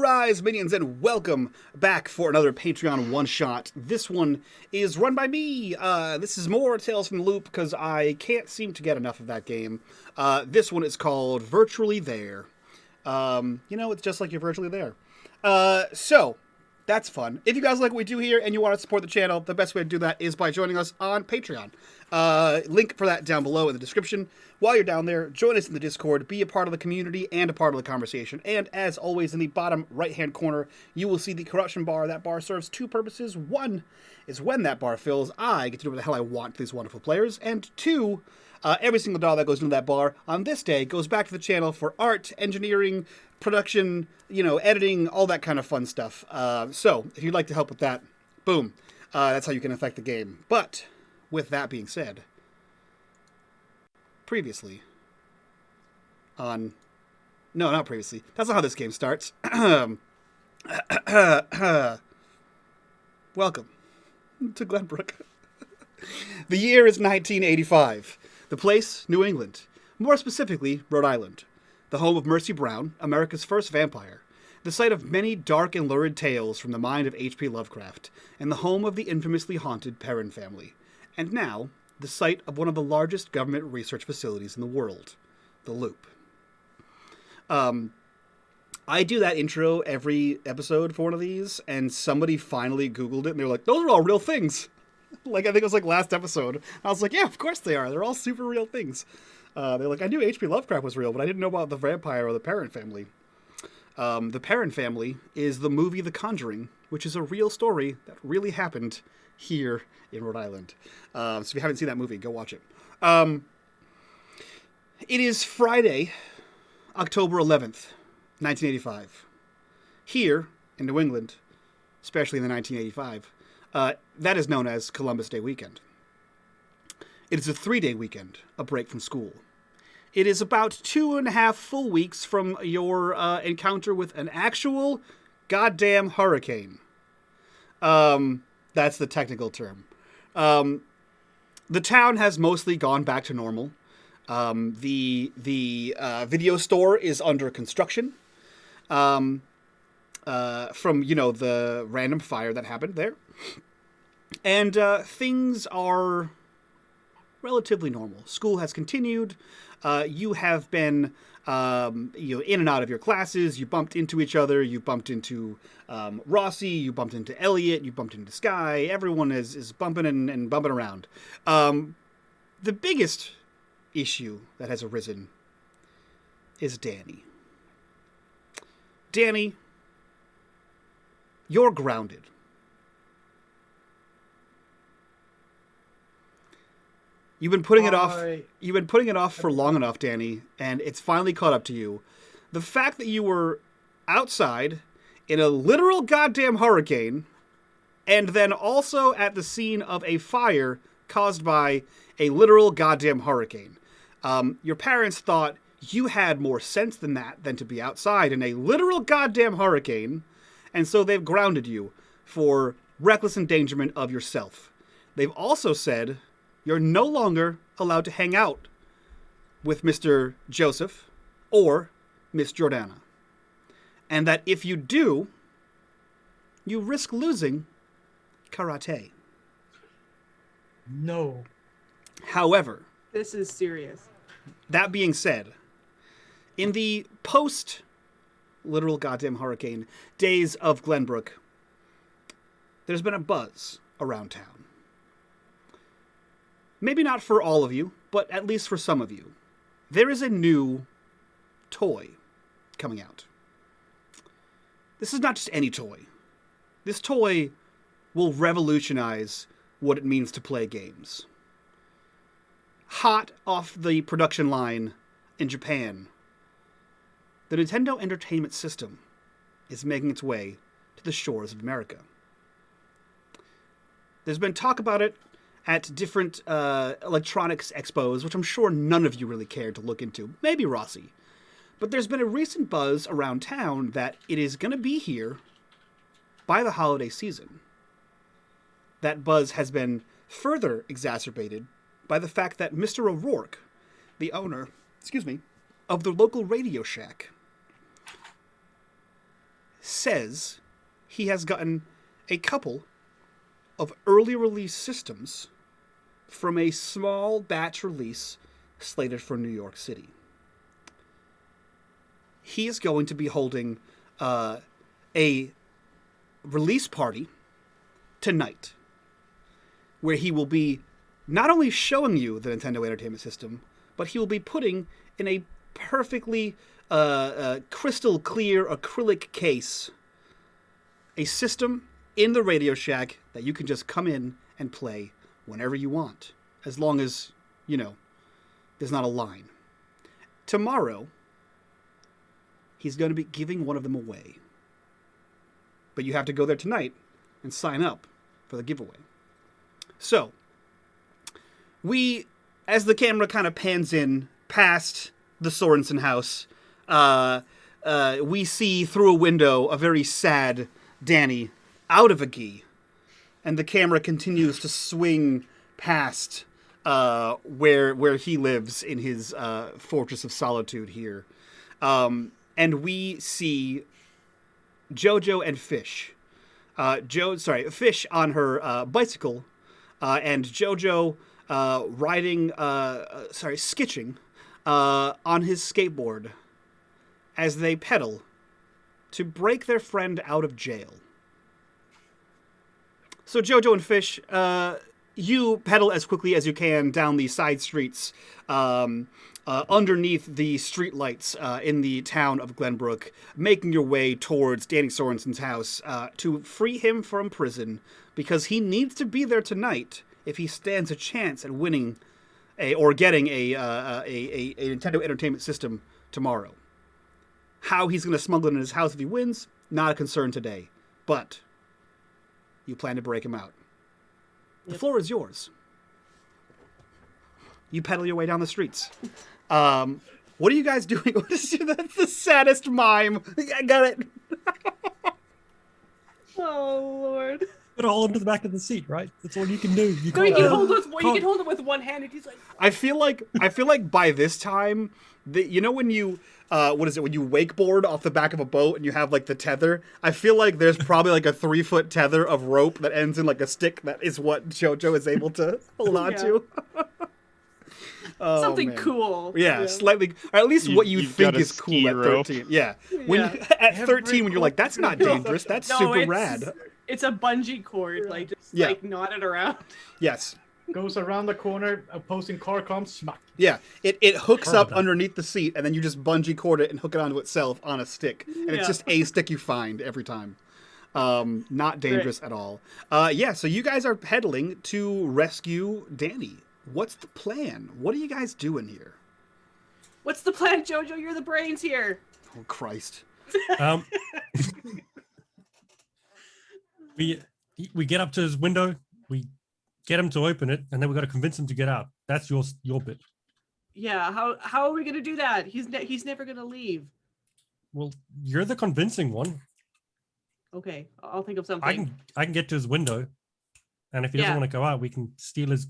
Rise, minions, and welcome back for another Patreon one-shot. This one is run by me. This is more Tales from the Loop because I can't seem to get enough of that game. This one is called Virtually There. It's just like you're virtually there. So, that's fun. If you guys like what we do here and you want to support the channel, the best way to do that is by joining us on Patreon. Link for that down below in the description. While you're down there, join us in the Discord, be a part of the community and a part of the conversation. And as always, in the bottom right-hand corner, you will see the corruption bar. That bar serves two purposes. One is when that bar fills, I get to do what the hell I want to these wonderful players. And two, every single dollar that goes into that bar on this day goes back to the channel for art, engineering, production, editing, all that kind of fun stuff. So if you'd like to help with that, boom, that's how you can affect the game. But with that being said, previously on... No, not previously. That's not how this game starts. Welcome to Glenbrook. The year is 1985. The place, New England. More specifically, Rhode Island. The home of Mercy Brown, America's first vampire. The site of many dark and lurid tales from the mind of HP Lovecraft. And the home of the infamously haunted Perron Family. And now, the site of one of the largest government research facilities in the world, the Loop. I do that intro every episode for one of these, and somebody finally Googled it, and they were like, those are all real things. I think it was last episode. I was like, yeah, of course they are. They're all super real things. They're like, I knew HP Lovecraft was real, but I didn't know about the vampire or the Perron Family. The Perron Family is the movie The Conjuring, which is a real story that really happened here in Rhode Island. So if you haven't seen that movie, go watch it. It is Friday, October 11th, 1985. Here in New England, especially in the 1985, that is known as Columbus Day weekend. It is a 3-day weekend, a break from school. It is about 2.5 full weeks from your encounter with an actual goddamn hurricane. That's the technical term. The town has mostly gone back to normal. The video store is under construction. From, the random fire that happened there. And things are relatively normal. School has continued. You have been in and out of your classes. You bumped into each other. You bumped into Rossy. You bumped into Elliot. You bumped into Sky. Everyone is bumping and bumping around. The biggest issue that has arisen is Danny. Danny, you're grounded. You've been putting it off. You've been putting it off for long enough, Danny, and it's finally caught up to you. The fact that you were outside in a literal goddamn hurricane, and then also at the scene of a fire caused by a literal goddamn hurricane. Your parents thought you had more sense than that than to be outside in a literal goddamn hurricane, and so they've grounded you for reckless endangerment of yourself. They've also said you're no longer allowed to hang out with Mr. Joseph or Miss Jordana. And that if you do, you risk losing karate. No. However, this is serious. That being said, in the post-literal goddamn hurricane days of Glenbrook, there's been a buzz around town. Maybe not for all of you, but at least for some of you. There is a new toy coming out. This is not just any toy. This toy will revolutionize what it means to play games. Hot off the production line in Japan, the Nintendo Entertainment System is making its way to the shores of America. There's been talk about it at different electronics expos, which I'm sure none of you really cared to look into. Maybe Rossy. But there's been a recent buzz around town that it is going to be here by the holiday season. That buzz has been further exacerbated by the fact that Mr. O'Rourke, the owner, of the local Radio Shack, says he has gotten a couple of early release systems from a small batch release slated for New York City. He is going to be holding a release party tonight, where he will be not only showing you the Nintendo Entertainment System, but he will be putting in a perfectly crystal clear acrylic case a system in the Radio Shack that you can just come in and play whenever you want, as long as, you know, there's not a line. Tomorrow, he's going to be giving one of them away. But you have to go there tonight and sign up for the giveaway. So, as the camera kind of pans in past the Sorensen house, we see through a window a very sad Danny out of a gi. And the camera continues to swing past where he lives in his fortress of solitude here. And we see Jojo and Fish. Fish on her bicycle, and Jojo skitching on his skateboard as they pedal to break their friend out of jail. So Jojo and Fish, you pedal as quickly as you can down the side streets underneath the streetlights in the town of Glenbrook, making your way towards Danny Sorensen's house to free him from prison, because he needs to be there tonight if he stands a chance at winning getting a Nintendo Entertainment System tomorrow. How he's going to smuggle it in his house if he wins, not a concern today. But you plan to break him out. The floor is yours. You pedal your way down the streets. What are you guys doing? That's the saddest mime. I got it. Oh, Lord. Put it all into the back of the seat, right? That's all you can do. You can hold it with one hand, and he's like. I feel like by this time, you know when you when you wakeboard off the back of a boat and you have like the tether? I feel like there's probably like a 3-foot tether of rope that ends in like a stick. That is what JoJo is able to hold on to. Something cool. Yeah, slightly, or at least what you think is cool at 13. Yeah, at 13, when you're like, that's not dangerous. That's super rad. It's a bungee cord, like just like knotted around. Yes. Goes around the corner, opposing car comes, smack. Yeah, it hooks up underneath the seat, and then you just bungee cord it and hook it onto itself on a stick, and it's just a stick you find every time. Not dangerous at all. So you guys are pedaling to rescue Danny. What's the plan? What are you guys doing here? What's the plan, Jojo? You're the brains here. Oh, Christ. We get up to his window, we get him to open it, and then we got to convince him to get out. That's your bit. Yeah, how are we going to do that? He's never going to leave. Well, you're the convincing one. Okay, I'll think of something. I can get to his window, and if he doesn't want to go out, we can steal his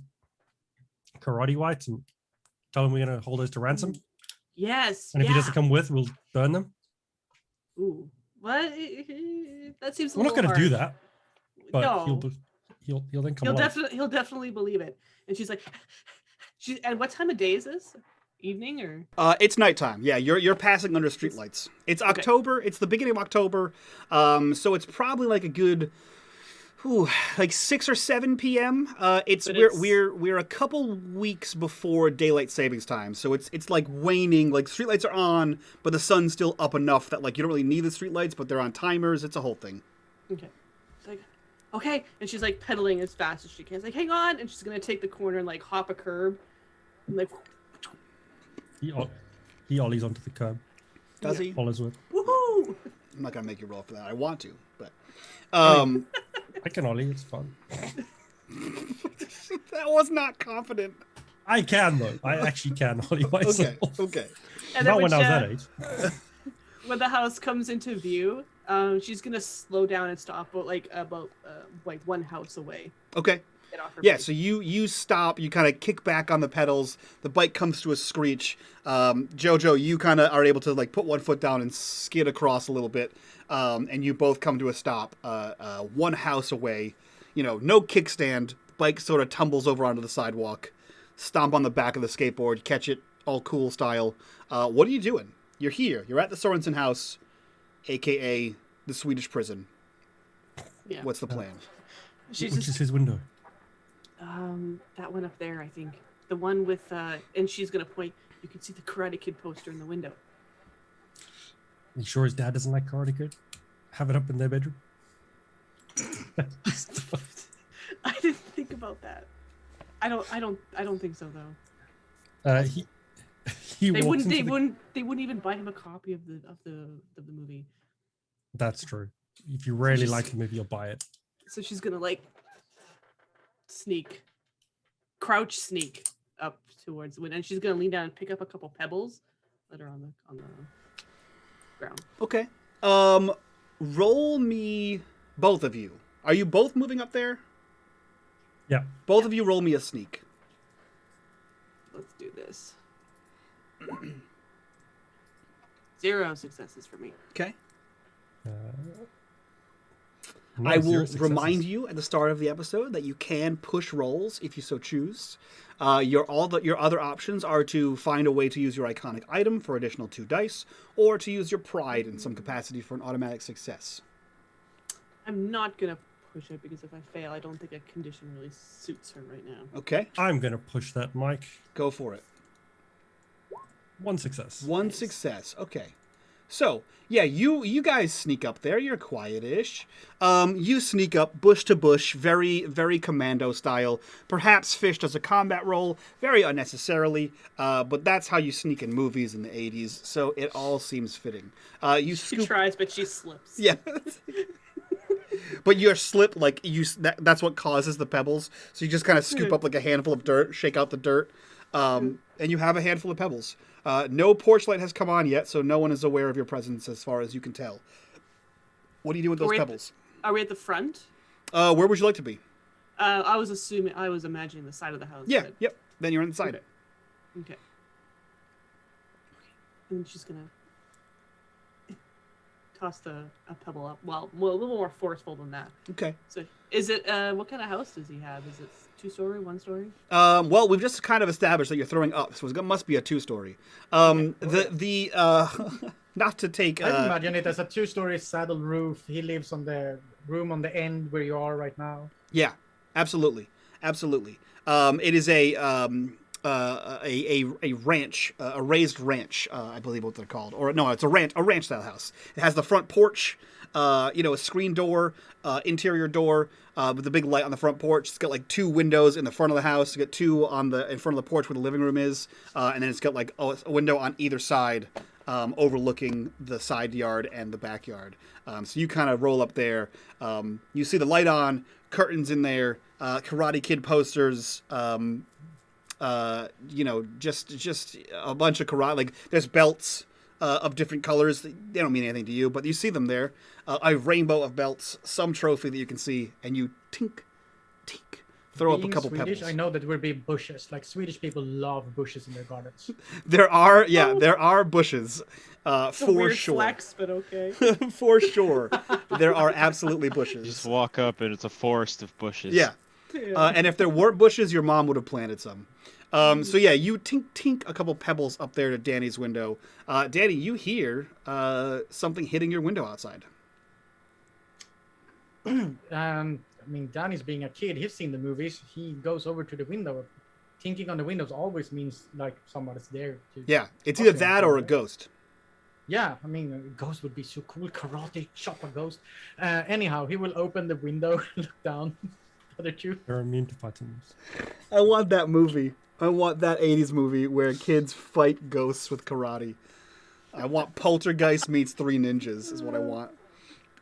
karate whites and tell him we're going to hold those to ransom. Yes. And if he doesn't come with, we'll burn them. Ooh, what? That seems a little hard. We're not going to do that. But no. He'll then come. He'll definitely believe it. And she's like, and what time of day is this? Evening or? It's nighttime. Yeah, you're passing under streetlights. It's October. It's the beginning of October. So it's probably like a good, like 6 or 7 p.m. We're a couple weeks before daylight savings time, so it's like waning. Like streetlights are on, but the sun's still up enough that like you don't really need the streetlights, but they're on timers. It's a whole thing. Okay. It's like, okay, and she's like pedaling as fast as she can. It's like, hang on, and she's gonna take the corner and like hop a curb, and like. He ollies onto the curb. Does he? Follows with. Woohoo! I'm not gonna make you roll for that. I want to, but I can ollie. It's fun. That was not confident. I can though. I actually can ollie myself. Okay. And not when I was that age. When the house comes into view, she's gonna slow down and stop, about one house away. Okay. get off her Yeah, bike. so you stop, you kind of kick back on the pedals, the bike comes to a screech. Jojo, you kind of are able to like put one foot down and skid across a little bit, and you both come to a stop one house away. No kickstand, bike sort of tumbles over onto the sidewalk, stomp on the back of the skateboard, catch it all cool style. What are you doing? You're here. You're at the Sorensen house, a.k.a. the Swedish prison. Yeah. What's the plan? She's Which is his window? that one up there, I think. The one with and she's gonna point. You can see the Karate Kid poster in the window. You sure his dad doesn't like Karate Kid? Have it up in their bedroom? I didn't think about that. I don't think so though. He They walks wouldn't. into They wouldn't even buy him a copy of the movie. That's true. If you really Just- like the movie, you'll buy it. So she's gonna like crouch sneak up towards the window, and she's gonna lean down and pick up a couple pebbles that are on the ground. Okay. Roll me, both of you. Are you both moving up there? Yeah. Both of you roll me a sneak. Let's do this. 0 successes for me. Okay. No, I will 0 successes. remind you at the start of the episode that you can push rolls if you so choose. Your other options are to find a way to use your iconic item for additional 2 dice, or to use your pride in some capacity for an automatic success. I'm not gonna push it because if I fail, I don't think a condition really suits her right now. Okay, I'm going to push that, Mike. go for it. 1 success. 1 success. Okay. So, yeah, you guys sneak up there. You're quiet-ish. You sneak up bush to bush, very, very commando style. Perhaps Fish does a combat roll, very unnecessarily, but that's how you sneak in movies in the 80s, so it all seems fitting. You She scoop... tries, but she slips. Yeah. But your slip, like, that's what causes the pebbles. So you just kind of scoop up like a handful of dirt, shake out the dirt, and you have a handful of pebbles. No porch light has come on yet, so no one is aware of your presence as far as you can tell. What do you do with those pebbles? Are we at the front? Where would you like to be? I was imagining the side of the house. Yeah, but- yep. Then you're inside. Okay. Okay. And she's gonna toss a pebble up. Well, a little more forceful than that. Okay. So, is it what kind of house does he have? Is it 2-story, 1-story? Well, we've just kind of established that you're throwing up, so it must be a 2-story. Not to take. I imagine it as a 2-story saddle roof. He lives on the room on the end where you are right now. Yeah, absolutely. It is a ranch, a raised ranch, I believe what they're called, or no, it's a ranch style house. It has the front porch, a screen door, interior door with a big light on the front porch. It's got like 2 windows in the front of the house. It's got 2 in front of the porch where the living room is, and then it's got like a window on either side. Overlooking the side yard and the backyard. So you kind of roll up there. You see the light on, curtains in there, Karate Kid posters, just a bunch of karate. Like there's belts of different colors. They don't mean anything to you, but you see them there. A rainbow of belts, some trophy that you can see, and you tink, throw up a Being couple Swedish, pebbles. I know that will be bushes. Like Swedish people love bushes in their gardens. There are bushes, It's a for weird sure. flex, but okay. For sure, there are absolutely bushes. Just walk up and it's a forest of bushes. Yeah. And if there weren't bushes, your mom would have planted some. So yeah, you tink a couple pebbles up there to Danny's window. Danny, you hear something hitting your window outside. I mean, Danny's being a kid. He's seen the movies. He goes over to the window. Tinking on the windows always means like somebody's there. Yeah, it's either Okay, that or a alright. ghost. Yeah, I mean, a ghost would be so cool. Karate, chop a ghost. Anyhow, he will open the window, look down at the two. They're immune to fighting. I want that movie. I want that 80s movie where kids fight ghosts with karate. I want Poltergeist meets 3 Ninjas is what I want.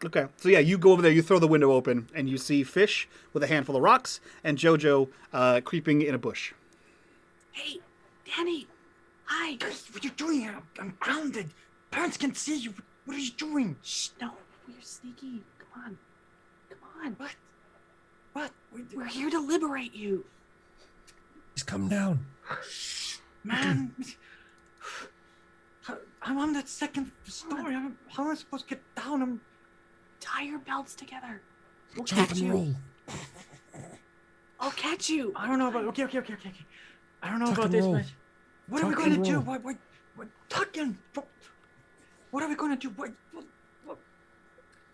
Okay, so yeah, you go over there, you throw the window open, and you see Fish with a handful of rocks, and JoJo creeping in a bush. Hey, Danny. Hi. What are you doing here? I'm grounded. Parents can see you. What are you doing? Shh, no, we're sneaky. Come on. What? What? We're here to liberate you. Just come down. Man. I'm on that second story. How am I supposed to get down? Tie your belts together. We'll Jump catch and you. roll. I'll catch you. I don't know about. Okay. I don't know Tuck about and this, roll. man. What are we Tuck gonna and do? roll. What? Tucking? What are we gonna do? What?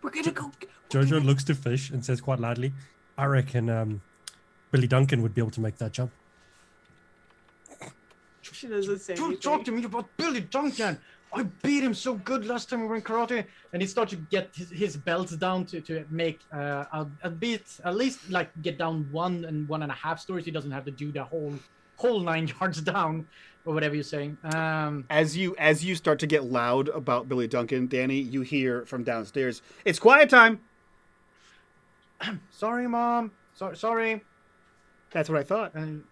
We're gonna go. Jojo looks to Fish and says quite loudly, I reckon Billy Duncan would be able to make that jump. She doesn't say Don't anything. talk to me about Billy Duncan. I beat him so good last time we were in karate. And he starts to get his belts down to make a bit, at least like get down 1 and 1.5 stories. He doesn't have to do the whole 9 yards down or whatever you're saying. As you start to get loud about Billy Duncan, Danny, you hear from downstairs, "It's quiet time." Sorry, Mom. Sorry. That's what I thought. And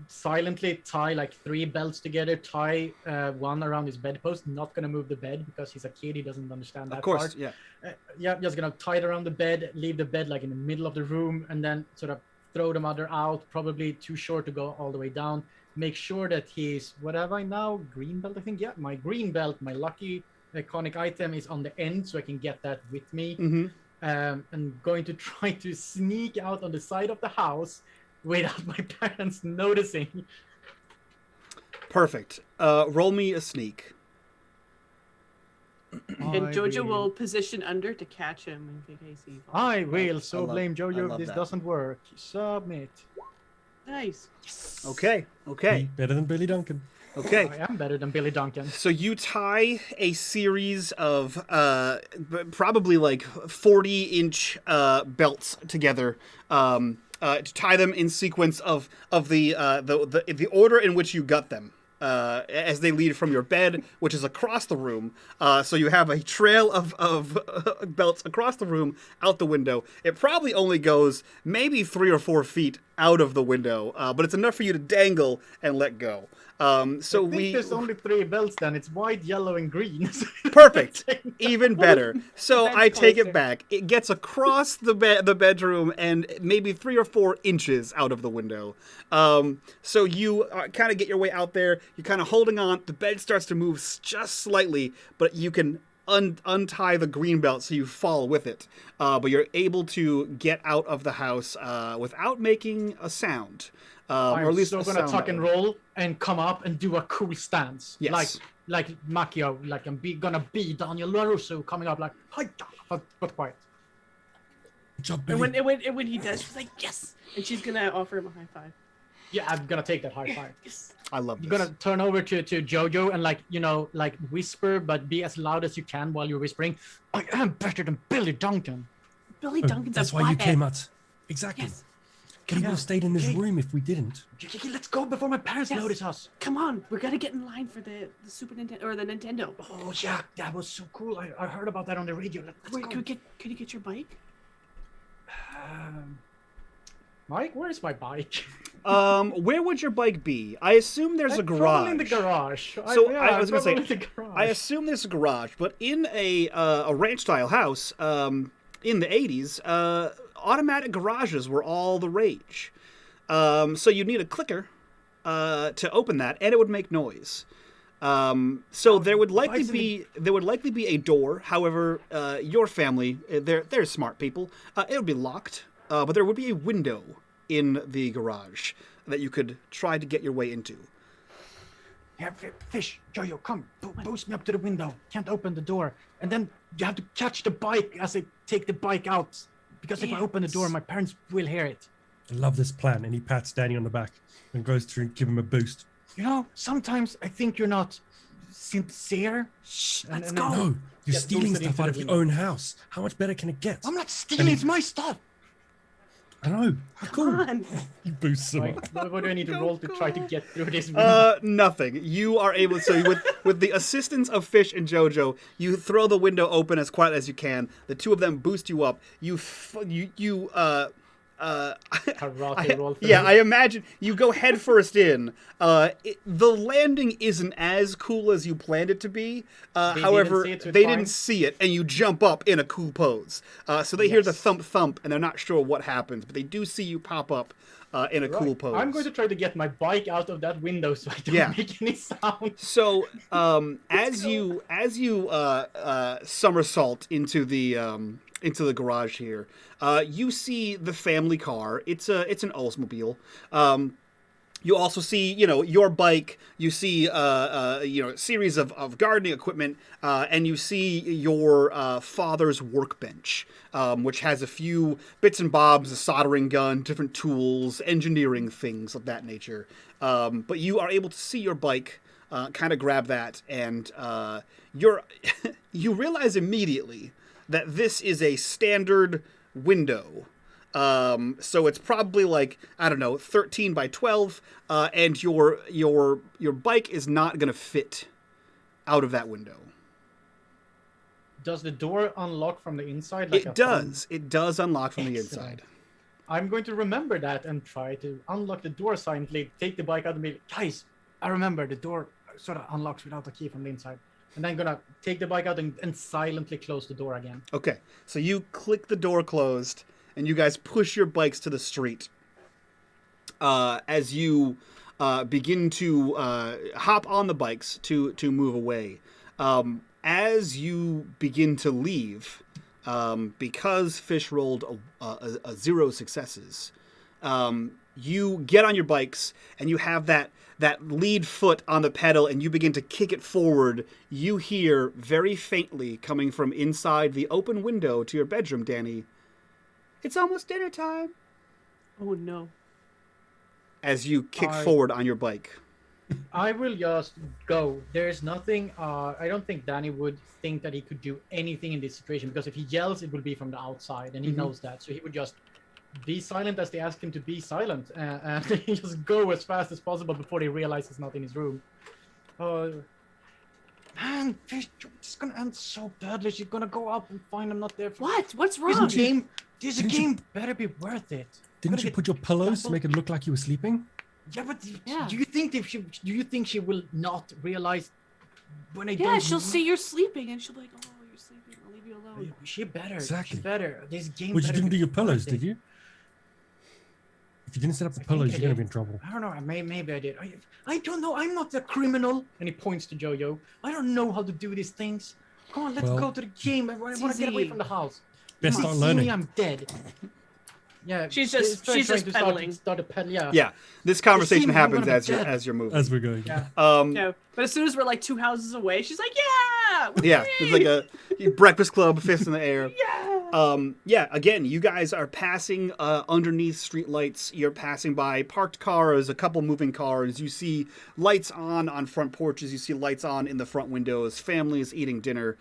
silently tie like 3 belts together, tie 1 around his bedpost. Not gonna move the bed because he's a kid. He doesn't understand that Of course, part. yeah. Yeah, just gonna tie it around the bed, leave the bed like in the middle of the room, and then sort of throw the mother out. Probably too short to go all the way down. Make sure that he's, what have I now? Green belt, I think. Yeah, my green belt, my lucky iconic item is on the end, so I can get that with me. Mm-hmm. And going to try to sneak out on the side of the house without my parents noticing. Perfect. Roll me a sneak. And Jojo will position under to catch him in case he falls. I will. So I love- blame I Jojo love if this that. doesn't work. Submit. Nice. Okay. Better than Billy Duncan. Okay. I am better than Billy Duncan. So you tie a series of probably like 40-inch belts together. To tie them in sequence of the order in which you got them. As they lead from your bed, which is across the room. So you have a trail of belts across the room, out the window. It probably only goes maybe 3 or 4 feet out of the window, but it's enough for you to dangle and let go. So I think there's only 3 belts then. It's white, yellow, and green. Perfect. Even better. So That's I take closer. it back. It gets across the bedroom and maybe 3 or 4 inches out of the window. So you kind of get your way out there. You're kind of holding on. The bed starts to move just slightly, but you can untie the green belt so you fall with it. But you're able to get out of the house without making a sound. I'm or at least so a gonna sound tuck that and way. roll and come up and do a cool stance. Yes. Like Macchio, like I'm gonna be Daniel LaRusso coming up like, hi, but quiet. Good job, And Billy. when he does, she's like, yes! And she's gonna offer him a high five. Yeah, I'm gonna take that high five. Yes. I love You're this. gonna turn over to Jojo and like whisper, but be as loud as you can while you're whispering. I am better than Billy Duncan. Billy Oh, Duncan's that's a why you flathead. came out. Exactly. Yes. He would have stayed in this Okay. room if we didn't. Let's go before my parents Yes. notice us. Come on, we gotta get in line for the Super Nintendo or the Nintendo. Oh yeah, that was so cool. I heard about that on the radio. Let's Wait, go. could you get your bike? Mike, where's my bike? Where would your bike be? I assume there's a garage. Probably in the garage. So I was gonna say, probably in the garage. I assume there's a garage, but in a ranch-style house in the 80s, automatic garages were all the rage. So you need a clicker to open that, and it would make noise. So there would likely be a door. However, your family, they're smart people. It would be locked, but there would be a window in the garage that you could try to get your way into. Yeah, Fish, Jojo, come, boost me up to the window. Can't open the door, and then you have to catch the bike as I take the bike out. Because if I open the door, my parents will hear it. I love this plan. And he pats Danny on the back and goes to give him a boost. You know, sometimes I think you're not sincere. Shh, And- let's and go. then- No, you're Get stealing boosted stuff into out the of your window. own house. How much better can it get? I'm not stealing. It's my stuff. I know. Come Cool. on. He boosts him up. Like, what do I need to roll to try to get through this window? Nothing. You are able to, with the assistance of Fish and Jojo, you throw the window open as quiet as you can. The two of them boost you up. You Karate roll. Yeah, I imagine you go headfirst in. The landing isn't as cool as you planned it to be. However, they didn't see it, and you jump up in a cool pose. So they hear the thump thump, and they're not sure what happens, but they do see you pop up in a cool pose. I'm going to try to get my bike out of that window so I don't make any sound. So as you somersault into the garage here, you see the family car. It's an Oldsmobile. You also see, your bike. You see, a series of gardening equipment, and you see your father's workbench, which has a few bits and bobs, a soldering gun, different tools, engineering things of that nature. But you are able to see your bike, kind of grab that, and you realize immediately that this is a standard window. So it's probably like, I don't know, 13 by 12, and your bike is not going to fit out of that window. Does the door unlock from the inside? It does. It does unlock from the inside. I'm going to remember that and try to unlock the door silently, take the bike out and be, guys, I remember the door sort of unlocks without a key from the inside. And then gonna take the bike out and silently close the door again. Okay, so you click the door closed, and you guys push your bikes to the street. As you begin to hop on the bikes to move away. As you begin to leave, because Fish rolled a 0 successes, you get on your bikes, and you have that lead foot on the pedal, and you begin to kick it forward. You hear very faintly coming from inside the open window to your bedroom, Danny, "It's almost dinner time." Oh no. As you kick forward on your bike. I will just go. There's nothing, I don't think Danny would think that he could do anything in this situation, because if he yells, it will be from the outside, and he knows that. So he would just be silent as they ask him to be silent, and just go as fast as possible before they realize he's not in his room. Man, Fish, it's gonna end so badly. She's gonna go up and find him not there. What? What's wrong? This game better be worth it. Didn't you put your pillows to make it look like you were sleeping? Yeah, but Yeah. Do you think she will not realize when I don't? Yeah, she'll see you're sleeping, and she'll be like, "Oh, you're sleeping. I'll leave you alone." She better. Exactly. She better. This game. But you better didn't be do your pillows, worth it. did you? If you didn't set up the I think pillows, I you're going to did. be in trouble. I don't know. Maybe I did. I don't know. I'm not a criminal. And he points to Jojo. I don't know how to do these things. Come on, let's Well, go to the game. I want to get away easy. from the house. Best Come start on, see learning. me, I'm dead. Yeah, She's just pedaling. Start a pedal. Yeah. Yeah, this conversation me, I'm happens gonna be dead. as you're moving. As we're going. Yeah. No, but as soon as we're like 2 houses away, she's like, "Yeah, with Yeah, me!" it's like a breakfast club, fist in the air. Yeah. Again, you guys are passing underneath streetlights. You're passing by parked cars, a couple moving cars. You see lights on front porches. You see lights on in the front windows. Families eating dinner.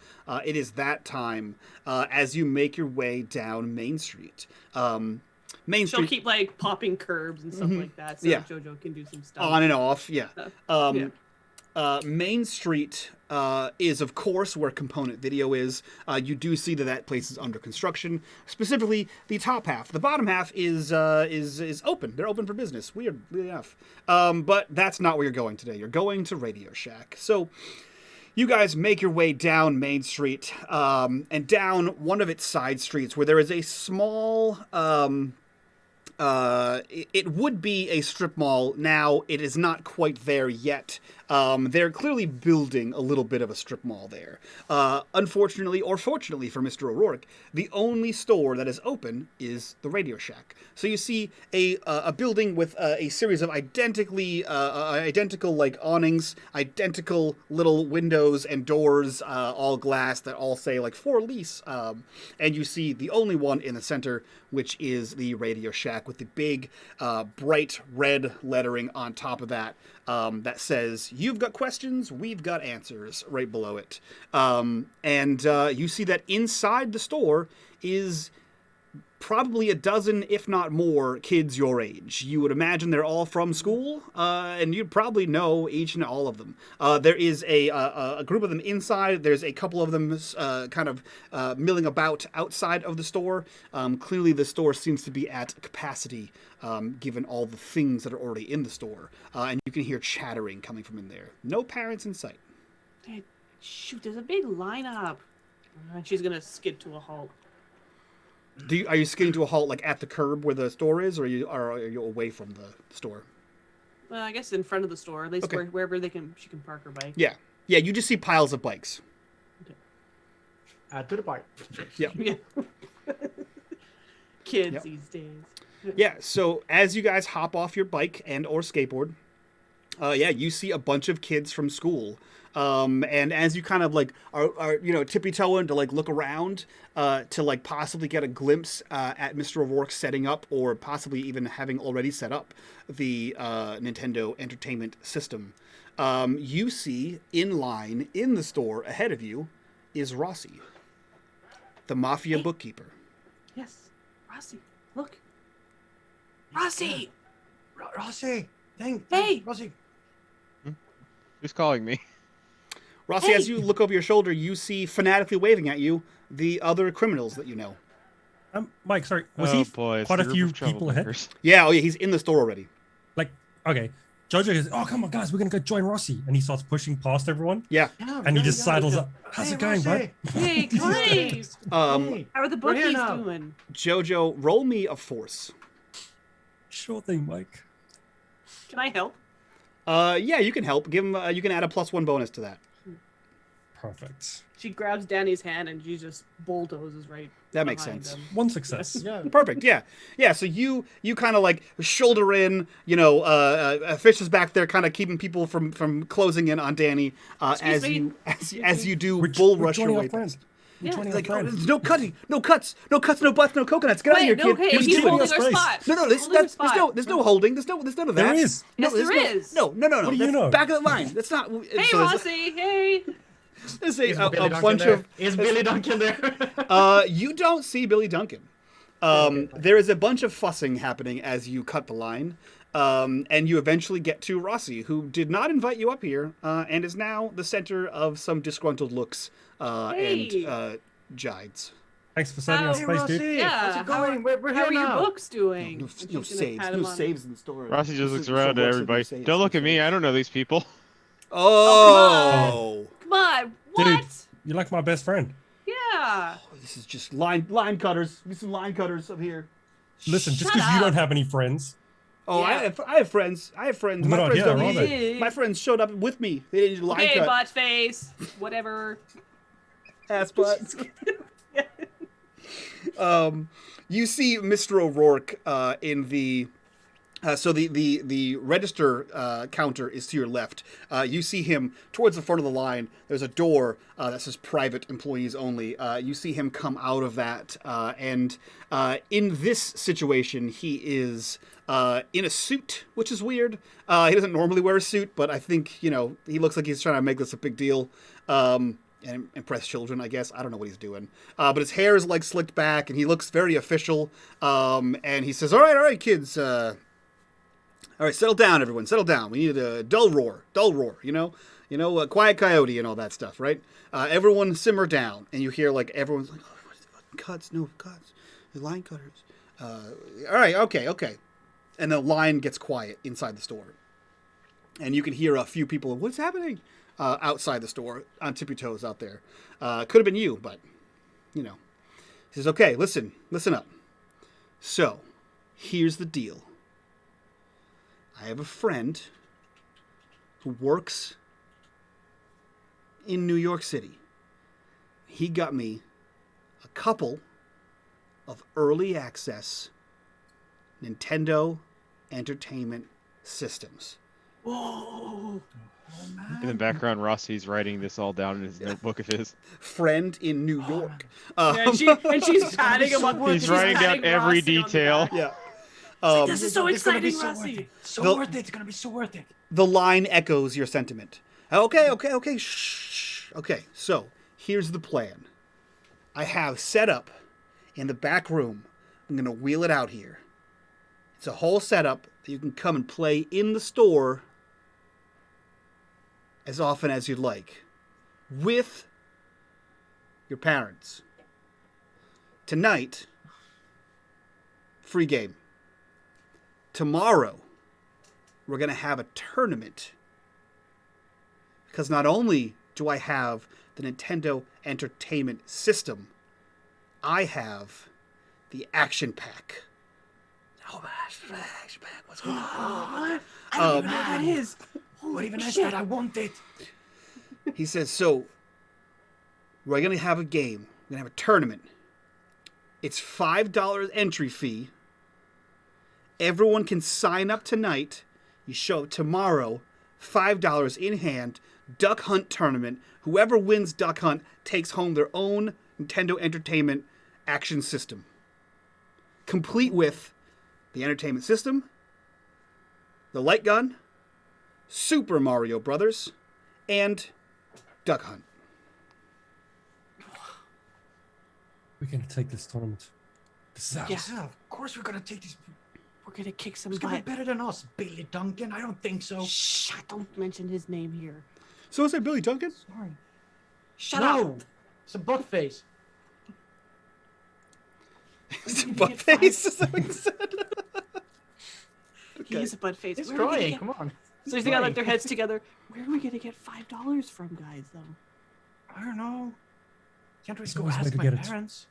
It is that time as you make your way down Main Street. Main She'll Street keep like popping curbs and stuff like that, so Yeah. JoJo can do some stuff. on and off. Yeah. Yeah. Main Street is, of course, where Component Video is. You do see that place is under construction. Specifically, the top half. The bottom half is open. They're open for business. Weirdly enough. But that's not where you're going today. You're going to Radio Shack. So you guys make your way down Main Street and down one of its side streets where there is a small... it would be a strip mall. Now, it is not quite there yet. They're clearly building a little bit of a strip mall there. Unfortunately, or fortunately for Mr. O'Rourke, the only store that is open is the Radio Shack. So you see a building with a series of identical like awnings, identical little windows and doors, all glass that all say like for lease. And you see the only one in the center, which is the Radio Shack with the big, bright red lettering on top of that. That says, "You've got questions, we've got answers," right below it. And you see that inside the store is probably a dozen, if not more, kids your age. You would imagine they're all from school, and you probably know each and all of them. There is a group of them inside. There's a couple of them kind of milling about outside of the store. Clearly, the store seems to be at capacity, given all the things that are already in the store. And you can hear chattering coming from in there. No parents in sight. Hey, shoot, there's a big lineup. And she's going to skid to a halt. Are you skidding to a halt like at the curb where the store is, or are you away from the store? Well, I guess in front of the store, at least Okay. wherever she can park her bike. Yeah. You just see piles of bikes. Add to the party. Yeah. Yeah. Kids Yep. these days. Yeah. So as you guys hop off your bike and or skateboard, you see a bunch of kids from school. And as you kind of like are tippy toeing to like look around to like possibly get a glimpse at Mr. O'Rourke setting up, or possibly even having already set up the Nintendo Entertainment System, you see in line in the store ahead of you is Rossy, the mafia bookkeeper. Yes. Rossy, look. Rossy! Rossy, Hey! Rossy. Who's calling me? Rossy, Hey! as you look over your shoulder, you see fanatically waving at you the other criminals that you know. Mike, sorry, was oh he boy, it's quite a group few of people ahead? troublemakers. Yeah, he's in the store already. Like, okay, Jojo goes, "Oh, come on, guys, we're gonna go join Rossy," and he starts pushing past everyone, Yeah. Yeah, and he yeah, just yeah. sidles up. How's it going, bud? Hey, guys! Um, How are the We're here bookies now. doing? Jojo, roll me a force. Sure thing, Mike. Can I help? Yeah, you can help. Give him. You can add a +1 bonus to that. Perfect. She grabs Danny's hand and she just bulldozes right. That makes behind sense. him. One success. Yeah. Perfect. Yeah. So you kind of like shoulder in. Fish is back there, kind of keeping people from closing in on Danny Excuse me? as you do We're bull rush your joining way our friend. past. We're Yeah. joining our Like, oh, friend. there's no cutting, no cuts, no butts, no coconuts. Get out of here, Wait, kid. no, hey, He was he's giving holding us our space. spot. No, He's holding our spot. there's no holding. There's none of that. There is. Yes, there's there is. No. What do you That's know? back of the line. That's not. Hey, so there's- Rossy, hey! there's Is a Billy Duncan bunch there? of. Is Billy Duncan there? You don't see Billy Duncan. There is a bunch of fussing happening as you cut the line, and you eventually get to Rossy, who did not invite you up here, and is now the center of some disgruntled looks Hey. and jides. Thanks for saving us Hey, space, Rossy, dude. Yeah, how's it going? We're How here are your now. books doing? No And she's no gonna saves. pat No him on- saves in the story. Rossi just This looks is- around this at is everybody. saves, Don't no look at me. saves. I don't know these people. Oh. Come on, what? Dude, you're like my best friend. Yeah. This is just line cutters. We some line cutters up here. Listen, just Shut because you up. don't have any friends, Oh, Yeah. I have friends. My They're friends not here, don't are need they? it. My friends showed up with me. They didn't line Okay, cut. bot face. Whatever. Ass butt. You see Mr. O'Rourke in the. So the register counter is to your left. You see him towards the front of the line. There's a door that says private employees only. You see him come out of that. And in this situation, he is in a suit, which is weird. He doesn't normally wear a suit, but I think, he looks like he's trying to make this a big deal. And impress children, I guess. I don't know what he's doing. But his hair is like slicked back and he looks very official. And he says, all right, kids. All right, settle down, everyone. Settle down. We need a dull roar, a quiet coyote and all that stuff, right? Everyone simmer down. And you hear like everyone's like, oh, what's the fucking cuts? No cuts. The line cutters. All right, okay. And the line gets quiet inside the store. And you can hear a few people, what's happening? Outside the store, on tippy toes out there. Could have been you, but, He says, okay, listen up. So, here's the deal. I have a friend who works in New York City. He got me a couple of early access Nintendo Entertainment Systems. Whoa. In the background, Rossi's writing this all down in his notebook of his. Friend in New York. Yeah, and she's patting him on. He's she's writing down patting every Rossy on the detail. back. Yeah. This is so It's gonna be exciting, so worth Rossy. it. So The- worth it. It's gonna be so worth it. The line echoes your sentiment. Okay. Shh. Okay, so here's the plan. I have set up in the back room I'm going to wheel it out here. It's a whole setup that you can come and play in the store as often as you'd like with your parents. Tonight, free game. Tomorrow, we're going to have a tournament. Because not only do I have the Nintendo Entertainment System, I have the Action Pack. Oh, Action Pack, what's going on? I don't even know what that is. What even is shit. that? I want it. He says, so, we're going to have a game. We're going to have a tournament. It's $5 entry fee. Everyone can sign up tonight. You show up tomorrow, $5 in hand, Duck Hunt tournament. Whoever wins Duck Hunt takes home their own Nintendo Entertainment Action System. Complete with the Entertainment System, the Light Gun, Super Mario Brothers, and Duck Hunt. We're going to take this tournament. This is ours. Yeah, of course we're gonna take this. We're gonna kick some Who's gonna be butt. better than us? Billy Duncan? I don't think so. Shh! Don't mention his name here. So is that Billy Duncan? Sorry. Shut No, up. it's a butt face. It's a butt face. Is that what you said? He is a butt face. He's Where are we gonna trying. get- Come on. So he's got like their heads together. Where are we gonna get $5 from, guys? Though. I don't know. Can't we There's go always a way ask to my get it. parents?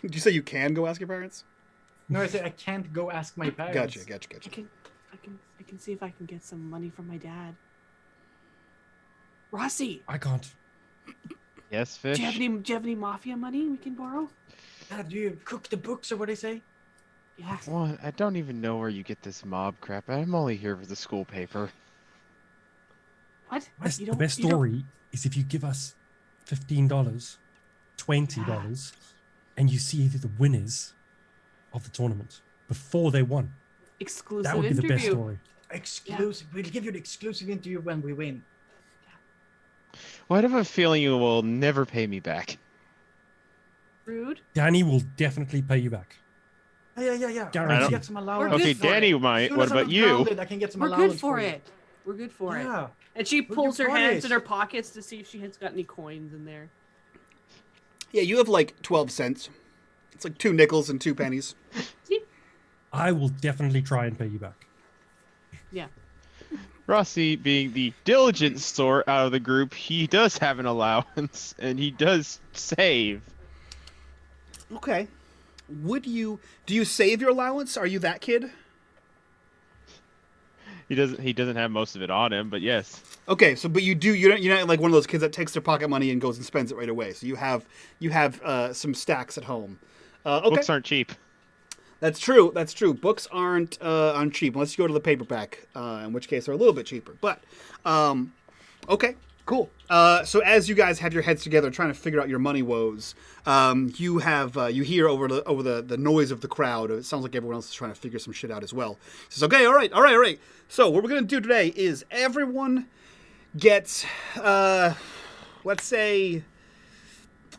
Did you say you can go ask your parents? No, I said I can't go ask my parents. Gotcha. I can see if I can get some money from my dad. Rossy, I can't. Yes, do fish. you have any mafia money we can borrow? Dad, do you cook the books or what they say? Yeah. Well, I don't even know where you get this mob crap. I'm only here for the school paper. What? Best, You the don't- best you don't- story is if you give us $15, $20, and you see the winners of the tournament before they won. Exclusive That would be interview. the best story. Exclusive. We'll give you the exclusive interview when we win. Well, I have a feeling you will never pay me back. Rude. Danny will definitely pay you back. Yeah. I Guaranteed. can get some allowance. We're Okay, good for Danny it. might. Soon What as I'm about you? grounded, I can get some We're allowance good for you. it. We're good for it. Yeah. And she We're pulls good her hands buddies. in her pockets to see if she has got any coins in there. Yeah, you have like 12 cents. It's like 2 nickels and 2 pennies. See? I will definitely try and pay you back. Yeah. Rossy, being the diligent sort out of the group, he does have an allowance and he does save. Okay. Do you save your allowance? Are you that kid? He doesn't have most of it on him, but yes. Okay, so but you're not like one of those kids that takes their pocket money and goes and spends it right away. So you have some stacks at home. Okay. Books aren't cheap. That's true. Books aren't cheap unless you go to the paperback, in which case they're a little bit cheaper. But okay, cool. So as you guys have your heads together trying to figure out your money woes, you hear over the noise of the crowd. It sounds like everyone else is trying to figure some shit out as well. He says, "Okay, all right. So what we're gonna do today is everyone gets let's say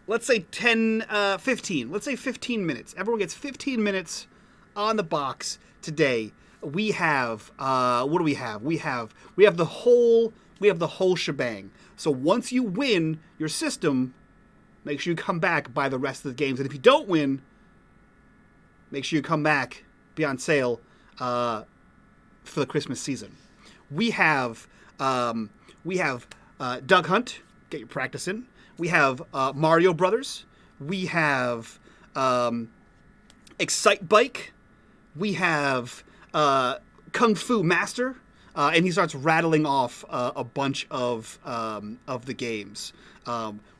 15 minutes. Everyone gets 15 minutes on the box today. We have what do we have? We have the whole shebang. So once you win your system, make sure you come back, buy the rest of the games. And if you don't win, make sure you come back, be on sale for the Christmas season. We have Duck Hunt, get your practice in. We have Mario Brothers. We have Excite Bike. We have Kung Fu Master. And he starts rattling off a bunch of the games.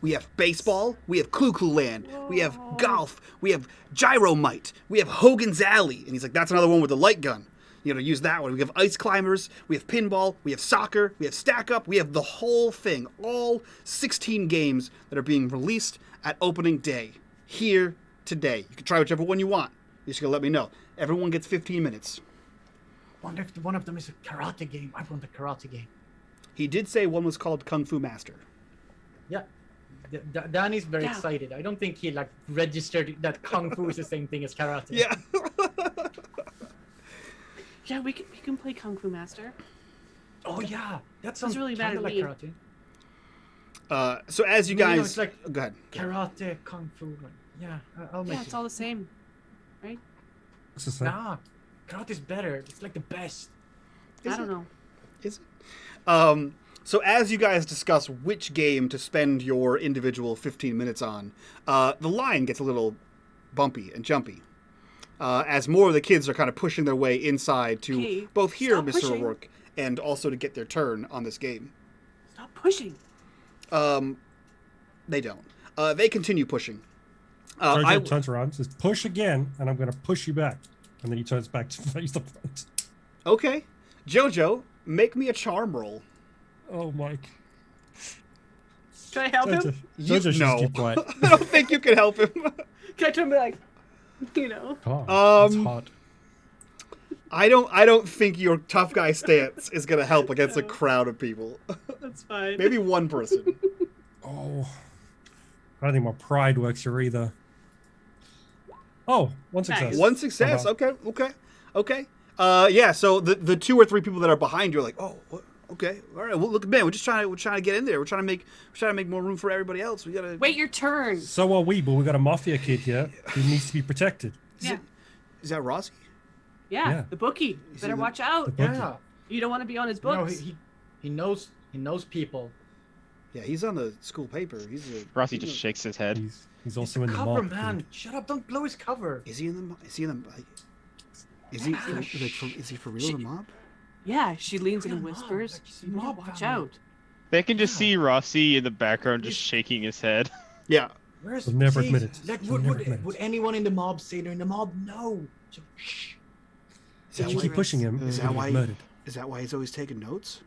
We have baseball. We have Clue Clue Land. We have golf. We have Gyromite. We have Hogan's Alley. And he's like, that's another one with the light gun. You know, use that one. We have ice climbers. We have pinball. We have soccer. We have stack up. We have the whole thing. All 16 games that are being released at opening day here today. You can try whichever one you want. You just gotta let me know. Everyone gets 15 minutes. Wonder if one of them is a karate game. I want a karate game. He did say one was called Kung Fu Master. Yeah. Danny's very Yeah. excited. I don't think he like registered that kung fu is the same thing as karate. Yeah. Yeah, we can play Kung Fu Master. Oh yeah, that sounds really bad kinda at like me. karate. So as you No, guys, it's like go ahead. Karate, kung fu. Yeah, I'll make Yeah, it. it's all the same, right? What's this thing? Nah, karate's better. It's like the best. I don't know. Is it? So as you guys discuss which game to spend your individual 15 minutes on, the line gets a little bumpy and jumpy. As more of the kids are kind of pushing their way inside to Okay, both hear stop Mr. pushing. O'Rourke and also to get their turn on this game. Stop pushing. They don't. They continue pushing. Jojo turns around, says, push again, and I'm going to push you back. And then he turns back to face the front. Okay. Jojo, make me a charm roll. Oh, Mike. Can I help Jojo, him? Jojo should no. just keep quiet. I don't think you can help him. Can I turn and be like, you know? Oh, it's hot. I don't think your tough guy stance is gonna help against a crowd of people. That's fine. Maybe one person. Oh. I don't think my pride works here either. Oh, one success. Nice. One success. Uh-huh. Okay. Yeah. So the 2 or 3 people that are behind you are like, oh, what? Okay, all right. Well, look, man, we're trying to get in there. We're trying to make more room for everybody else. We gotta Wait your turn. So are we, but we've got a mafia kid here who needs to be protected. Yeah. Is that Rossy? Yeah, Yeah. the bookie. Better the- watch out. The bookie. Yeah. You don't want to be on his You know, books. he knows people. Yeah, he's on the school paper. Rossy just shakes his head. He's also in the Cover, mob. man. Shut up! Don't blow his cover. Is he in the? Is he in the? Is he? Is he for real? The mob? Yeah, she leans in and Mob, whispers. like, she's You better mob watch family. out. They can just see Rossy in the background just shaking his head. Yeah. Where's He'll never see, admit it. Like, He'll never admit would it. anyone in the mob say they're in the mob? No. So, shh. Is If that you why? keep pushing him, Is he's that going to why? get murdered. Is that why he's always taking notes?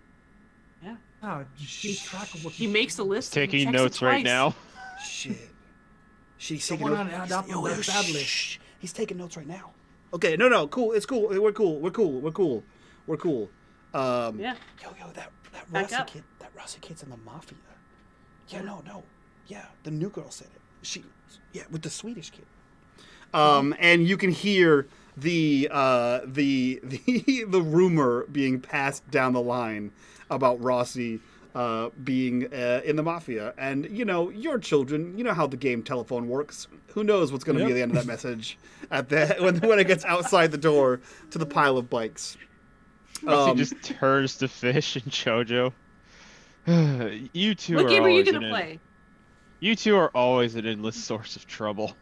Yeah. No, just keep track of what He makes a list. and Taking checks it notes right twice. now. Shit. She's Don't taking wanna notes. add up Yo, that yo, badly. shh. He's taking notes right now. Okay, no, cool. It's cool. We're cool. Yeah. Yo, that Back Rossy up. kid. That Rossy kid's in the mafia. Yeah, no. Yeah, the new girl said it. With the Swedish kid. And you can hear the rumor being passed down the line about Rossy being in the mafia. And your children, you know how the game telephone works. Who knows what's going to be Yep. at the end of that message when it gets outside the door to the pile of bikes. Rossy just turns to Fish and Jojo. You two What are game are you always gonna an play? You two are always an endless source of trouble.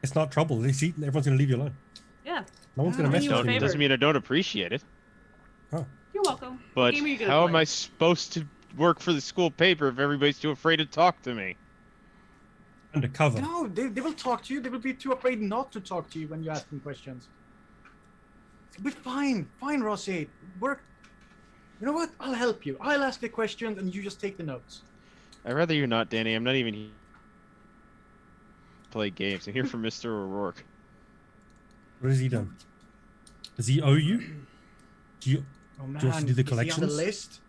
It's not trouble. They see everyone's going to leave you alone. Yeah. No one's going to do mess you with a you. favor. Doesn't mean I don't appreciate it. Oh. You're welcome. What But game are you gonna how play? am I supposed to work for the school paper if everybody's too afraid to talk to me? Undercover. No, they will talk to you. They will be too afraid not to talk to you when you ask them questions. It'll be fine, Rossy. Work. You know what? I'll help you. I'll ask the questions and you just take the notes. I'd rather you're not, Danny. I'm not even here to play games. I'm here for Mr. O'Rourke. What has he done? Does he owe you? Do you? Oh man, Do you have to do the is he on collections? the list?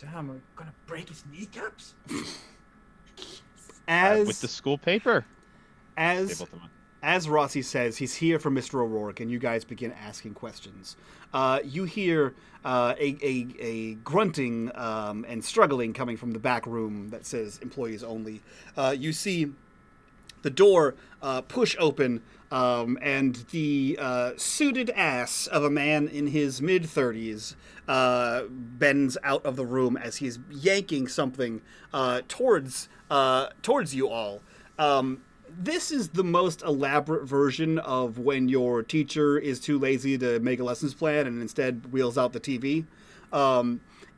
Damn, I'm gonna break his kneecaps. With the school paper. As They both of them. As Rossy says, he's here for Mr. O'Rourke, and you guys begin asking questions. You hear a grunting and struggling coming from the back room that says employees only. You see the door push open, and the suited ass of a man in his mid-30s bends out of the room as he's yanking something towards you all. This is the most elaborate version of when your teacher is too lazy to make a lessons plan and instead wheels out the TV.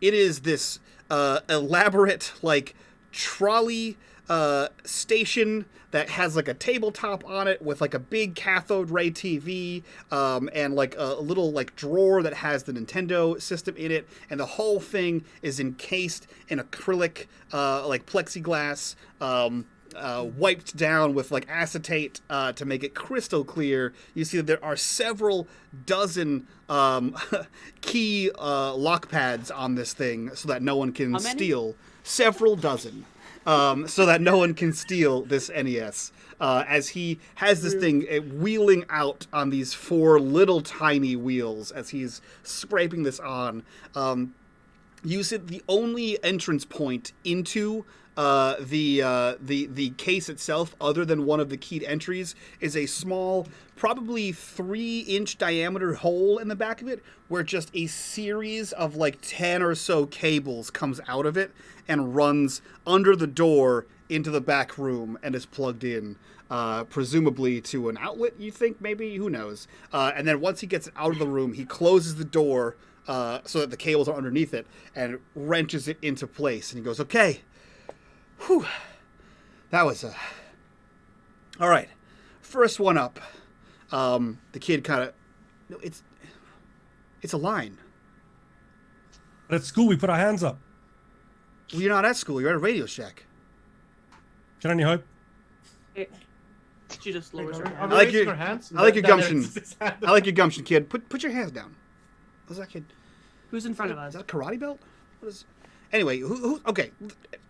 It is this elaborate, trolley station that has a tabletop on it with a big cathode ray TV and a little drawer that has the Nintendo system in it, and the whole thing is encased in acrylic plexiglass, wiped down with acetate to make it crystal clear. You see that there are several dozen key lock pads on this thing so that no one can How many? steal. Several dozen. so that no one can steal this NES. As he has this thing wheeling out on these 4 little tiny wheels as he's scraping this on. You said the only entrance point into the case itself, other than one of the keyed entries, is a small, probably 3-inch diameter hole in the back of it, where just a series of like 10 or so cables comes out of it and runs under the door into the back room and is plugged in, presumably to an outlet, you think, maybe? Who knows? And then once he gets out of the room, he closes the door so that the cables are underneath it and wrenches it into place. And he goes, okay, whew, that was all right. First one up. The kid kind of, it's a line. But at school, we put our hands up. Well, you're not at school. You're at a Radio Shack. Can only hope. She just lowers her Are hand. we I like raising your- our hands? I like your That gumption. is his hand. I like your gumption, kid. Put your hands down. What's that kid? Who's in front of Is us? that a karate belt? What is? Anyway, who? Okay,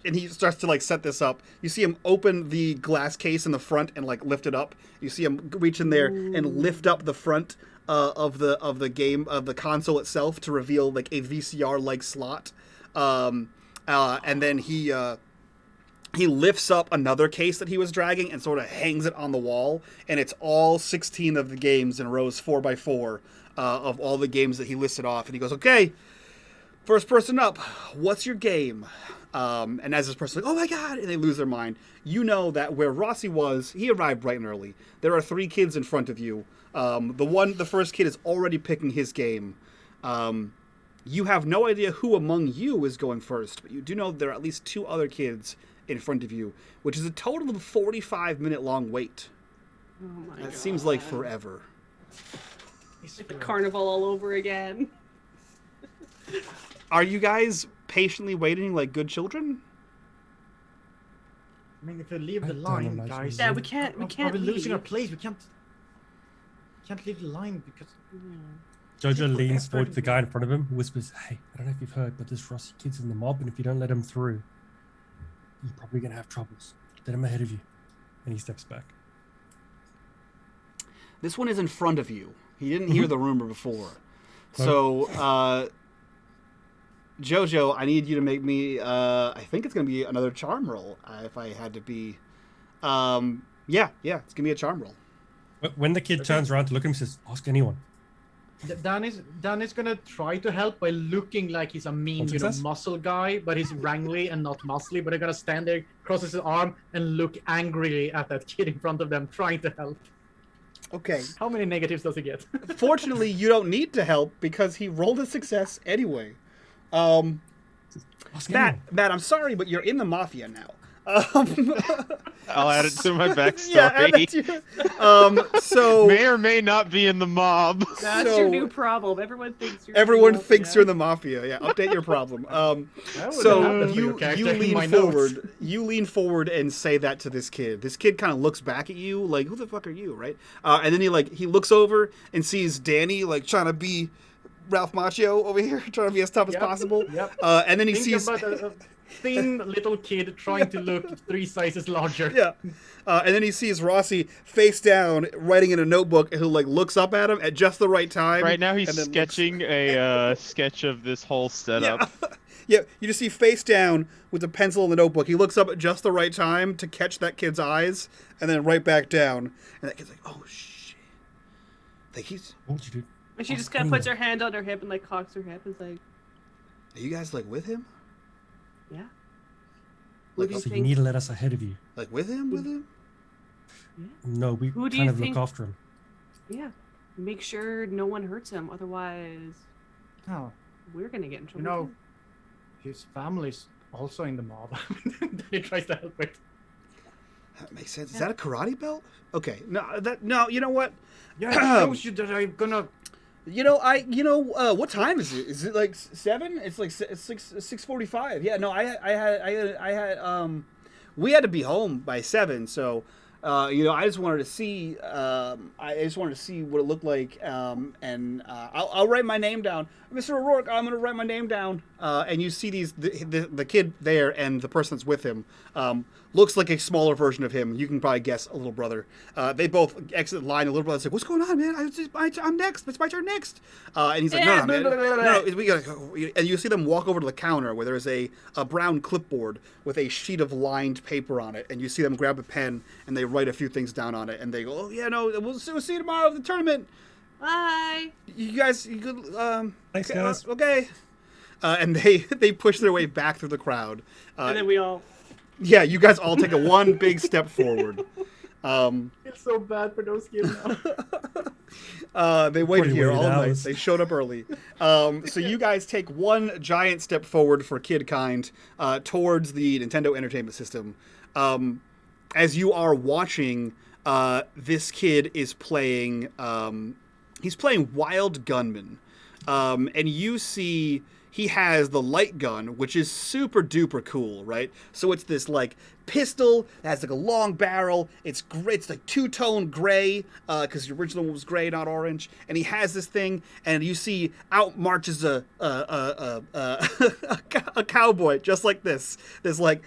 and he starts to like set this up. You see him open the glass case in the front and like lift it up. You see him reach in there and lift up the front of the game of the console itself to reveal like a VCR like slot. And then he lifts up another case that he was dragging and sort of hangs it on the wall, and it's all 16 of the games in rows 4x4 of all the games that he listed off. And he goes, okay, first person up, what's your game? And as this person's like, oh my god, and they lose their mind, you know that where Rossy was, he arrived bright and early. There are 3 kids in front of you. The first kid is already picking his game. You have no idea who among you is going first, but you do know there are at least 2 other kids in front of you, which is a total of a 45-minute long wait. Oh my That god. seems like forever. It's like the carnival all over again. Are you guys patiently waiting like good children? I mean, if we leave the I don't line, imagine guys. we Yeah, we can't. We can't Are we losing our leave. place? We can't leave the line because. Jojo leans effort forward to the into guy in front of him, whispers, hey, I don't know if you've heard, but this Rossy kid's in the mob, and if you don't let him through, you're probably going to have troubles. Let him ahead of you. And he steps back. This one is in front of you. He didn't hear the rumor before. So, Jojo, I need you to make me, I think it's going to be another charm roll, if I had to be. Yeah, it's going to be a charm roll. When the kid turns around to look at him, he says, ask anyone. Dan is gonna try to help by looking like he's a mean, Success? muscle guy, but he's wrangly and not muscly. But they're gonna stand there, crosses his arm, and look angrily at that kid in front of them, trying to help. Okay. How many negatives does he get? Fortunately, you don't need to help because he rolled a success anyway. Matt, I'm sorry, but you're in the Mafia now. I'll add it to my backstory. Yeah, add that to your- so May or may not be in the mob. That's So- your new problem. Everyone thinks you're. everyone cool. thinks Yeah. you're in the Mafia. Yeah, update your problem. That would So happen for your you character in lean my notes. forward. You lean forward and say that to this kid. This kid kind of looks back at you like, "Who the fuck are you?" Right? And then he looks over and sees Danny like trying to be Ralph Macchio over here, trying to be as tough as Yep, possible. yep. And then he Think sees. about a thin little kid trying to look 3 sizes larger. Yeah. And then he sees Rossy face down, writing in a notebook, who like looks up at him at just the right time. Right now he's and then sketching a sketch of this whole setup. Yeah, you just see face down with a pencil in the notebook. He looks up at just the right time to catch that kid's eyes, and then right back down. And that kid's like, "Oh shit!" Like he's. What would you do? And she Ask just kind of puts her anyone. hand on her hip and like cocks her hip. It's like, Are you guys like with him? yeah. Like, do you So you think- need to let us ahead of you. like with him? With him? No, we Who do kind you of think- look after him. Yeah. Make sure no one hurts him. Otherwise, Oh, we're gonna get in trouble. you know, too. his family's also in the mob. That he tries to help with. That makes sense. Is that a karate belt? Okay. No. You know what? Yeah, it shows you that I'm gonna. What time is it? Is it like 7? It's like 6:45. Yeah, no, I had we had to be home by 7, so I just wanted to see. I just wanted to see what it looked like, and I'll write my name down, Mr. O'Rourke. I'm going to write my name down. And you see the kid there and the person that's with him looks like a smaller version of him. You can probably guess a little brother. They both exit the line. The little brother's like, "What's going on, man? I'm next. It's my turn next." And he's like, "No, man. No, we gotta go." And you see them walk over to the counter where there's a brown clipboard with a sheet of lined paper on it, and you see them grab a pen and they write a few things down on it, and they go, "Oh yeah, no, we'll see you tomorrow at the tournament. Bye. You guys, you good? Thanks, okay, guys. Okay." And they push their way back through the crowd. And then we all. Yeah, you guys all take a one big step forward. It's so bad for those kids now. They waited Pretty here weird all night. hours. They showed up early. So you guys take one giant step forward for kid kind towards the Nintendo Entertainment System. As you are watching, this kid is playing. He's playing Wild Gunman, and you see. He has the light gun, which is super duper cool, right? So it's this like pistol that has like a long barrel. It's great. It's like two-tone gray because the original one was gray, not orange. And he has this thing, and you see out marches a cowboy just like this. There's like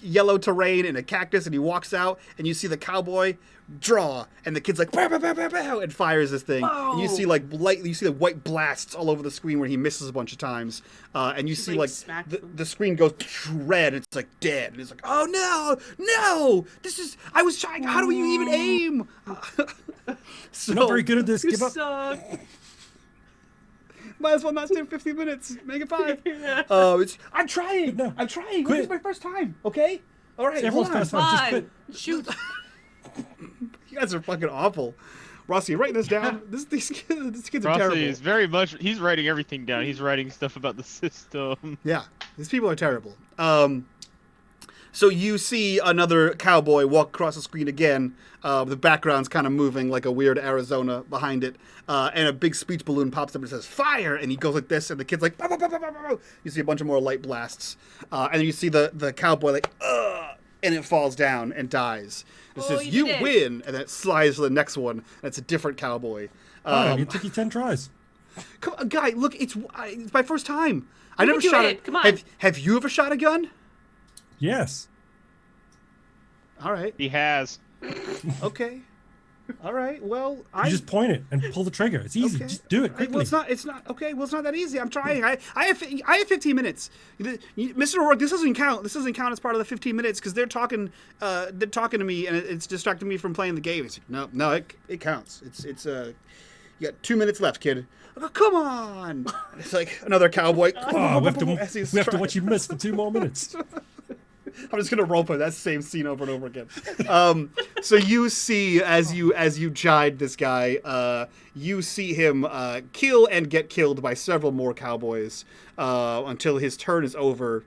yellow terrain and a cactus, and he walks out, and you see the cowboy draw, and the kid's like pow, pow, pow, pow, pow, and fires this thing. And you see like you see the white blasts all over the screen where he misses a bunch of times, and you see like the screen goes red, and it's like dead, and it's like, oh no, this is I was trying. How do you even aim? So, Not very good at this. You Give up. suck. might as well not stay 50 minutes. Make it 5. Yeah. I'm trying. No. I'm trying. Quit. This is my first time. Okay. All right. It's everyone's hold on. first time. Just Fine. quit. Shoot. You guys are fucking awful. Rossy, write this down. These kids are terrible. Rossi is very much. He's writing everything down. He's writing stuff about the system. Yeah, these people are terrible. So you see another cowboy walk across the screen again. The background's kind of moving like a weird Arizona behind it. And a big speech balloon pops up and says, "Fire!" And he goes like this, and the kid's like, "Pow, pow, pow, pow, pow, pow." You see a bunch of more light blasts. And you see the cowboy like, "Ugh!" And it falls down and dies. It says, you "You did it. win!" And then it slides to the next one, and it's a different cowboy. It took you 10 tries. Come on, guy, look, it's my first time. I You never can do shot it. Come on. Have you ever shot a gun? Yes. All right. He has. Okay. All right. Well, You just point it and pull the trigger. It's easy. Okay. Just do it quickly. Well, it's not. Okay. Well, it's not that easy. I'm trying. I have 15 minutes. Mr. O'Rourke, this doesn't count. This doesn't count as part of the 15 minutes because they're talking to me and it's distracting me from playing the game. It's like, no, it counts. It's you got 2 minutes left, kid. Oh, come on. It's like another cowboy. Oh, we have as he's to trying. watch you miss for 2 more minutes. I'm just gonna roleplay that same scene over and over again. So you see, as you chide this guy, you see him kill and get killed by several more cowboys until his turn is over.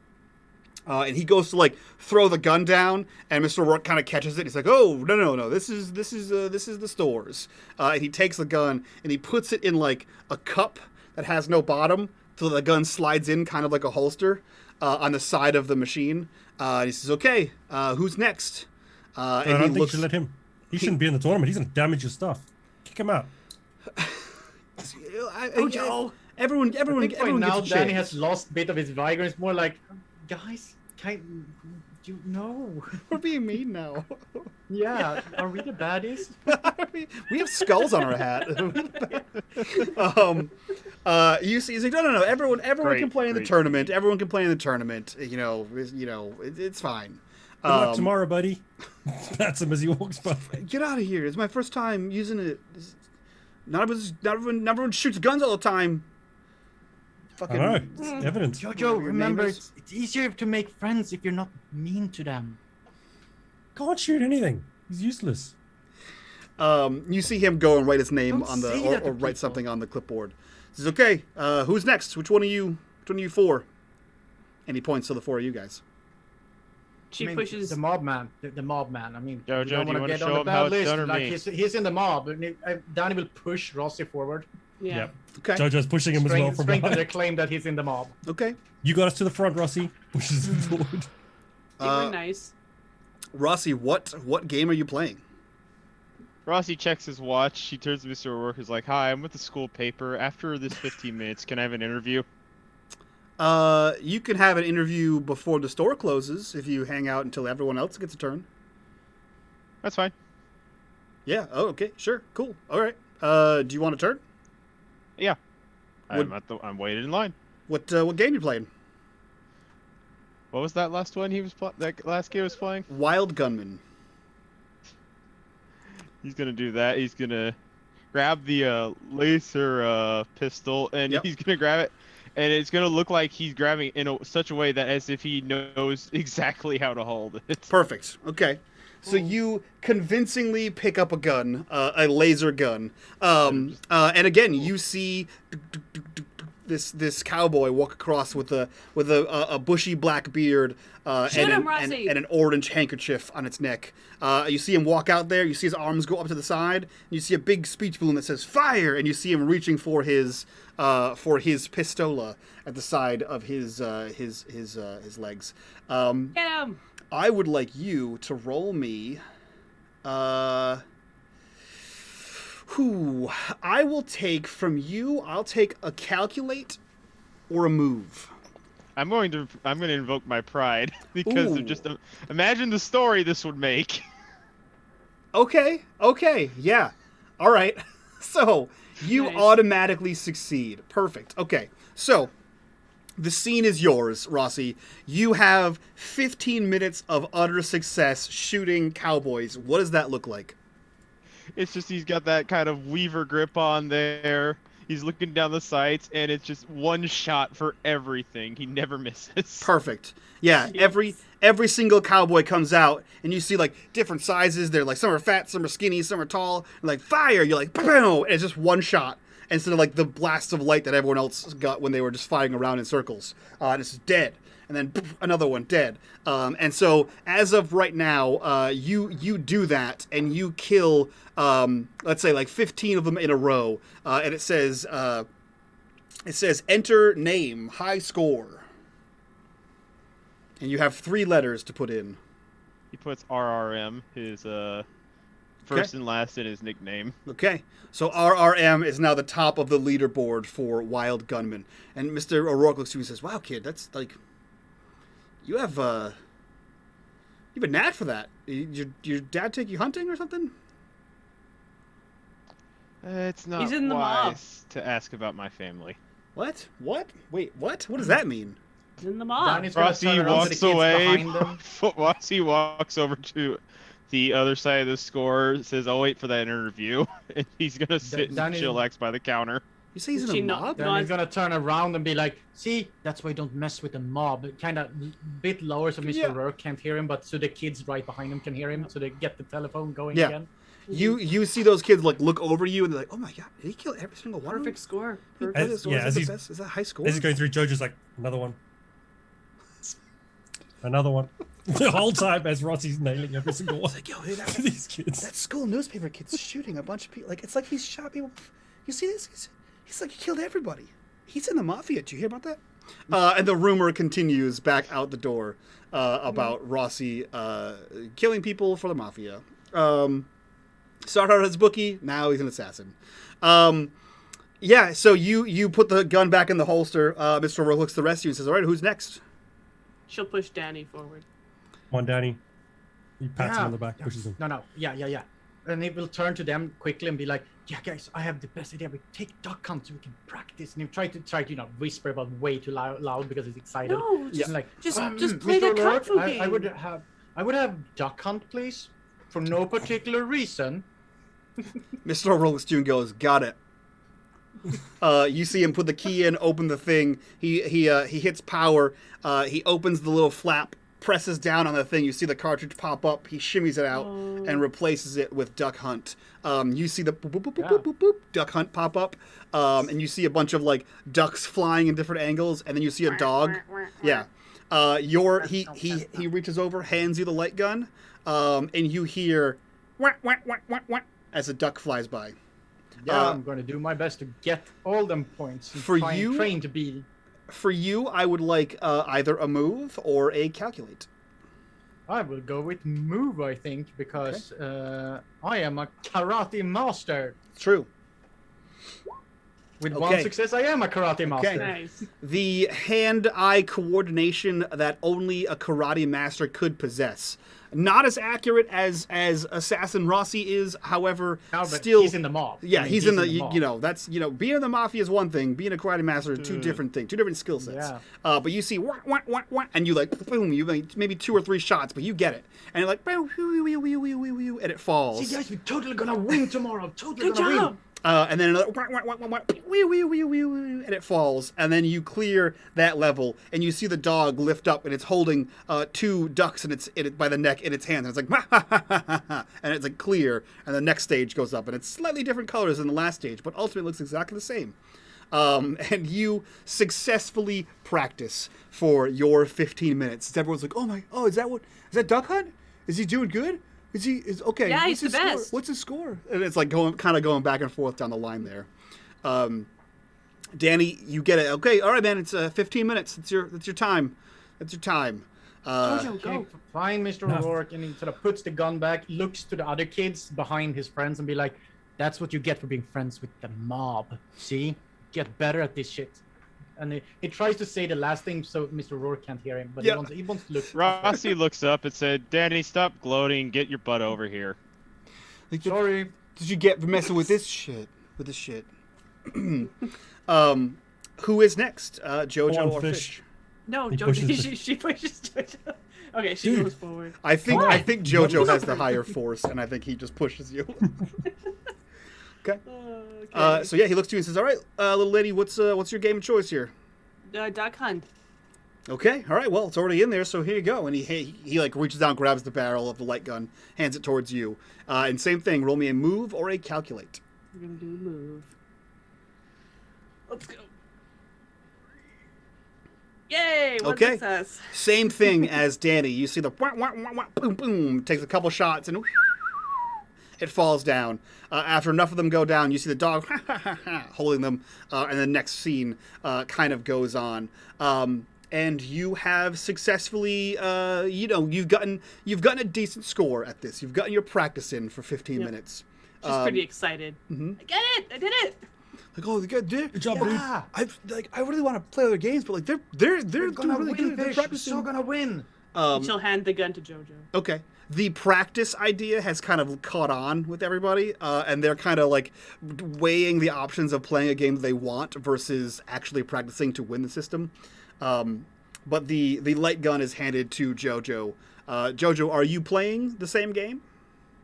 And he goes to like throw the gun down, and Mr. Rourke kind of catches it. He's like, "Oh no! This is the stores." And he takes the gun and he puts it in like a cup that has no bottom, so the gun slides in kind of like a holster on the side of the machine. And he says, "Okay, who's next?" I And don't he think you looks. should let him. He shouldn't be in the tournament. He's going to damage your stuff. Kick him out. Joe. Everyone I think by gets now a Danny chance. has lost a bit of his vigor. It's more like, guys, you know. We're being mean now. Yeah, are we the baddies? We have skulls on our hat. You see, he's like, no. Everyone can play in the Great. tournament. Everyone can play in the tournament. It's fine. Good luck tomorrow, buddy. That's him as he walks by. Get out of here! It's my first time using it. Not everyone shoots guns all the time. Fucking. I know. It's evident. Jojo, remember, neighbors. it's easier to make friends if you're not mean to them. Can't shoot anything. He's useless. You see him go and write his name Don't on the say that to or write people. something on the clipboard. He says, "Okay, who's next? Which one are you for?" And he points to the 4 of you guys. She I mean, pushes. the mob man. The mob man. I mean, Jojo, you do don't you want wanna to get show on the him how bad it's list. done or Like me? he's in the mob. Danny will push Rossy forward. Yeah. Yep. Okay. Jojo's pushing him as well from Strengthen their behind. claim that he's in the mob. Okay. You got us to the front, Rossy. Pushes him forward. They were nice. Rossy, what game are you playing? Rossy checks his watch. He turns to Mr. O'Rourke. He's like, "Hi, I'm with the school paper. After this 15 minutes, can I have an interview?" You can have an interview before the store closes if you hang out until everyone else gets a turn. That's fine. Yeah. Oh, okay. Sure. Cool. All right. Do you want a turn? Yeah. Would- I'm waiting in line. What game you playing? What was that last one that last game was playing? Wild Gunman. He's gonna do that. He's gonna grab the laser pistol, and Yep. he's gonna grab it, and it's gonna look like he's grabbing it in such a way that as if he knows exactly how to hold it. Perfect. Okay. So you convincingly pick up a gun, a laser gun, and again you see this cowboy walk across with a bushy black beard Shoot him, and Rossy! an orange handkerchief on its neck. You see him walk out there. You see his arms go up to the side. And you see a big speech balloon that says "Fire!" And you see him reaching for his pistola at the side of his legs. Get him! I would like you to roll me. I will take from you. I'll take a calculate or a move. I'm gonna invoke my pride because Ooh. of just imagine the story this would make. Okay. Yeah. All right. So you Nice. automatically succeed. Perfect. Okay. So the scene is yours, Rossy. You have 15 minutes of utter success shooting cowboys. What does that look like? It's just he's got that kind of weaver grip on there. He's looking down the sights, and it's just one shot for everything. He never misses. Perfect. Yeah, every single cowboy comes out, and you see like different sizes. They're like some are fat, some are skinny, some are tall. And like fire, you're like boom, and it's just one shot instead of like the blast of light that everyone else got when they were just firing around in circles. And it's dead, and then poof, another one dead. And so as of right now, you do that, and you kill let's say like 15 of them in a row, and it says enter name, high score. And you have 3 letters to put in. He puts RRM, his first and last in his nickname. Okay. So RRM is now the top of the leaderboard for Wild Gunman. And Mr. O'Rourke looks to you and says, "Wow, kid, that's like you've a knack for that. Your dad take you hunting or something?" It's not He's in the mob. wise to ask about my family. What? Wait, what? What does that mean? He's in the mob. Danny's gonna Rossy turn around to the walks kids away. behind them. Rossy walks over to the other side of the score, says, "I'll wait for that interview." And he's gonna sit and Danny- chillax by the counter. You say he's Is in she a not- mob? Then he's gonna turn around and be like, "See, that's why you don't mess with the mob." Kind of bit lower so Mr. Yeah. Rourke can't hear him, but so the kids right behind him can hear him, so they get the telephone going Yeah. again. You see those kids like look over you and they're like, "Oh my god, did he kill every single one of them?" Perfect score. He Perfect. did As- this. yeah, Is as that the he's- best? Is that high score? This is going through. Jojo's like, another one. Another one. The whole time as Rossy's nailing every single one. It's like, yo, hey, For these kids. that school newspaper kid's shooting a bunch of people. Like, it's like he's shot people. You see this? He's like, he killed everybody. He's in the mafia. Did you hear about that? And the rumor continues back out the door about Rossy killing people for the mafia. Started out as a bookie, now he's an assassin. Yeah, so you put the gun back in the holster. Mr. Rourke looks to the rest of you and says, "All right, who's next?" She'll push Danny forward. Come on, Danny. He pats him on the back, Yeah. pushes him. No. Yeah. And he will turn to them quickly and be like, "Yeah, guys, I have the best idea. We take duck hunt so we can practice." And he try to whisper, but way too loud because he's excited. No, Just just, like, just Mr. play the kung Rourke, fu I game. would have duck hunt, please, for no particular reason. Mr. O'Rourke looks to you and goes, "Got it." You see him put the key in, open the thing. He hits power. He opens the little flap, presses down on the thing. You see the cartridge pop up. He shimmies it out and replaces it with Duck Hunt. You see the boop, boop, boop, boop, boop, boop, boop, Duck Hunt pop up, and you see a bunch of like ducks flying in different angles, and then you see a dog. Yeah. He reaches over, hands you the light gun, and you hear wah, wah, wah, wah, wah, as a duck flies by. Yeah, I'm going to do my best to get all them points. And For try and you- train to be. For you, I would like either a move or a calculate. I will go with move, I think, because I am a karate master. It's true. With Okay. one success, I am a karate master. Okay. Nice. The hand-eye coordination that only a karate master could possess. Not as accurate as Assassin Rossy is, however, No, but still he's in the mob. Yeah, I mean, he's in the mob. you know, that's being in the mafia is one thing, being a karate master is two different things, two different skill sets. Yeah. But you see wah, wah, wah, wah, and you like boom, you make maybe 2 or 3 shots, but you get it. And you're like boom, and it falls. See, guys, we're totally gonna win tomorrow. Totally Good gonna job. win. And then another and it falls, and then you clear that level, and you see the dog lift up, and it's holding 2 ducks in it by the neck in its hand, and it's like and it's like clear, and the next stage goes up, and it's slightly different colors than the last stage, but ultimately it looks exactly the same. And you successfully practice for your 15 minutes. Everyone's like, is that Duck Hunt? Is he doing good? Is okay? Yeah, what's he's the his score? best. What's his score? And it's like going back and forth down the line there. Danny, you get it. Okay, all right, man. It's 15 minutes. That's your time. That's your time. Jojo, go. Okay, fine, Mr. No. O'Rourke, and he sort of puts the gun back, looks to the other kids behind his friends, and be like, "That's what you get for being friends with the mob. See, get better at this shit." And he tries to say the last thing so Mr. O'Rourke can't hear him, but Yeah. he wants to look. Rossy looks up and said, "Danny, stop gloating. Get your butt over here." Like, Sorry. did you get for messing with this shit? With this shit. Who is next? Jojo Go on, or Fish. Fish? No, He Jojo. pushes She pushes Jojo. Okay, she Dude. goes forward. I think Why? Jojo has the higher force, and I think he just pushes you. Okay. Okay. So yeah, he looks to you and says, "All right, little lady, what's your game of choice here?" Duck Hunt. Okay, all right. Well, it's already in there, so here you go. And he like reaches down, grabs the barrel of the light gun, hands it towards you, and same thing. Roll me a move or a calculate. We're gonna do a move. Let's go. Yay! One Okay. success. Same thing as Danny. You see the wah, wah, wah, wah, boom, boom. Takes a couple shots and it falls down. After enough of them go down, you see the dog holding them, and the next scene kind of goes on. And you have successfully, you've gotten a decent score at this. You've gotten your practice in for 15 Yep. minutes. She's pretty excited. mhm. I get it! I did it! Like, oh, good job, dude. Yeah. I really want to play other games, but like they're We're doing gonna really win, good. They're Fish. We're practicing. so gonna win. She'll hand the gun to Jojo. Okay. The practice idea has kind of caught on with everybody, and they're kind of like weighing the options of playing a game that they want versus actually practicing to win the system. But the light gun is handed to Jojo. Jojo, are you playing the same game?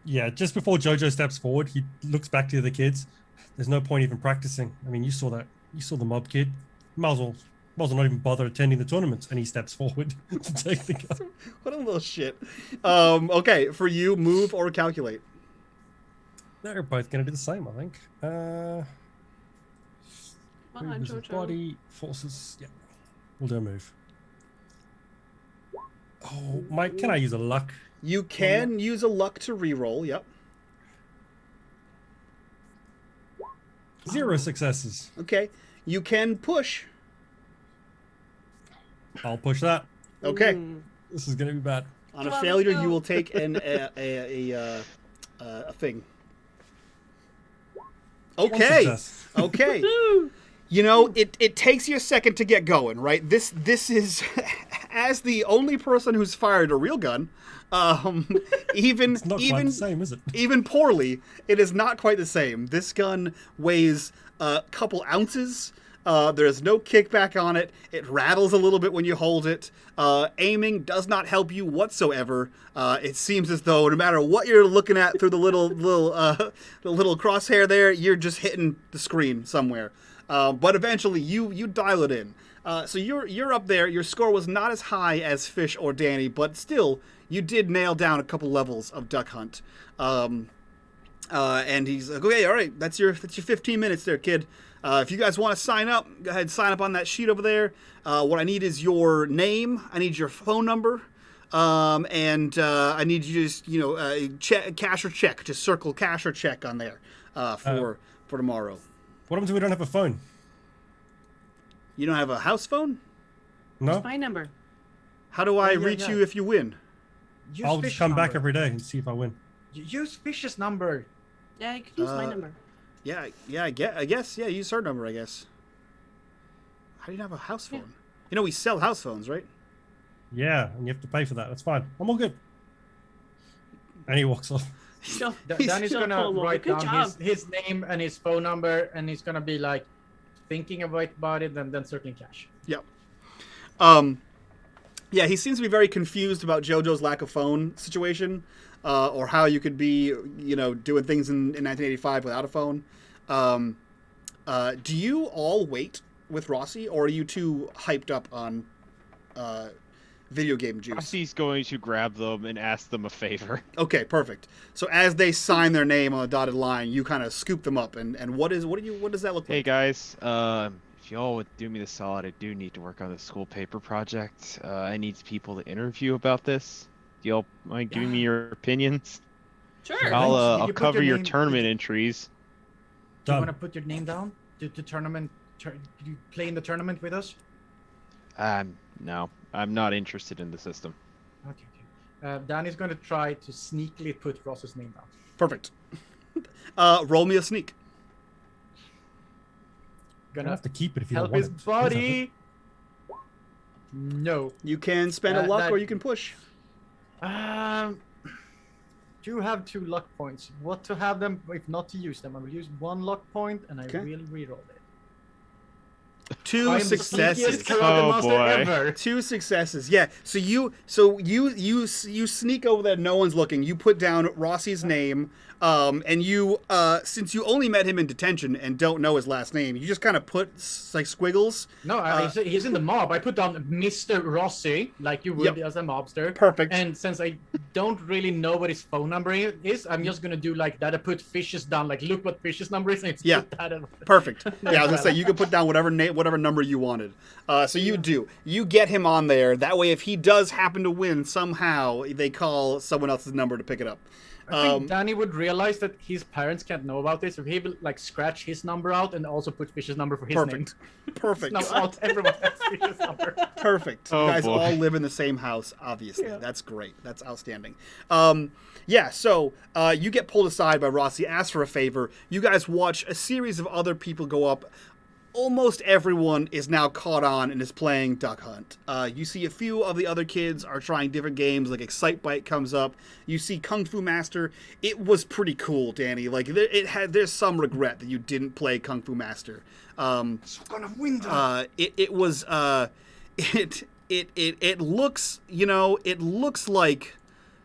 Yeah, just before Jojo steps forward, he looks back to the kids. There's no point even practicing. I mean, you saw that. You saw the mob kid. Might as well not even bother attending the tournament. And he steps forward to take the gun. What a little shit. Okay, for you, move or calculate. They're both going to do the same, I think. Come on, Move is Jojo. body, forces. Yeah, we'll do a move. Oh, Mike, can I use a luck? You can use a luck to reroll. Yep. 0 successes. Okay. You can push. I'll push that. Okay. This is going to be bad. On a Come on, failure, let's you go. will take a thing. One Okay. success. Okay. Woo! You know, it takes you a second to get going, right? This is as the only person who's fired a real gun, even It's not quite even the same, is it? even poorly, it is not quite the same. This gun weighs a couple ounces. There's no kickback on it. It rattles a little bit when you hold it. Aiming does not help you whatsoever. It seems as though no matter what you're looking at through the little crosshair there, you're just hitting the screen somewhere. But eventually, you dial it in. So you're up there. Your score was not as high as Fish or Danny, but still, you did nail down a couple levels of Duck Hunt. And he's like, okay, all right, that's your 15 minutes there, kid. If you guys want to sign up, go ahead and sign up on that sheet over there. What I need is your name. I need your phone number. And I need you to just, check, cash or check. Just circle cash or check on there for tomorrow. What happens if we don't have a phone? You don't have a house phone? No? My number. How do I yeah, reach yeah. you if you win? Use I'll just Fish's come back number. every day and see if I win. Use Fish's number. Yeah, you could use my number. Yeah, I guess. Yeah, use her number, I guess. How do you not have a house phone? Yeah. You know, we sell house phones, right? Yeah, and you have to pay for that. That's fine. I'm all good. And he walks off. She'll- Danny's she'll gonna pull him over. write Good down job. his name and his phone number, and he's gonna be like thinking about it, and then circling cash. Yep. Yeah, he seems to be very confused about JoJo's lack of phone situation, or how you could be, you know, doing things in 1985 without a phone. Do you all wait with Rossy, or are you too hyped up on video game juice? Rossy's going to grab them and ask them a favor. Okay, perfect. So as they sign their name on the dotted line, you kind of scoop them up, and what does that look Hey like? guys, if y'all would do me the solid, I do need to work on the school paper project. I need people to interview about this. Do y'all mind giving me your opinions? Sure. Did I'll you put cover your your name- tournament did you- entries. Do you Done. want to put your name down? The tournament. Did you play in the tournament with us? No, I'm not interested in the system. Okay. Danny's gonna try to sneakily put Ross's name down. Perfect. Roll me a sneak. You don't Gonna have to keep it if you help don't his want it. You don't have body. No. You can spend a Uh, luck, that- or you can push. Do have 2 luck points. What to have them, if not to use them? I will use 1 luck point, and I Okay. will reroll it. 2 I am the successes. sneakiest karate Oh, master boy. ever. 2 successes. Yeah. So you sneak over there. No one's looking. You put down Rossy's name, and you since you only met him in detention and don't know his last name, you just kind of put like squiggles. No, he's in the mob. I put down Mr. Rossy, like you would Yep. as a mobster. Perfect. And since I don't really know what his phone number is, I'm just gonna do like that. I put Fish's down, like look what Fish's number is, and it's Yeah. put that in. Perfect. Yeah, I was gonna say you could put down whatever name, whatever number you wanted. So you do. You get him on there. That way, if he does happen to win somehow, they call someone else's number to pick it up. I think Danny would realize that his parents can't know about this, if he will like scratch his number out and also put Fish's number for his Perfect. name. Perfect. Now everyone has Fish's number. Perfect. Oh, you guys boy. all live in the same house, obviously. Yeah. That's great. That's outstanding. Yeah, so you get pulled aside by Rossy, ask for a favor. You guys watch a series of other people go up. Almost everyone is now caught on and is playing Duck Hunt. You see a few of the other kids are trying different games, like Excitebike comes up. You see Kung Fu Master. It was pretty cool, Danny. Like there's some regret that you didn't play Kung Fu Master. So gonna win that. It looks, you know, it looks like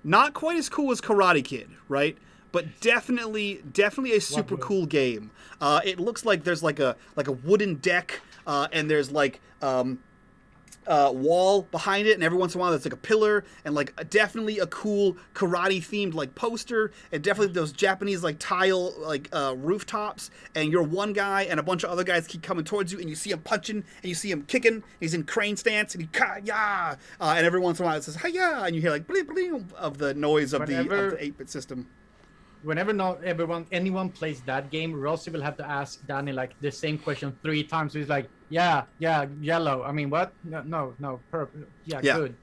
not quite as cool as Karate Kid, right? But definitely a super cool game. It looks like there's like a wooden deck, and there's like wall behind it, and every once in a while there's like a pillar, and like definitely a cool karate themed like poster, and definitely those Japanese like tile like rooftops, and you're one guy and a bunch of other guys keep coming towards you, and you see him punching and you see him kicking, and he's in crane stance, and he ka-ya, and every once in a while it says hi-ya, and you hear like bling bling of the noise of the 8-bit system. Whenever anyone plays that game, Rossy will have to ask Danny like the same question 3 times. So he's like, yeah, yellow. I mean, what? No, purple. Yeah, good.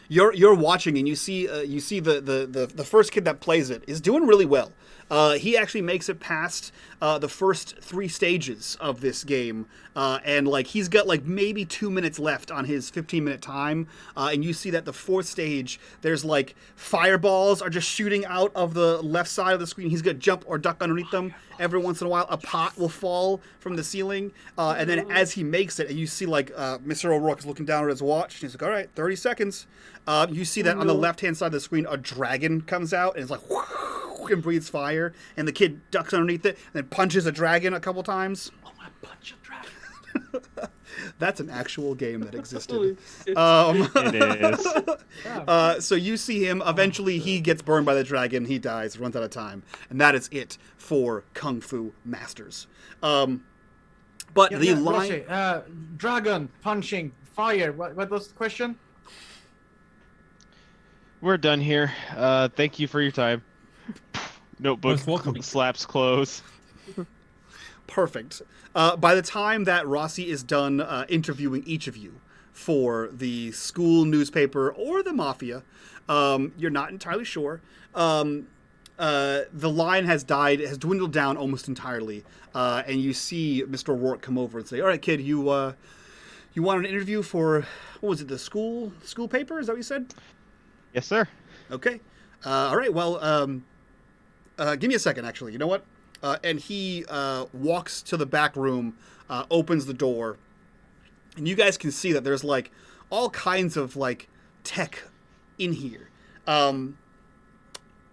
You're watching, and you see the first kid that plays it is doing really well. He actually makes it past the first 3 stages of this game, and like he's got like maybe 2 minutes left on his 15-minute time. And you see that the 4th stage, there's like fireballs are just shooting out of the left side of the screen. He's got to jump or duck underneath them. Every once in a while, a pot will fall from the ceiling, and then as he makes it, and you see like Mr. O'Rourke is looking down at his watch, and he's like, "All right, 30 seconds." You see that on the left-hand side of the screen, a dragon comes out, and it's like and breathes fire, and the kid ducks underneath it, and then punches a dragon a couple times. Oh my punch a dragon. That's an actual game that existed. Holy shit. It is. So you see him. Eventually, he gets burned by the dragon. He dies, runs out of time, and that is it for Kung Fu Masters. But the line. Rossy, dragon, punching, fire. What was the question? We're done here. Thank you for your time. Notebook Most welcome. slaps close. Perfect. By the time that Rossy is done interviewing each of you, for the school newspaper or the mafia. You're not entirely sure. The line has dwindled down almost entirely, and you see Mr. O'Rourke come over and say, "All right, kid, you want an interview for what was it? The school paper? Is that what you said?" Yes, sir. Okay. All right. Well, give me a second. Actually, you know what? And he walks to the back room, opens the door, and you guys can see that there's like all kinds of like tech in here.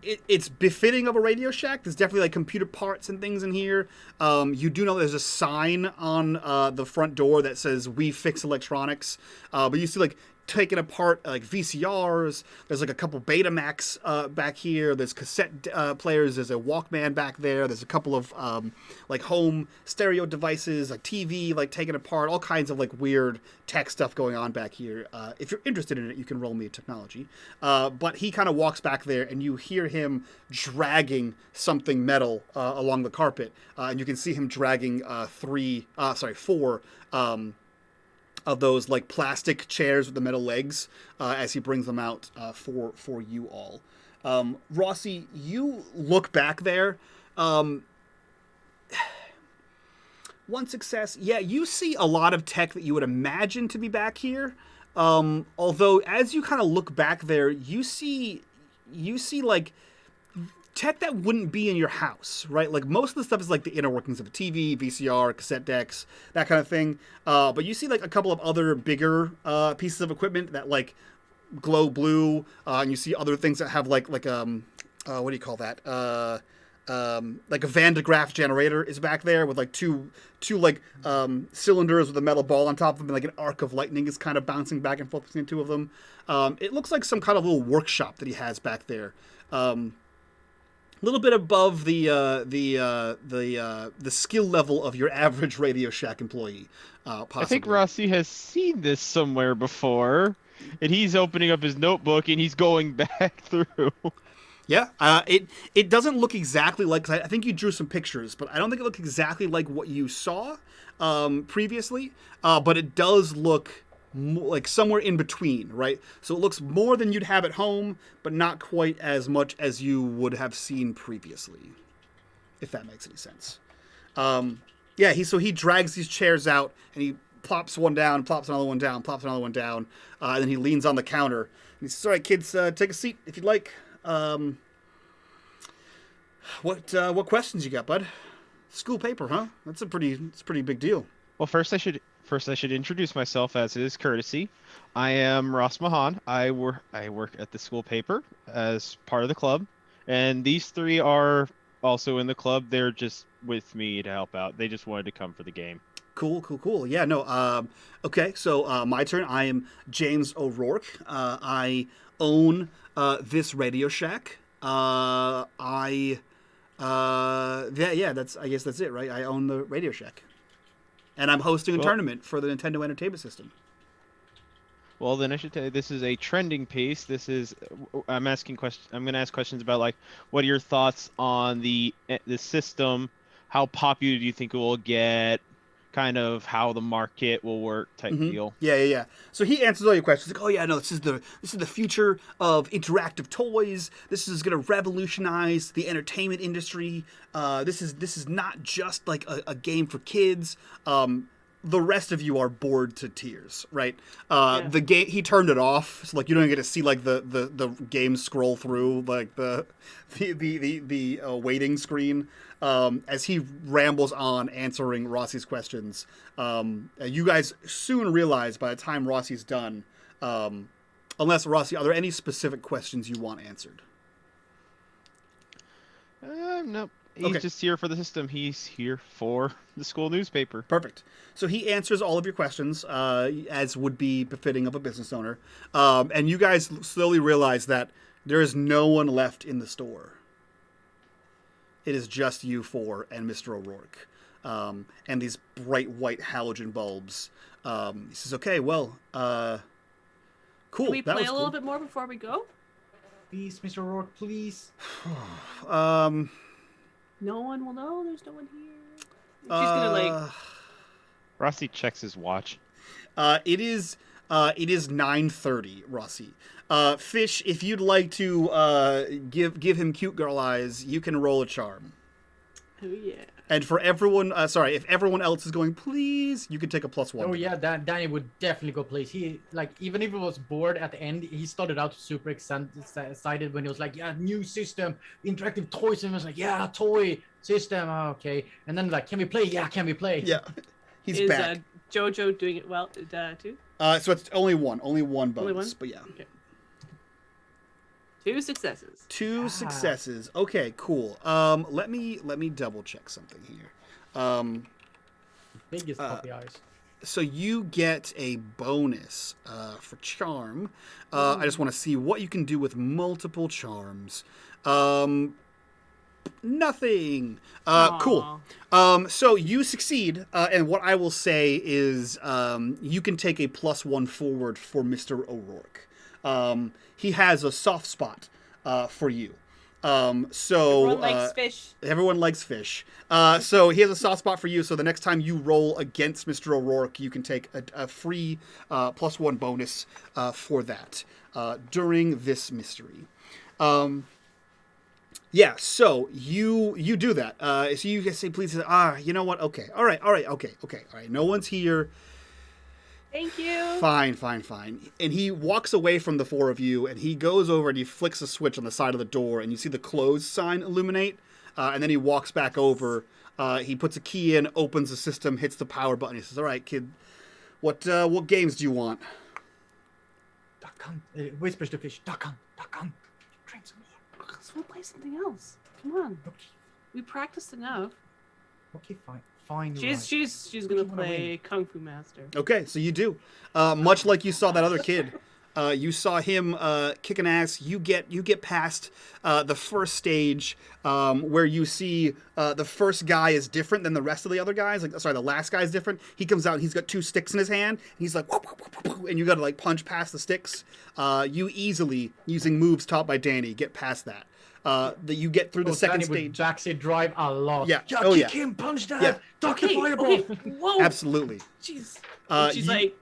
It's befitting of a Radio Shack. There's definitely like computer parts and things in here. You do know there's a sign on the front door that says "We Fix Electronics," but you see like taken apart like VCRs. There's like a couple Betamax back here. There's cassette players. There's a Walkman back there. There's a couple of like home stereo devices, like TV, like taken apart. All kinds of like weird tech stuff going on back here. If you're interested in it, you can roll me a technology. But he kind of walks back there, and you hear him dragging something metal along the carpet, and you can see him dragging four. Of those like plastic chairs with the metal legs as he brings them out for you all. Rossy, you look back there. One success. Yeah, you see a lot of tech that you would imagine to be back here. Although as you kind of look back there, you see like tech that wouldn't be in your house, right? Like most of the stuff is like the inner workings of a TV, VCR, cassette decks, that kind of thing. But you see like a couple of other bigger pieces of equipment that like glow blue, and you see other things that have like what do you call that? Like a Van de Graaff generator is back there with like two like cylinders with a metal ball on top of them, and like an arc of lightning is kind of bouncing back and forth between the two of them. It looks like some kind of little workshop that he has back there. A little bit above the skill level of your average Radio Shack employee, possibly. I think Rossy has seen this somewhere before, and he's opening up his notebook and he's going back through. Yeah, it doesn't look exactly like. I think you drew some pictures, but I don't think it looks exactly like what you saw previously. But it does look like somewhere in between, right? So it looks more than you'd have at home, but not quite as much as you would have seen previously, if that makes any sense. Yeah, he drags these chairs out, and he plops one down, plops another one down, plops another one down, and then he leans on the counter, and he says, "All right, kids, take a seat if you'd like. What questions you got, bud? School paper, huh? It's a pretty big deal." Well, first I should introduce myself, as it is courtesy. I am Ross Mahan. I work at the school paper as part of the club, and these three are also in the club. They're just with me to help out. They just wanted to come for the game. Cool. Yeah, no. Okay, so my turn. I am James O'Rourke. I own this Radio Shack. I guess that's it, right? I own the Radio Shack. And I'm hosting a tournament for the Nintendo Entertainment System. Well, then I should tell you, this is a trending piece. I'm going to ask questions about, like, what are your thoughts on the system? How popular do you think it will get? Kind of how the market will work type deal. Yeah. So he answers all your questions. Like, oh yeah, no, this is the future of interactive toys. This is going to revolutionize the entertainment industry. This is not just like a game for kids. The rest of you are bored to tears, right? The game, he turned it off, so like you don't get to see like the game scroll through like the waiting screen. As he rambles on answering Rossy's questions. You guys soon realize by the time Rossy's done, unless Rossy, are there any specific questions you want answered? Nope. He's just here for the system. He's here for the school newspaper. Perfect. So he answers all of your questions, as would be befitting of a business owner. And you guys slowly realize that there is no one left in the store. It is just you four and Mr. O'Rourke, and these bright white halogen bulbs. He says, "Okay, well, cool." Can we play a little bit more before we go? Please, Mr. O'Rourke, please. No one will know. There's no one here. She's gonna like. Rossy checks his watch. It is It is 9:30, Rossy. Fish, if you'd like to give him cute girl eyes, you can roll a charm. Oh yeah. And for everyone, if everyone else is going, please, you can take a +1. Oh yeah, Danny would definitely go please. He like even if he was bored at the end, he started out super excited when he was like, yeah, new system, interactive toys, and he was like, yeah, toy system, okay. And then like, can we play? Yeah, can we play? Yeah, he's Is back. Jojo doing it well too? So it's only one bonus, Only one? but yeah. Okay. 2 successes. Two successes. Okay, cool. Let me double check something here. Biggest puppy eyes. So you get a bonus for charm. I just want to see what you can do with multiple charms. Nothing. Cool. So you succeed, and what I will say is you can take a +1 forward for Mr. O'Rourke. He has a soft spot for you. Everyone likes fish. Everyone likes fish. So he has a soft spot for you. So the next time you roll against Mr. O'Rourke, you can take a free +1 bonus for that during this mystery. Yeah, so you do that. So you say, please, you know what? Okay, all right. No one's here. Thank you. Fine. And he walks away from the four of you, and he goes over and he flicks a switch on the side of the door, and you see the closed sign illuminate. And then he walks back over. He puts a key in, opens the system, hits the power button. He says, "All right, kid, what games do you want?" Duck hunt. Whispers to fish. Duck hunt. Drink some more. Let's we'll play something else. Come on. Okay, We practiced enough. fine. She's gonna play Kung Fu Master. Okay, so you do. Much like you saw that other kid. You saw him kicking ass. You get past the first stage where you see the first guy is different than the rest of the other guys. The last guy is different. He comes out. He's got 2 sticks in his hand. And he's like, whoop, whoop, whoop, whoop, and you got to like punch past the sticks. You easily, using moves taught by Danny, get past that. That you get through the second Danny stage. would backseat drive a lot. Yeah. Yeah, Oh, kick yeah. him, punch that. Yeah. Duck the fireball. Okay. Whoa. Absolutely. Jeez. you- She's like,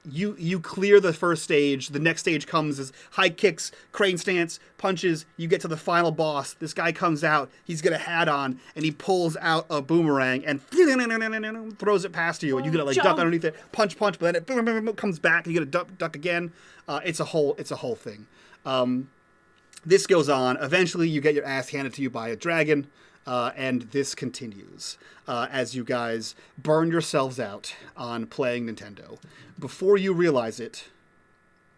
You clear the first stage. The next stage comes as high kicks, crane stance, punches. You get to the final boss. This guy comes out. He's got a hat on, and he pulls out a boomerang and throws it past you. And you gotta like duck Jump. underneath it, punch, but then it comes back. And you gotta duck again. It's a whole thing. This goes on. Eventually, you get your ass handed to you by a dragon. And this continues as you guys burn yourselves out on playing Nintendo. Before you realize it,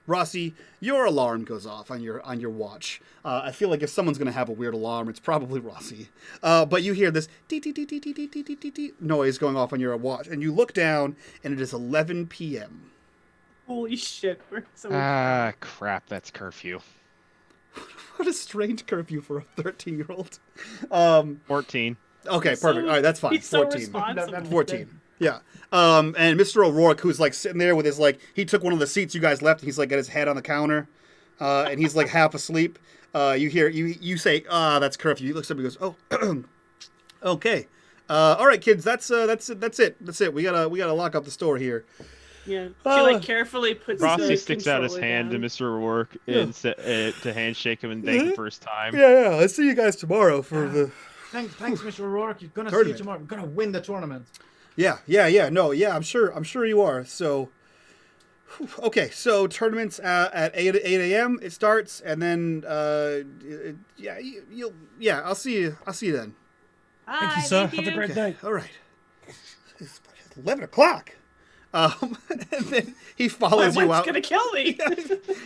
Rossy, your alarm goes off on your watch. I feel like if someone's going to have a weird alarm, it's probably Rossy. But you hear this noise going off on your watch, and you look down, and it is 11 p.m. holy shit. We're so Crap, that's curfew. What a strange curfew for a 13-year-old. 14. Okay, So- perfect. All right, that's fine. he's so 14. responsible. 14. Yeah. And Mr. O'Rourke, who's like sitting there with his like, he took one of the seats you guys left, and he's like got his head on the counter, and he's like half asleep. You say, that's curfew. He looks up and goes, oh, okay. All right, kids, that's it. We gotta lock up the store here. Yeah. She like carefully puts Rossi the sticks out his controller hand down. to Mr. O'Rourke to handshake him and thank him for his time. Yeah. I'll see you guys tomorrow for the. Thanks, Mr. O'Rourke. You're gonna see Tournament. you tomorrow. We're gonna win the tournament. Yeah. No, yeah, I'm sure you are. So, okay, so tournaments at 8 a.m. it starts, and then I'll see you then. Thank you, Hi, sir. thank Have a great day. All right. It's 11 o'clock. And then he follows My you wife's out. gonna kill me.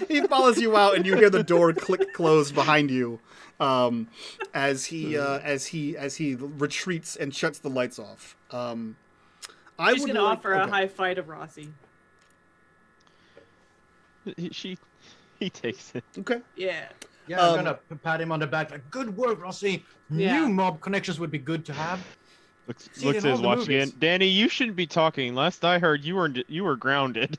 He follows you out, and you hear the door click close behind you, as he retreats and shuts the lights off. I She's would gonna like- offer a okay. high five to Rossi. He takes it. Okay. Yeah. Yeah, I'm gonna pat him on the back. Like, good work, Rossi. Yeah. New mob connections would be good to have. Looks See it at in his all the watch movies. again. Danny, you shouldn't be talking. Last I heard, you were grounded.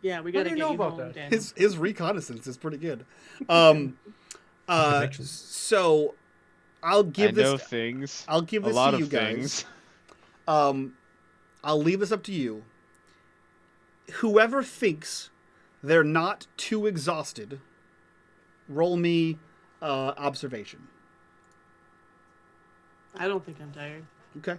Yeah, we How gotta do get you know you about home, that? Dan. His reconnaissance is pretty good. Perfection. So I'll give I know this. things. I'll give A this lot to you of guys. things. I'll leave this up to you. whoever thinks they're not too exhausted, roll me observation. I don't think I'm tired. Okay.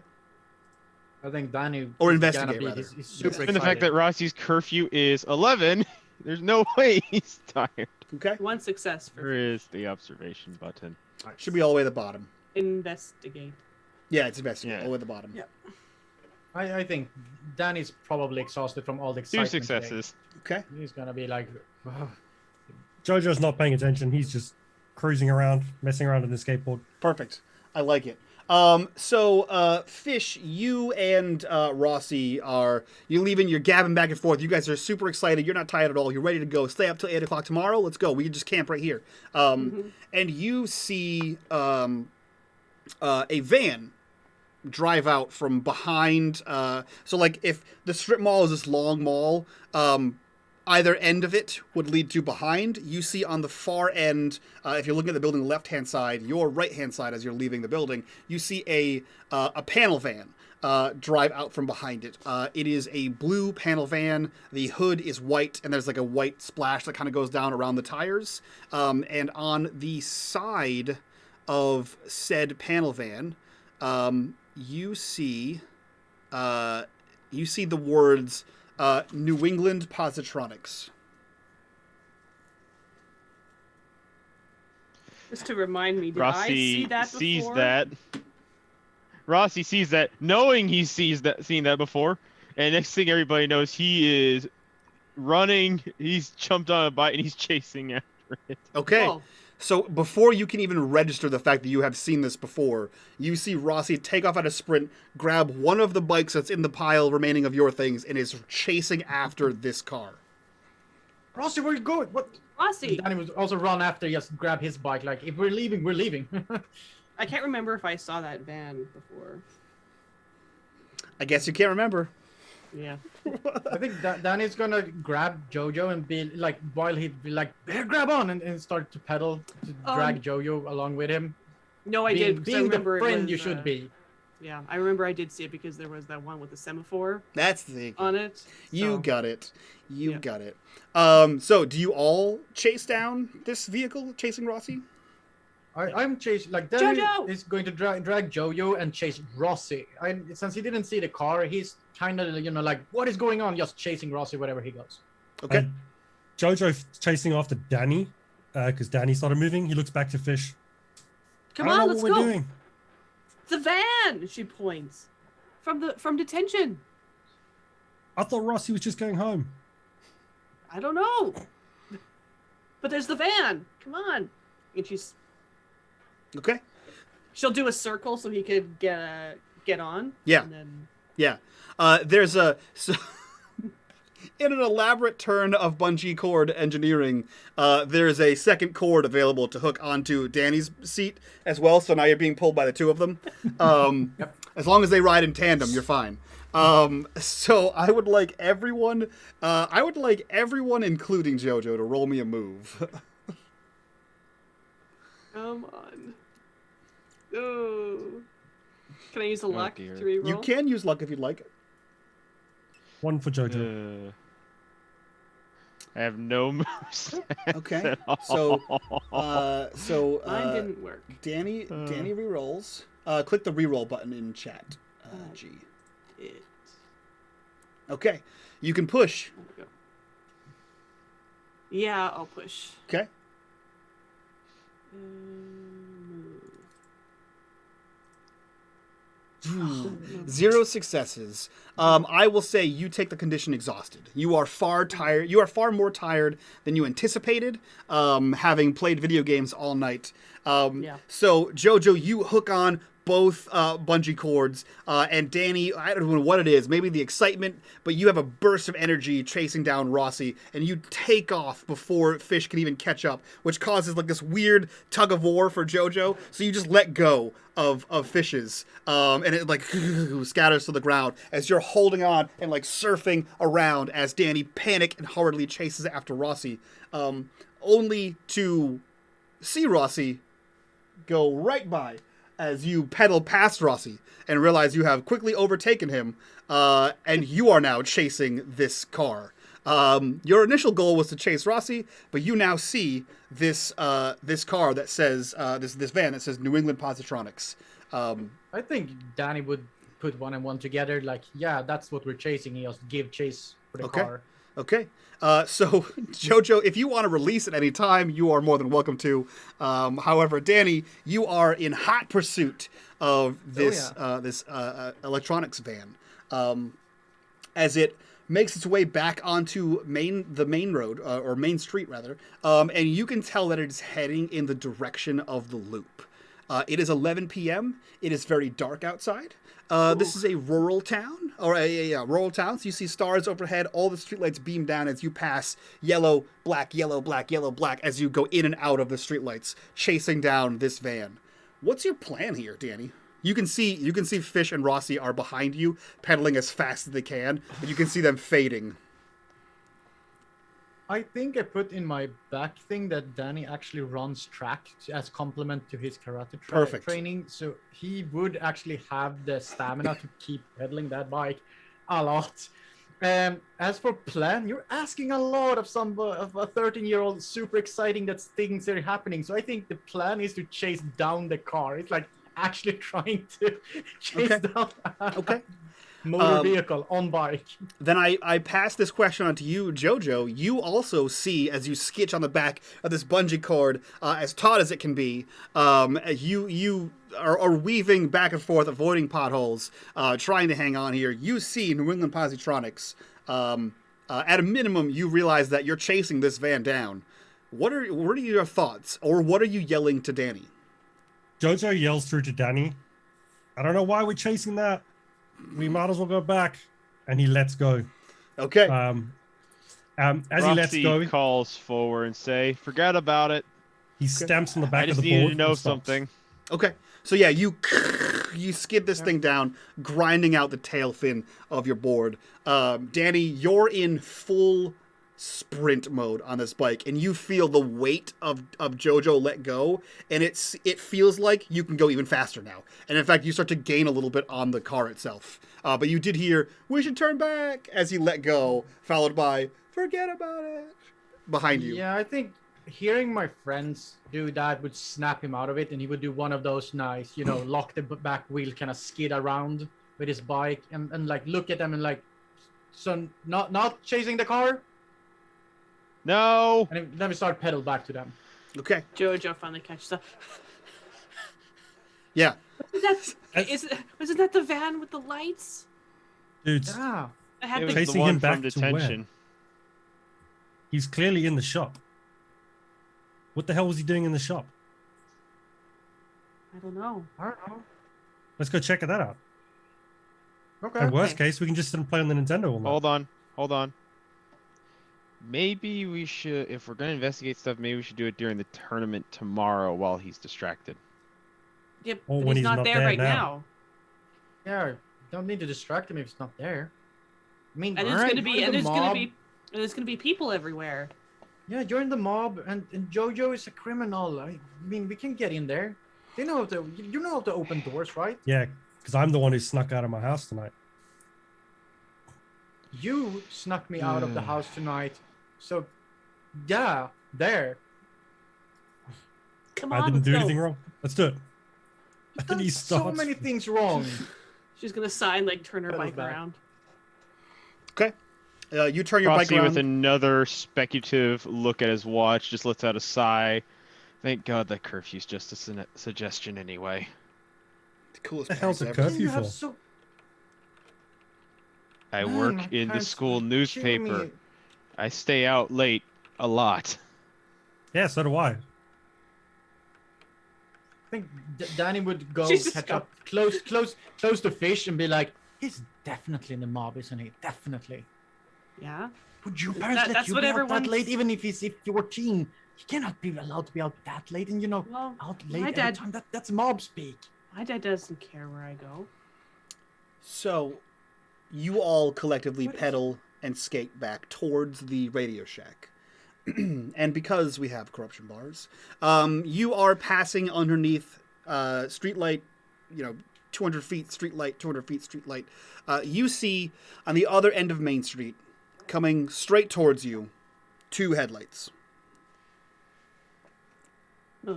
I think Danny Or is investigate, gonna be, rather. he's super excited. And the fact that Rossy's curfew is 11, there's no way he's tired. Okay. One success for Where is the observation button? Should be all the way at the bottom. investigate. Yeah, it's investigate. Yeah. All the way at the bottom. Yeah. I think Danny's probably exhausted from all the 2 excitement. today. successes. Okay. He's gonna be like, "Ugh." Jojo's not paying attention. He's just cruising around, messing around on the skateboard. Perfect. I like it. Fish, you and Rossy you're leaving, you're gabbing back and forth. You guys are super excited. You're not tired at all. You're ready to go. Stay up till 8 o'clock tomorrow. Let's go. We can just camp right here. And you see a van drive out from behind. So, like, if the strip mall is this long mall, either end of it would lead to behind. You see on the far end, if you're looking at the building left-hand side, your right-hand side as you're leaving the building, you see a panel van drive out from behind it. It is a blue panel van. The hood is white, and there's like a white splash that kind of goes down around the tires. And on the side of said panel van, you see the words New England Positronics. Just to remind me, did I see Rossy that sees before? that. Rossy sees that, knowing he's seen that before, and next thing everybody knows, he is running. He's jumped on a bike and he's chasing after it. Okay. Whoa. So before you can even register the fact that you have seen this before, you see Rossy take off at a sprint, grab one of the bikes that's in the pile remaining of your things, and is chasing after this car. Rossi, where you going? What? Rossi, Danny was also run after, just grab his bike. Like, if we're leaving, we're leaving. I can't remember if I saw that van before. I guess you can't remember. Yeah. I think Danny's gonna grab Jojo and be like, while he'd be like, "There, grab on," and start to pedal to drag Jojo along with him. No, I did. 'Cause I Being the remember it friend was, you should be. Yeah, I remember I did see it because there was that one with the semaphore That's the thing. on it. You so- got it. You Yeah. got it. So do you all chase down this vehicle, chasing Rossy? I'm chasing, like, Danny Jojo! is going to drag Jojo and chase Rossi. Since he didn't see the car, he's kind of, like, what is going on? Just chasing Rossi wherever he goes. Okay. And Jojo chasing after Danny, because Danny started moving. He looks back to Fish. Come I don't on, know let's what we're go. doing. The van. She points from detention. I thought Rossy was just going home. I don't know. But there's the van. Come on. And Okay. she'll do a circle so he could get on. Yeah. And then Yeah. There's so in an elaborate turn of bungee cord engineering, there's a second cord available to hook onto Danny's seat as well. So now you're being pulled by the two of them. As long as they ride in tandem, you're fine. So I would like everyone, including Jojo, to roll me a move. come on. Oh. Can I use a luck dear. to reroll? You can use luck if you'd like. One for Jojo. I have no moves. Okay. So, Mine didn't work. Danny rerolls. Click the reroll button in chat. G. It. Okay. You can push. There we go. Yeah, I'll push. Okay. Move. 0 successes. I will say you take the condition exhausted. You are far tired. You are far more tired than you anticipated, having played video games all night. Yeah. So, Jojo, you hook on both bungee cords, and Danny, I don't know what it is, maybe the excitement, but you have a burst of energy chasing down Rossy, and you take off before Fish can even catch up, which causes like this weird tug of war for Jojo. So you just let go of Fish's, and it like scatters to the ground as you're holding on and like surfing around as Danny panic and hurriedly chases after Rossy, only to see Rossy go right by as you pedal past Rossy and realize you have quickly overtaken him, and you are now chasing this car. Your initial goal was to chase Rossy, but you now see this this car that says this van that says New England Positronics. I think Danny would put one and one together. Like, yeah, that's what we're chasing. He has to give chase for the car. Okay. So, Jojo, if you want to release at any time, you are more than welcome to. However, Danny, you are in hot pursuit of this this electronics van as it makes its way back onto the main road, or Main Street, rather. And you can tell that it is heading in the direction of the loop. It is 11 p.m. It is very dark outside. This is a rural town, or a rural town. So you see stars overhead. All the streetlights beam down as you pass yellow, black, yellow, black, yellow, black, as you go in and out of the streetlights, chasing down this van. What's your plan here, Danny? You can see Fish and Rossy are behind you, pedaling as fast as they can, but you can see them fading. I think I put in my back thing that Danny actually runs track as complement to his karate training, so he would actually have the stamina to keep pedaling that bike a lot. As for plan, you're asking a lot of a 13-year-old. Super exciting that things are happening. So I think the plan is to chase down the car. It's like actually trying to chase down. Okay. Motor vehicle on bike. Then I pass this question on to you, Jojo. You also see, as you skitch on the back of this bungee cord, as taut as it can be, you are weaving back and forth, avoiding potholes, trying to hang on here. You see New England Positronics. At a minimum, you realize that you're chasing this van down. What are your thoughts, or what are you yelling to Danny? Jojo yells through to Danny, I don't know why we're chasing that. We might as well go back. And he lets go. Okay. As Rossy he lets go, calls forward and say, "Forget about it." he stamps on the back I of just the needed board. to know and stops. something. Okay. So yeah, you skid this thing down, grinding out the tail fin of your board. Danny, you're in full sprint mode on this bike, and you feel the weight of Jojo let go, and it feels like you can go even faster now. And in fact, you start to gain a little bit on the car itself. But you did hear, "We should turn back," as he let go, followed by, "Forget about it," behind you. Yeah, I think hearing my friends do that would snap him out of it, and he would do one of those nice, lock the back wheel, kind of skid around with his bike, and like look at them and like, so not chasing the car. No. And then we start pedal back to them. Okay. Jojo finally catches up. Yeah. Wasn't that the van with the lights? Dudes, Yeah. I had It was the, Chasing the one him back from to where? detention. he's clearly in the shop. What the hell was he doing in the shop? I don't know. I don't know. Let's go check that out. Okay. In worst case, we can just sit and play on the Nintendo all night. Hold on. Maybe we should, if we're gonna investigate stuff, maybe we should do it during the tournament tomorrow while he's distracted. Yep, Or but when he's he's not not there there right now. now. Yeah, don't need to distract him if it's not there. I mean, And there's gonna be people everywhere. Yeah, join the mob, and Jojo is a criminal. I mean, we can get in there. You know how to open doors, right? Yeah, because I'm the one who snuck out of my house tonight. You snuck me out of the house tonight. So, yeah, there. Come on, I didn't let's do go. anything wrong. Let's do it. You've And he done so starts. many things wrong. She's gonna sign, like, turn her Pedal bike back. around. Okay. You turn your bike Rossy, around. with another speculative look at his watch, just lets out a sigh. Thank God that curfew's just a suggestion anyway. The coolest The hell's parents a ever. curfew You have for? so I Man, work my in the parents school kill newspaper. me. I stay out late a lot. Yeah, so do I. I think Danny would go Jesus catch God. up close to Fish and be like, "He's definitely in the mob, isn't he? Definitely." Yeah. Would your parents let that's you what be out that everyone's- late, even if he's 14? He cannot be allowed to be out that late, and Well, out my late every dad- time. That's mob speak. My dad doesn't care where I go. So, you all collectively pedal and skate back towards the Radio Shack. And because we have corruption bars, you are passing underneath streetlight, 200 feet streetlight, 200 feet streetlight. You see on the other end of Main Street coming straight towards you, 2 headlights.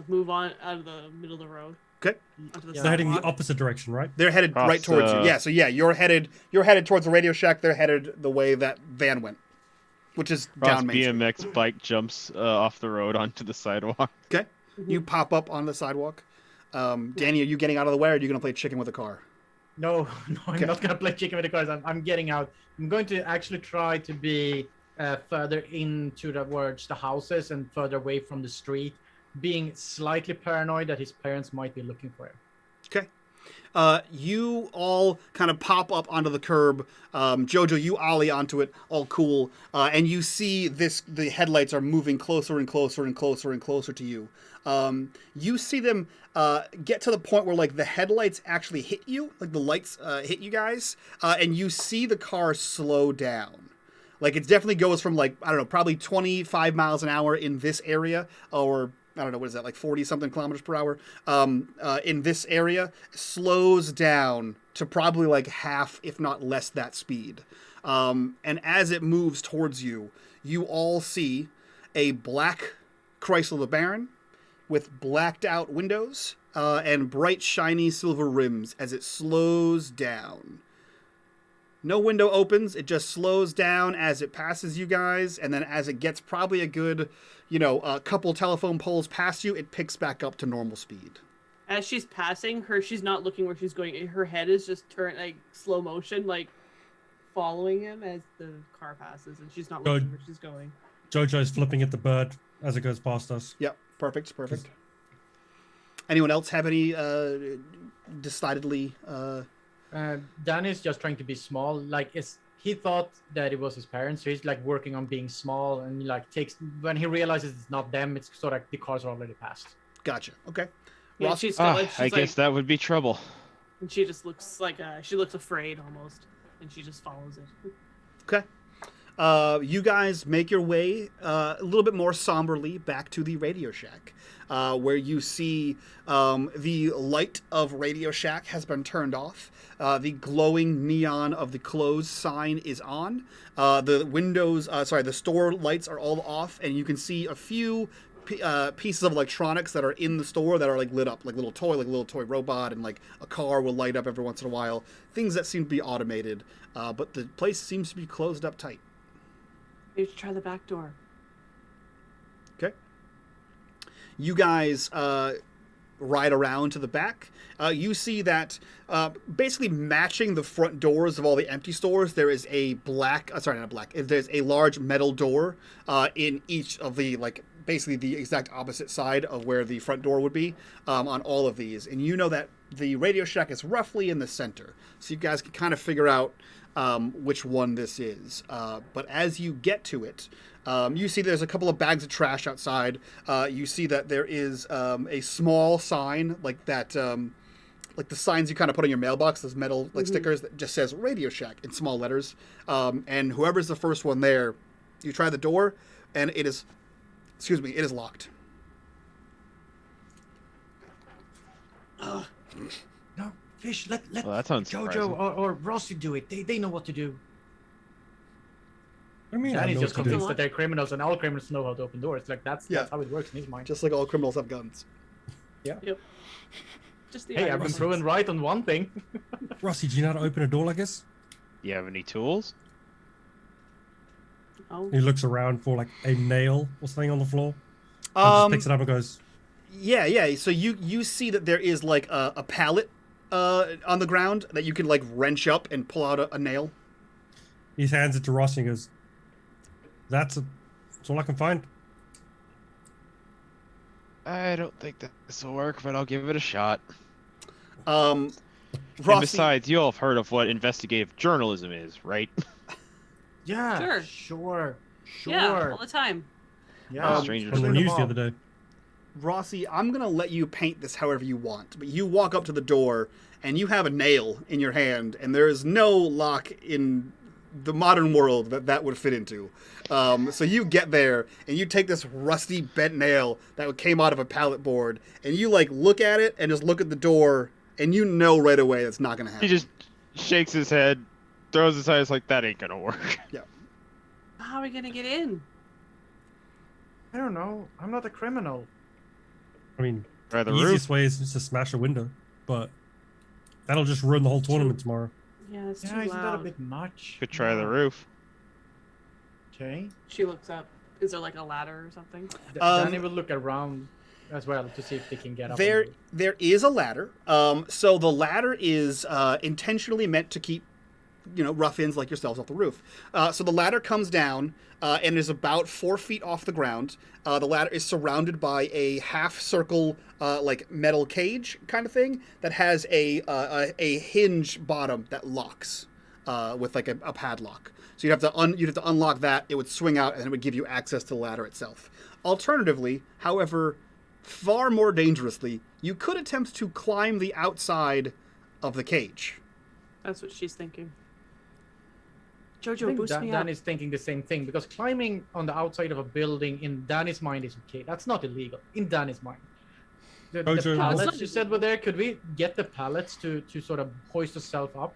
Move on out of the middle of the road. Okay. Onto the They're heading the sidewalk. opposite direction, right? They're headed Across, right towards you. Yeah, so yeah, you're headed towards the Radio Shack. They're headed the way that van went, which is Ross down Main Street. BMX bike jumps off the road onto the sidewalk. Okay. You pop up on the sidewalk. Danny, are you getting out of the way, or are you going to play chicken with the car? No, I'm Okay. not gonna play chicken with the cars. I'm getting out. I'm going to actually try to be further into towards the houses and further away from the street, being slightly paranoid that his parents might be looking for him. Okay. You all kind of pop up onto the curb. Jojo, you ollie onto it, all cool. And you see the headlights are moving closer and closer and closer and closer to you. You see them get to the point where like the headlights actually hit you, like the lights hit you guys, and you see the car slow down. Like it definitely goes from like, I don't know, probably 25 miles an hour in this area, or I don't know, what is that, like 40 something kilometers per hour in this area, slows down to probably like half, if not less, that speed. And as it moves towards you, you all see a black Chrysler LeBaron with blacked out windows and bright shiny silver rims as it slows down. No window opens, it just slows down as it passes you guys, and then as it gets probably a good, a couple telephone poles past you, it picks back up to normal speed. As she's passing her, she's not looking where she's going. Her head is just turned like slow motion, like following him as the car passes, and she's not looking where she's going. Jojo's flipping at the bird as it goes past us. Yep, perfect. Anyone else have any decidedly... Danny's just trying to be small. Like he thought that it was his parents, so he's like working on being small, and like takes when he realizes it's not them, it's sort of like the cars are already passed. Gotcha. Okay. Yeah, Ross? she's got, like, I guess that would be trouble. and she just looks like she looks afraid almost, and she just follows it. Okay. You guys make your way a little bit more somberly back to the Radio Shack, where you see the light of Radio Shack has been turned off. The glowing neon of the closed sign is on. The windows, the store lights are all off, and you can see a few pieces of electronics that are in the store that are like lit up, like little toy robot, and like a car will light up every once in a while. Things that seem to be automated, but the place seems to be closed up tight. Maybe we should try the back door. Okay. You guys ride around to the back. You see that basically matching the front doors of all the empty stores, there is a there's a large metal door in each of the, like, basically the exact opposite side of where the front door would be on all of these. And you know that the Radio Shack is roughly in the center. So you guys can kind of figure out which one this is. But as you get to it, you see there's a couple of bags of trash outside. You see that there is a small sign like that, like the signs you kind of put on your mailbox, those metal like stickers that just says Radio Shack in small letters. And whoever's the first one there, you try the door, and it is locked. No, Fish, let Well, that sounds Jojo surprising. or Rossy do it. They know what to do. I mean, I Danny's know just what to do. convinced that they're criminals, and all criminals know how to open doors. Like that's Yeah. how it works in his mind. Just like all criminals have guns. Just the Hey, I've been irony. proven right on one thing. Rossy, do you know how to open a door like this? You have any tools? Oh. He looks around for like a nail or something on the floor. And just picks it up and goes, Yeah. So you see that there is like a pallet on the ground that you can like wrench up and pull out a nail. he hands it to Rossy and goes, that's all I can find. I don't think that this will work, but I'll give it a shot. Rossy, And besides, you all have heard of what investigative journalism is, right? Yeah, Sure. sure. Yeah, all the time. Yeah, Strangers From the Turn news the other day. Rossy, I'm gonna let you paint this however you want, but you walk up to the door and you have a nail in your hand, and there is no lock in the modern world that would fit into. So you get there and you take this rusty bent nail that came out of a pallet board, and you like look at it and just look at the door, and you know right away that's not gonna happen. He just shakes his head, throws his eyes like, that ain't gonna work. Yeah. are we gonna get in? I don't know. I'm not a criminal. I mean, Try the the roof. easiest way is just to smash a window, but that'll just ruin the whole tournament tomorrow. Yeah, it's too Yeah, isn't that a loud. bit much? Could try the No. roof. Okay. She looks up. Is there like a ladder or something? Danny will look around as well to see if they can get up. on There, the roof. there is a ladder. So the ladder is intentionally meant to keep, ruffians like yourselves off the roof. So the ladder comes down and is about 4 feet off the ground. The ladder is surrounded by a half-circle, like metal cage kind of thing that has a hinge bottom that locks with like a padlock. So you'd have to unlock that. It would swing out, and it would give you access to the ladder itself. Alternatively, however, far more dangerously, you could attempt to climb the outside of the cage. That's what she's thinking. I Jojo, think boost me up. Danny's thinking the same thing because climbing on the outside of a building in Danny's mind is okay. That's not illegal in Danny's mind. The Jojo- pallets you said were there. Could we get the pallets to sort of hoist yourself up?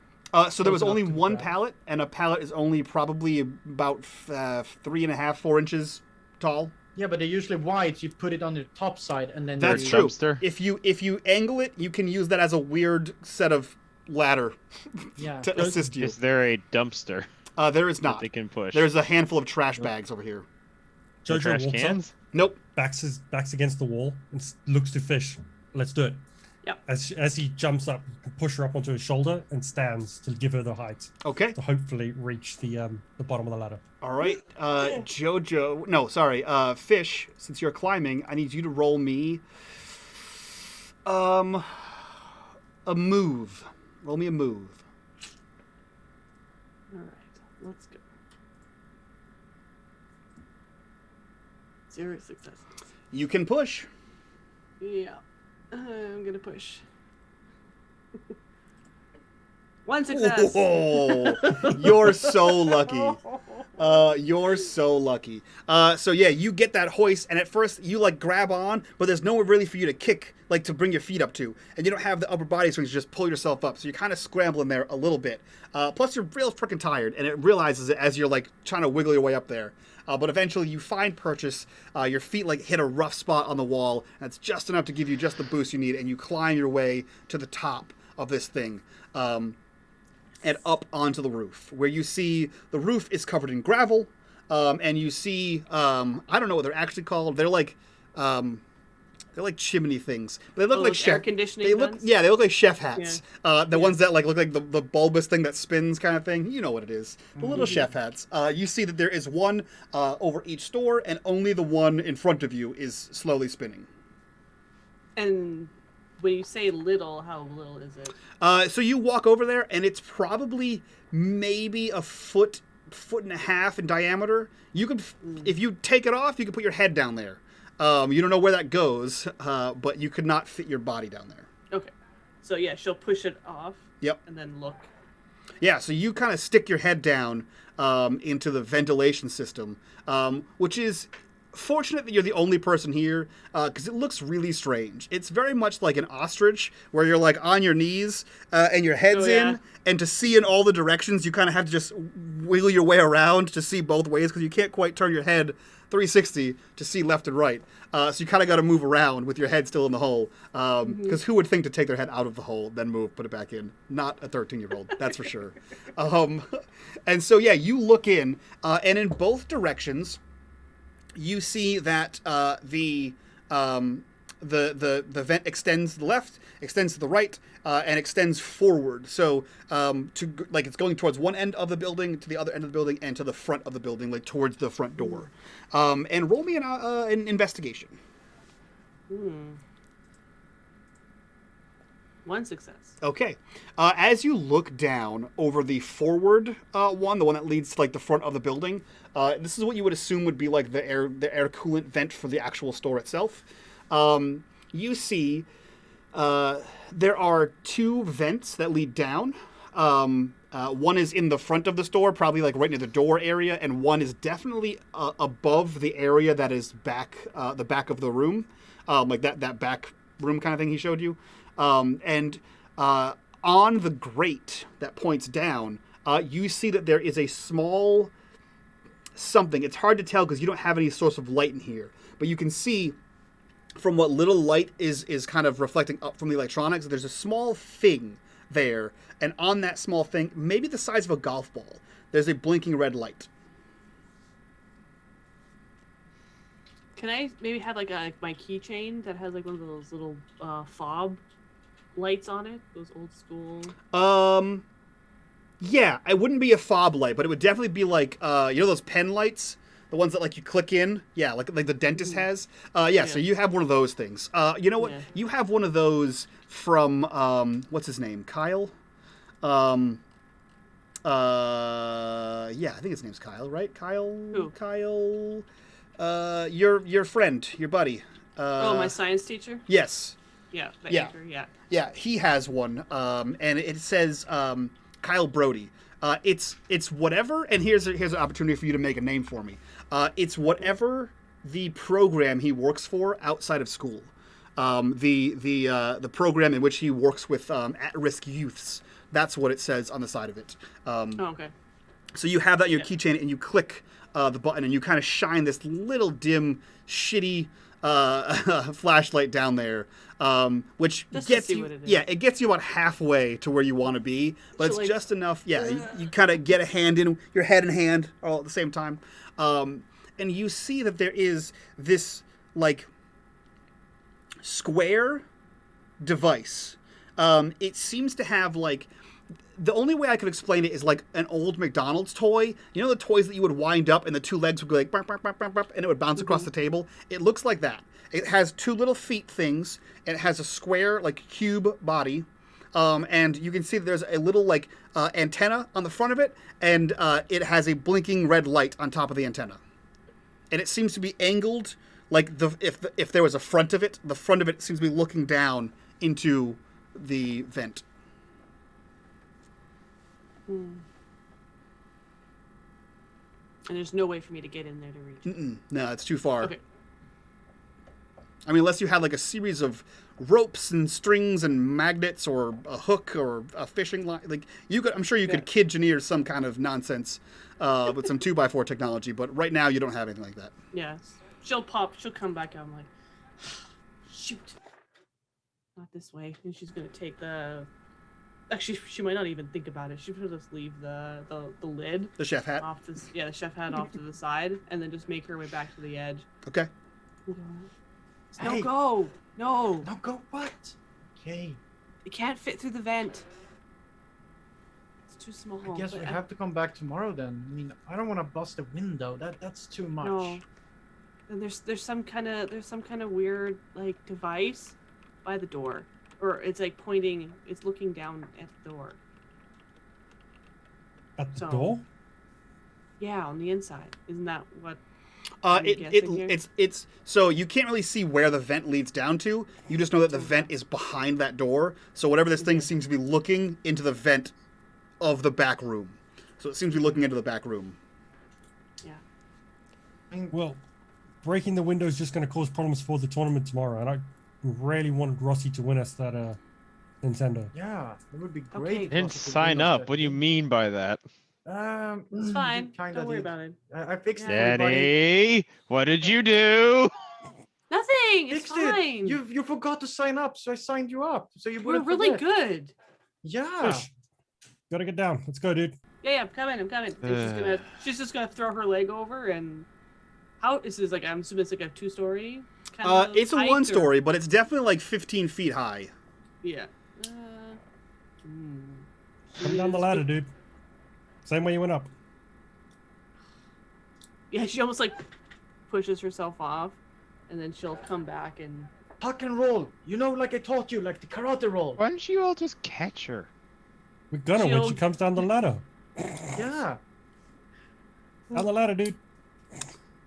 So there was Close only enough to one grab. pallet, and a pallet is only probably about 3.5, 4 inches tall. Yeah, but they're usually wide. So you put it on the top side and then That's you, true. Dumpster. If you angle it, you can use that as a weird set of ladder Yeah. to assist you. Is there a dumpster There is that not. they can push? There's a handful of trash bags over here. No Jojo trash walks cans. up, Nope. backs against the wall, and looks to Fish. Let's do it. Yep. As he jumps up, you can push her up onto his shoulder and stands to give her the height Okay. to hopefully reach the bottom of the ladder. All right. Jojo. No, sorry. Fish. Since you're climbing, I need you to roll me. A move. Roll me a move. All right, let's go. 0 successes. You can push. Yeah, I'm gonna push. 1 success. Oh, you're so lucky. You're so lucky. So yeah, you get that hoist, and at first you like grab on, but there's nowhere really for you to kick, like to bring your feet up to, and you don't have the upper body strength to just pull yourself up. So you're kind of scrambling there a little bit. Plus you're real freaking tired, and it realizes it as you're like trying to wiggle your way up there. But eventually you find purchase. Your feet like hit a rough spot on the wall, and it's just enough to give you just the boost you need, and you climb your way to the top of this thing. And up onto the roof, where you see the roof is covered in gravel, and you see I don't know what they're actually called. They're like chimney things. But they look like Those chef. air conditioning They look vents? they look like chef hats. The ones that like look like the bulbous thing that spins kind of thing. You know what it is. The little chef hats. You see that there is one over each store, and only the one in front of you is slowly spinning. And when you say little, how little is it? So you walk over there, and it's probably maybe a foot and a half in diameter. You could, if you take it off, you could put your head down there. You don't know where that goes, but you could not fit your body down there. Okay, so yeah, she'll push it off. Yep. And then look. Yeah, so you kind of stick your head down into the ventilation system, which is fortunate that you're the only person here, because it looks really strange. It's very much like an ostrich, where you're like on your knees and your head's Oh, yeah. in, and to see in all the directions, you kind of have to just wiggle your way around to see both ways, because you can't quite turn your head 360 to see left and right. So you kind of got to move around with your head still in the hole, because who would think to take their head out of the hole, then move, put it back in? Not a 13-year-old, that's for sure. And so, yeah, you look in, and in both directions, you see that the vent extends to the left, extends to the right, and extends forward. So it's going towards one end of the building, to the other end of the building, and to the front of the building, like towards the front door. And roll me an investigation. 1 success. Okay. As you look down over the forward one, the one that leads to like the front of the building, this is what you would assume would be like the air coolant vent for the actual store itself. You see there are 2 vents that lead down. One is in the front of the store, probably like right near the door area, and one is definitely above the area that is back, the back of the room, like that back room kind of thing he showed you. And on the grate that points down, you see that there is a small something. It's hard to tell because you don't have any source of light in here, but you can see from what little light is kind of reflecting up from the electronics, there's a small thing there, and on that small thing, maybe the size of a golf ball, there's a blinking red light. Can I maybe have like my keychain that has like one of those little fob lights on it? Those old school. Yeah, it wouldn't be a fob light, but it would definitely be like you know those pen lights, the ones that like you click in. Yeah, like the dentist has. Yeah, so you have one of those things. You know what? Yeah. You have one of those from what's his name? Kyle. Yeah, I think his name's Kyle, right? Kyle. Who? Kyle. Your friend, your buddy. Oh, my science teacher. Yes. Yeah. The Yeah. anchor, yeah. Yeah, he has one, and it says Kyle Brody. It's whatever, and here's an opportunity for you to make a name for me. It's whatever the program he works for outside of school. The program in which he works with at-risk youths. That's what it says on the side of it. Oh, okay. So you have that in your Yeah. keychain, and you click the button, and you kind of shine this little dim, shitty flashlight down there, which Just to gets see you. what it is. Yeah, it gets you about halfway to where you want to be, but So, it's like, just enough. Yeah, you kind of get a hand in your head and hand all at the same time, and you see that there is this like square device. It seems to have like. The only way I could explain it is like an old McDonald's toy. You know the toys that you would wind up and the two legs would go like burp, burp, burp, burp, burp, and it would bounce across the table? It looks like that. It has two little feet things, and it has a square like cube body. And you can see that there's a little like antenna on the front of it, and it has a blinking red light on top of the antenna. And it seems to be angled like if there was a front of it, the front of it seems to be looking down into the vent. And there's no way for me to get in there to reach. No, it's too far. Okay. I mean, unless you had like a series of ropes and strings and magnets or a hook or a fishing line. Like you could, I'm sure you could kid-engineer some kind of nonsense with some 2x4 technology, but right now you don't have anything like that. Yeah. She'll come back out. I'm like, shoot. Not this way. And she's going to take the... Actually, she might not even think about it. She should just leave the lid. The chef hat? Off this, yeah, the chef hat off to the side, and then just make her way back to the edge. Okay. No, Hey. go! No! Now go what? Okay. It can't fit through the vent. It's too small. I guess but we have to come back tomorrow then. I mean, I don't want to bust a window. That's too much. No. And there's some kind of weird like device by the door. Or it's like pointing, it's looking down at the door. At the So- door? Yeah, on the inside. Isn't that what? It's so you can't really see where the vent leads down to. You just know that the vent is behind that door. So whatever this thing seems to be looking into the vent of the back room. So it seems to be looking into the back room. Yeah. Well, breaking the window is just going to cause problems for the tournament tomorrow, and I really wanted Rossy to win us that Nintendo. Yeah, it would be Okay. great. I didn't sign up. What do you mean by that? It's fine. Don't worry about it. I fixed Yeah. everybody. Daddy, what did you do? Nothing. It's Fixed it. fine. You forgot to sign up, so I signed you up. So you We're wouldn't really forget. good. Yeah. Fish, gotta get down. Let's go, dude. Yeah, I'm coming. And she's just gonna throw her leg over and how is this like? I'm assuming it's like a 2-story. Kind of It's a height, 1-story, but it's definitely like 15 feet high. Yeah. Come down the ladder, dude. Same way you went up. Yeah, she almost like pushes herself off, and then she'll come back and. Tuck and roll. You know, like I taught you, like the karate roll. Why don't you all just catch her? We're gonna when she She'll- comes down the ladder. Yeah. Down the ladder, dude.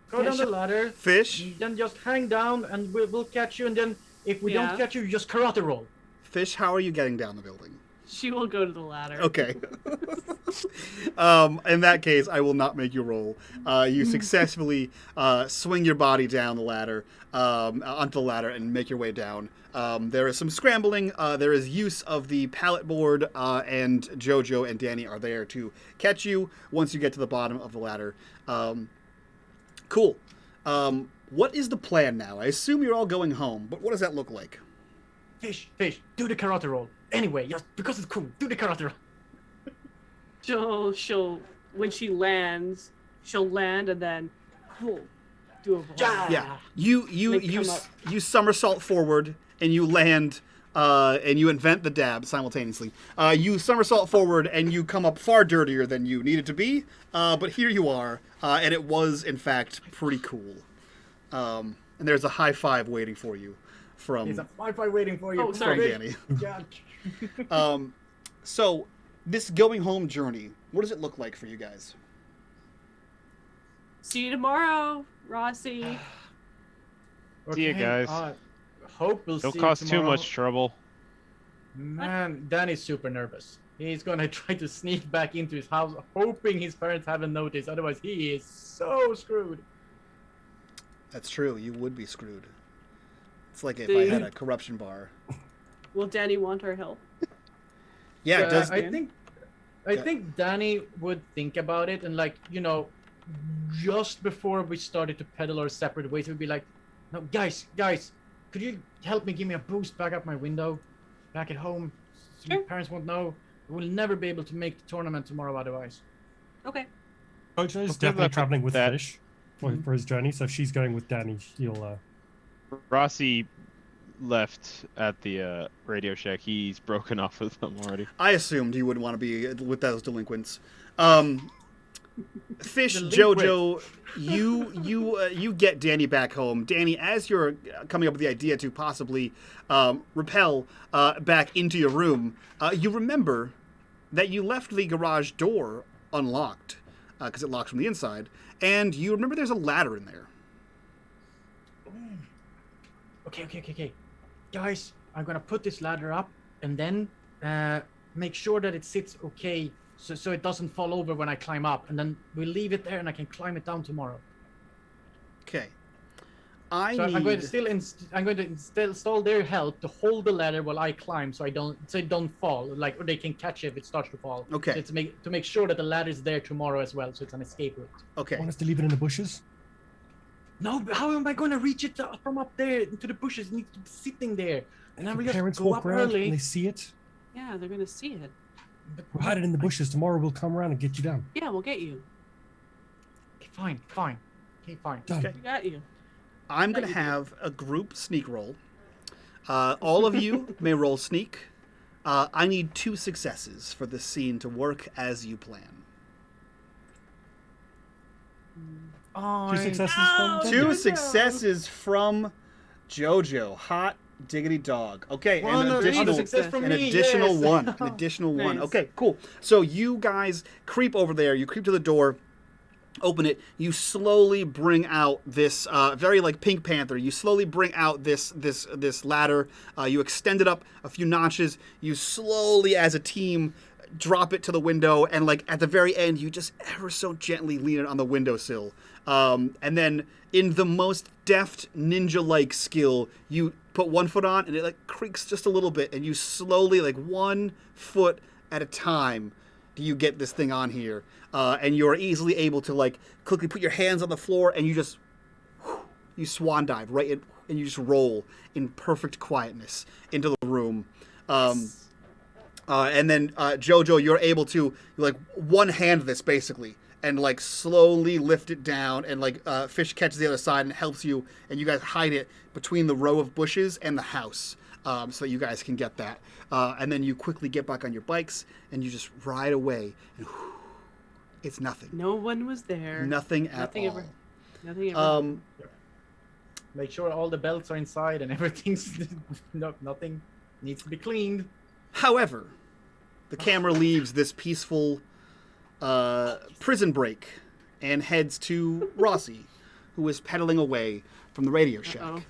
Go down the ladder. Fish, Then just hang down, and we'll catch you. And then if we Yeah. don't catch you, you just karate roll. Fish, how are you getting down the building? She will go to the ladder. Okay. In that case, I will not make you roll. You successfully swing your body down the ladder, onto the ladder, and make your way down. There is some scrambling. There is use of the pallet board, and Jojo and Danny are there to catch you once you get to the bottom of the ladder. Cool. What is the plan now? I assume you're all going home, but what does that look like? Fish, do the karate roll. Anyway, just because it's cool, do the karate roll. She'll when she lands, she'll land and then do a roll. Yeah. You come up. you somersault forward and you land, and you invent the dab simultaneously. You somersault forward and you come up far dirtier than you needed to be, but here you are, and it was in fact pretty cool. And there's a high five waiting for you from There's a Wi-Fi waiting for you. Oh, sorry. from Danny. God. So this going home journey, what does it look like for you guys? See you tomorrow, Rossy. See you guys. Hope we'll Don't see cause you too tomorrow. much trouble. Man, Danny's super nervous. He's gonna try to sneak back into his house, hoping his parents haven't noticed. Otherwise, he is so screwed. That's true. You would be screwed. It's like if Dude. I had a corruption bar. Will Danny want our help? Yeah, it does. I think Danny would think about it, and like, just before we started to pedal our separate ways, we'd be like, "No, guys, could you help me give me a boost back up my window, back at home, so my Sure. parents won't know. We'll never be able to make the tournament tomorrow otherwise." Okay. Jojo's Okay, definitely look, traveling with that- Fish for his journey, so if she's going with Danny, he'll. Rossy left at the Radio Shack. He's broken off with them already. I assumed you wouldn't want to be with those delinquents. Fish, Delinquent. Jojo, you get Danny back home. Danny, as you're coming up with the idea to possibly rappel back into your room, you remember that you left the garage door unlocked because it locks from the inside, and you remember there's a ladder in there. Okay. Guys, I'm gonna put this ladder up and then make sure that it sits okay so it doesn't fall over when I climb up. And then we'll leave it there and I can climb it down tomorrow. Okay. I'm going to install their help to hold the ladder while I climb so it don't fall. Or they can catch it if it starts to fall. Okay. So to make sure that the ladder is there tomorrow as well, so it's an escape route. Okay. Want us to leave it in the bushes? No, but how am I going to reach it from up there into the bushes? It needs to be sitting there. And then If we your just parents go walk up around early. and they see it. Yeah, they're gonna see it. We'll hide it in the bushes. Tomorrow we'll come around and get you down. Yeah, we'll get you. Okay, fine. Okay, fine. Done. Okay. We got you. I'm going to have a group sneak roll. All of you may roll sneak. I need 2 successes for this scene to work as you plan. Oh, 2 successes No! from 2 Jojo. successes from Jojo. Hot diggity dog. Okay, One an additional additional, success from an me. additional yes. one. An additional one. Nice. Okay, cool. So you guys creep over there. You creep to the door. Open it. You slowly bring out this very like Pink Panther. You slowly bring out this ladder. You extend it up a few notches. You slowly, as a team, drop it to the window, and like at the very end, you just ever so gently lean it on the windowsill. And then, in the most deft ninja-like skill, you put one foot on, and it like creaks just a little bit, and you slowly, like 1 foot at a time, do you get this thing on here. And you're easily able to like quickly put your hands on the floor, and you just you swan dive right in, and you just roll in perfect quietness into the room. And then Jojo, you're able to like one hand this basically, and like slowly lift it down, and like Fish catches the other side and helps you, and you guys hide it between the row of bushes and the house, so that you guys can get that. And then you quickly get back on your bikes, and you just ride away, and it's nothing. No one was there. Nothing at Nothing all. ever. Nothing ever. Make sure all the belts are inside and everything's nothing needs to be cleaned. However, the camera leaves this peaceful prison break and heads to Rossy, who is pedaling away from the Radio Shack. Uh-oh.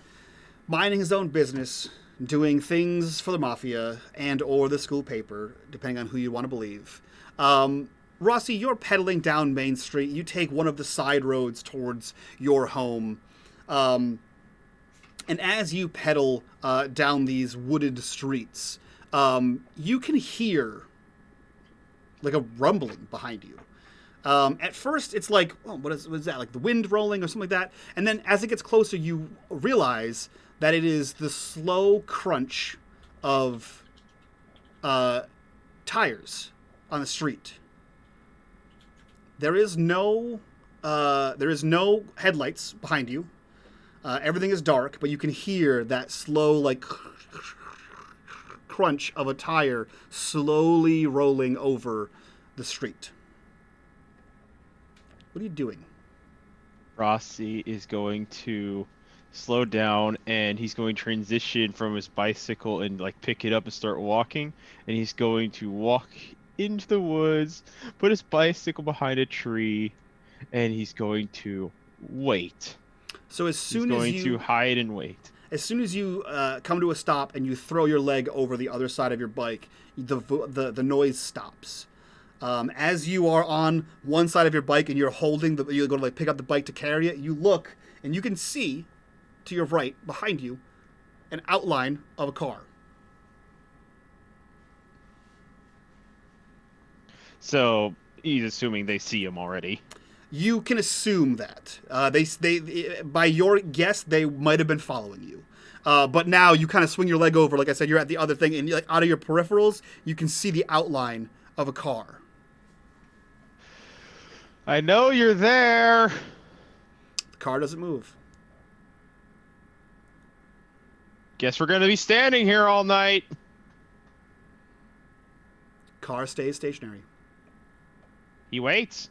Minding his own business, doing things for the mafia and or the school paper, depending on who you want to believe. Rossy, you're pedaling down Main Street. You take one of the side roads towards your home. And as you pedal down these wooded streets, you can hear like a rumbling behind you. At first, it's like, oh, what is that? Like the wind rolling or something like that. And then as it gets closer, you realize that it is the slow crunch of tires on the street. There is no headlights behind you. Everything is dark, but you can hear that slow, like, crunch of a tire slowly rolling over the street. What are you doing? Rossy is going to slow down, and he's going to transition from his bicycle and like pick it up and start walking. And he's going to walk into the woods, put his bicycle behind a tree, and he's going to wait. So as soon as he's going to hide and wait. As soon as you come to a stop and you throw your leg over the other side of your bike, the noise stops. As you are on one side of your bike and you're holding you're going to like pick up the bike to carry it, you look and you can see to your right behind you an outline of a car. So he's assuming they see him already. You can assume that they by your guess they might have been following you, but now you kind of swing your leg over. Like I said, you're at the other thing, and like out of your peripherals, you can see the outline of a car. I know you're there. The car doesn't move. Guess we're gonna be standing here all night. Car stays stationary. He waits.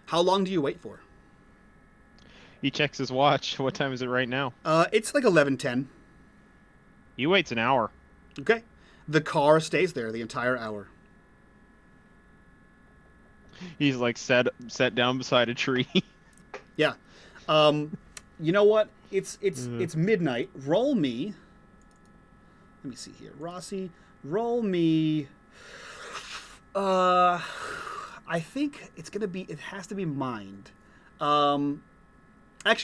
How long do you wait for? He checks his watch. What time is it right now? It's like 11:10. He waits an hour. Okay. The car stays there the entire hour. He's like set down beside a tree. Yeah. You know what? It's midnight. Roll me. Let me see here. Rossy, roll me. I think it has to be mind. Actually,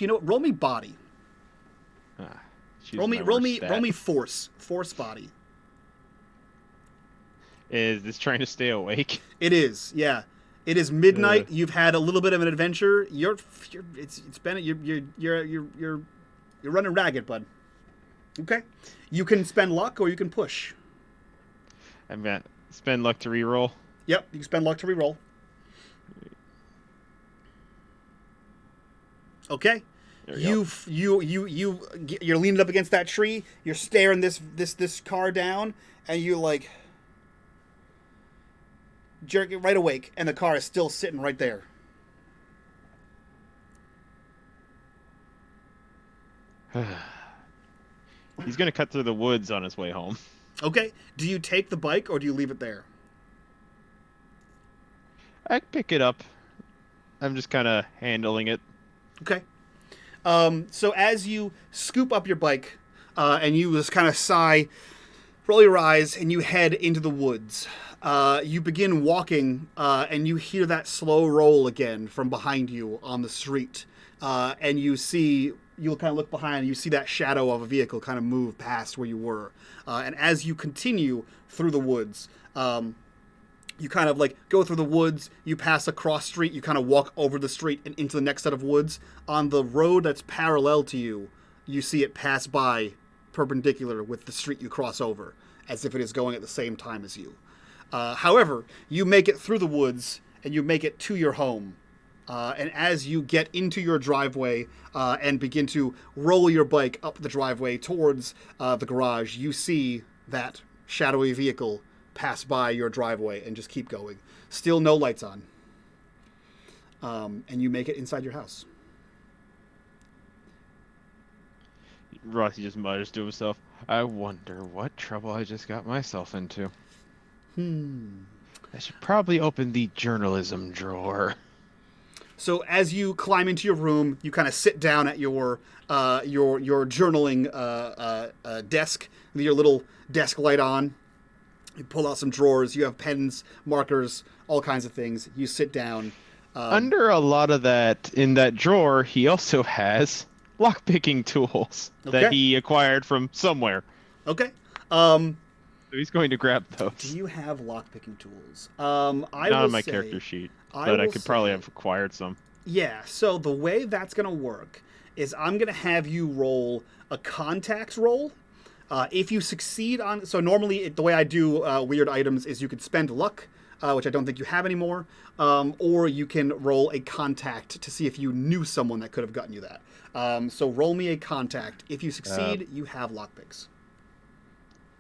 you know what? Roll me body. Roll me force body. Is this trying to stay awake? It is, yeah. It is midnight. You've had a little bit of an adventure. You're running ragged, bud. Okay. You can spend luck or you can push. I'm gonna spend luck to reroll. Yep, you can spend luck to reroll. Okay. You're leaning up against that tree. You're staring this car down, and you like jerk it right awake, and the car is still sitting right there. He's gonna cut through the woods on his way home. Okay. Do you take the bike or do you leave it there? I pick it up. I'm just kind of handling it. Okay. So as you scoop up your bike, and you just kind of sigh, roll your eyes, and you head into the woods, you begin walking, and you hear that slow roll again from behind you on the street, and you'll kind of look behind, and you see that shadow of a vehicle kind of move past where you were, and as you continue through the woods, you kind of like go through the woods, you pass a cross street, you kind of walk over the street and into the next set of woods. On the road that's parallel to you, you see it pass by perpendicular with the street you cross over, as if it is going at the same time as you. However, you make it through the woods and you make it to your home. And as you get into your driveway and begin to roll your bike up the driveway towards the garage, you see that shadowy vehicle pass by your driveway and just keep going. Still no lights on. And you make it inside your house. Rossy just mutters to himself, I wonder what trouble I just got myself into. I should probably open the journalism drawer. So as you climb into your room, you kind of sit down at your journaling desk with your little desk light on. You pull out some drawers. You have pens, markers, all kinds of things. You sit down. Under a lot of that, in that drawer, he also has lockpicking tools Okay. that he acquired from somewhere. Okay. So he's going to grab those. Do you have lockpicking tools? Not on my character sheet, but I could probably have acquired some. Yeah, so the way that's going to work is I'm going to have you roll a contacts roll. If you succeed on... So normally the way I do weird items is you could spend luck, which I don't think you have anymore, or you can roll a contact to see if you knew someone that could have gotten you that. So roll me a contact. If you succeed, you have lockpicks.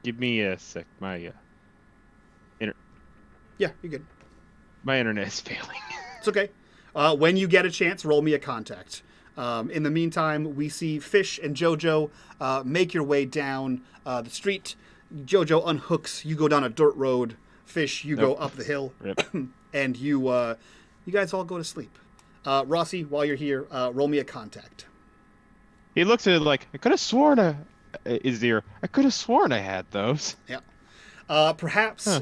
Give me a sec. Yeah, you're good. My internet is failing. It's okay. When you get a chance, roll me a contact. In the meantime, we see Fish and Jojo make your way down the street. Jojo unhooks. You go down a dirt road. Fish, you go up the hill. And you guys all go to sleep. Rossy, while you're here, roll me a contact. He looks at it like, I could have sworn I could have sworn I had those. Yeah. Perhaps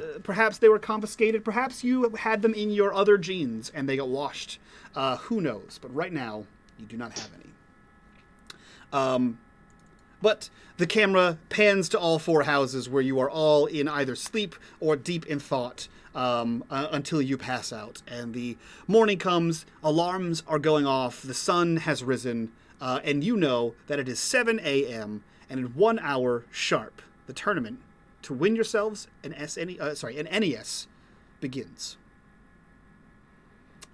they were confiscated. Perhaps you had them in your other jeans and they got washed. Who knows? But right now, you do not have any. But the camera pans to all four houses where you are all in either sleep or deep in thought until you pass out. And the morning comes, alarms are going off, the sun has risen, and you know that it is 7 a.m. and in 1 hour sharp, the tournament to win yourselves an NES begins.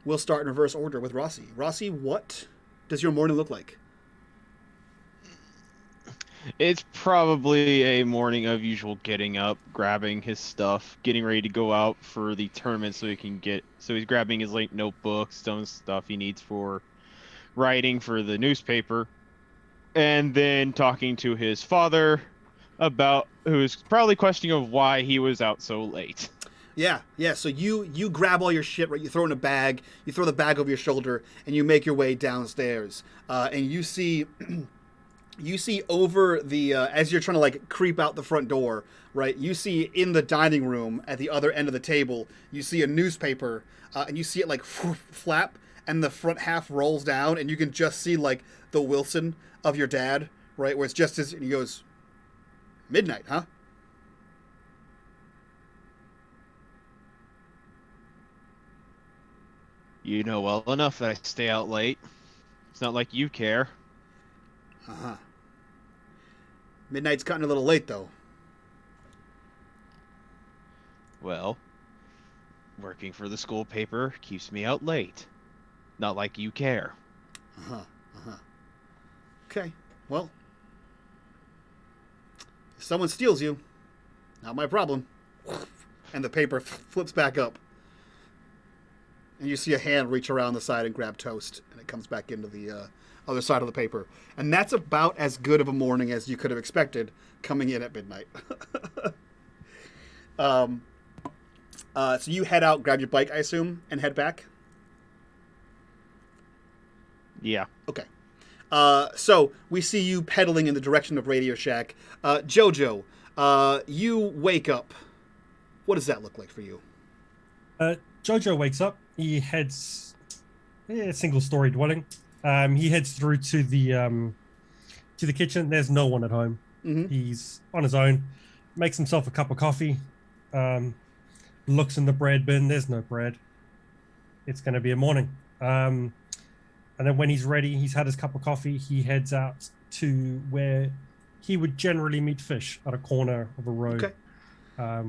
We'll start in reverse order with Rossy. Rossy, what does your morning look like? It's probably a morning of usual getting up, grabbing his stuff, getting ready to go out for the tournament so he's grabbing his like notebooks, some stuff he needs for writing for the newspaper, and then talking to his father about who's probably questioning of why he was out so late. Yeah. So you grab all your shit, right? You throw it in a bag, you throw the bag over your shoulder, and you make your way downstairs. And you see over the as you're trying to like creep out the front door, right? You see in the dining room at the other end of the table, you see a newspaper, and you see it like flap, and the front half rolls down, and you can just see like the Wilson of your dad, right? Where it's just as and he goes, midnight, huh? You know well enough that I stay out late. It's not like you care. Uh-huh. Midnight's cutting a little late, though. Well, working for the school paper keeps me out late. Not like you care. Okay, well, if someone steals you, not my problem. And the paper flips back up. And you see a hand reach around the side and grab toast, and it comes back into the other side of the paper. And that's about as good of a morning as you could have expected coming in at midnight. So you head out, grab your bike, I assume, and head back? Yeah. Okay. So we see you pedaling in the direction of Radio Shack. Jojo, you wake up. What does that look like for you? Jojo wakes up. He heads single-story dwelling. He heads through to the kitchen. There's no one at home. Mm-hmm. He's on his own. Makes himself a cup of coffee. Looks in the bread bin. There's no bread. It's going to be a morning. And then when he's ready, he's had his cup of coffee. He heads out to where he would generally meet Fish at a corner of a road,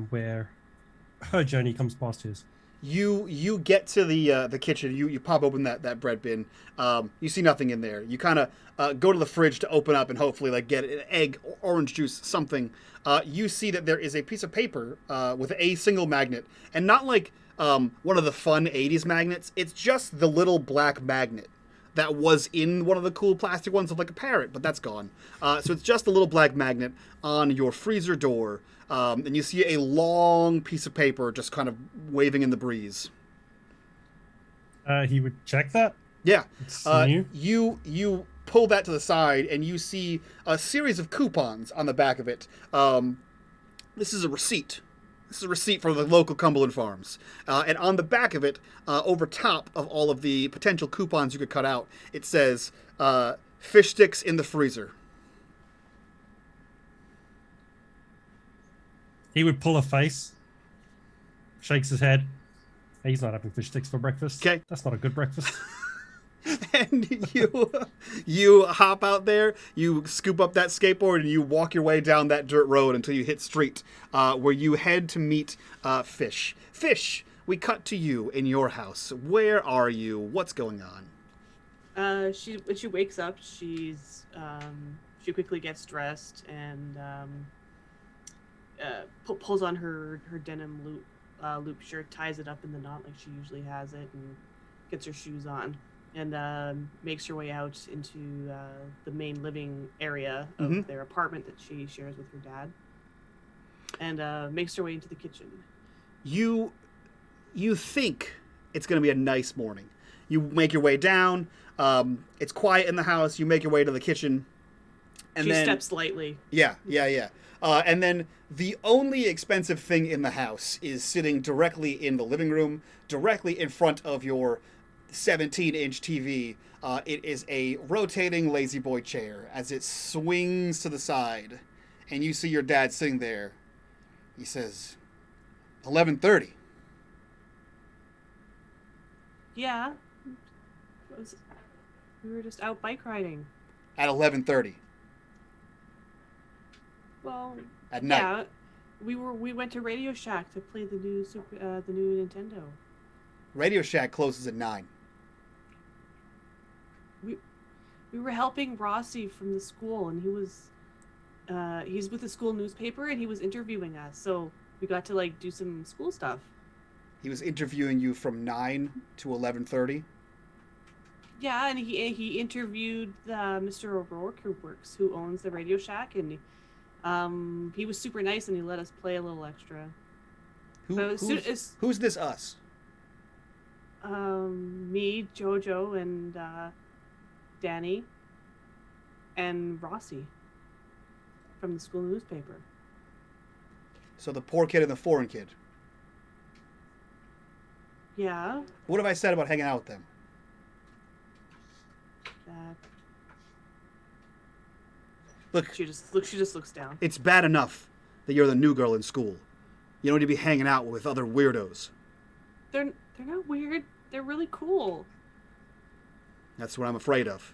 where her journey comes past his. You get to the kitchen. You pop open that bread bin. You see nothing in there. You kind of go to the fridge to open up and hopefully like get an egg, or orange juice, something. You see that there is a piece of paper with a single magnet, and not like one of the fun 80s magnets. It's just the little black magnet that was in one of the cool plastic ones of like a parrot, but that's gone. So it's just a little black magnet on your freezer door. And you see a long piece of paper just kind of waving in the breeze. He would check that. Yeah. It's new. You pull that to the side, and you see a series of coupons on the back of it. This is a receipt. This is a receipt from the local Cumberland Farms. And on the back of it, over top of all of the potential coupons you could cut out, it says, fish sticks in the freezer. He would pull a face, shakes his head. He's not having fish sticks for breakfast. Okay. That's not a good breakfast. And you hop out there, you scoop up that skateboard, and you walk your way down that dirt road until you hit street, where you head to meet Fish. Fish, we cut to you in your house. Where are you? What's going on? When she wakes up, she quickly gets dressed and pulls on her denim loop shirt, ties it up in the knot like she usually has it, and gets her shoes on, and makes her way out into the main living area of their apartment that she shares with her dad, and makes her way into the kitchen. You think it's going to be a nice morning. You make your way down. It's quiet in the house. You make your way to the kitchen. And she then, steps lightly. Yeah. And then the only expensive thing in the house is sitting directly in the living room, directly in front of your 17-inch TV. It is a rotating lazy boy chair as it swings to the side, and you see your dad sitting there. He says, 11:30. Yeah. We were just out bike riding. At 11:30 Well, at night. yeah, we went to Radio Shack to play the new Nintendo. Radio Shack closes at 9. We were helping Rossy from the school, and he's with the school newspaper, and he was interviewing us, so we got to do some school stuff. He was interviewing you from 9 to 11:30. Yeah, and he interviewed Mr. O'Rourke, who owns the Radio Shack, and he was super nice, and he let us play a little extra. Who's this us? Me, Jojo, and Danny, and Rossy from the school newspaper. So the poor kid and the foreign kid. Yeah. What have I said about hanging out with them? Look, She just looks down. it's bad enough that you're the new girl in school. You don't need to be hanging out with other weirdos. They're not weird. They're really cool. That's what I'm afraid of.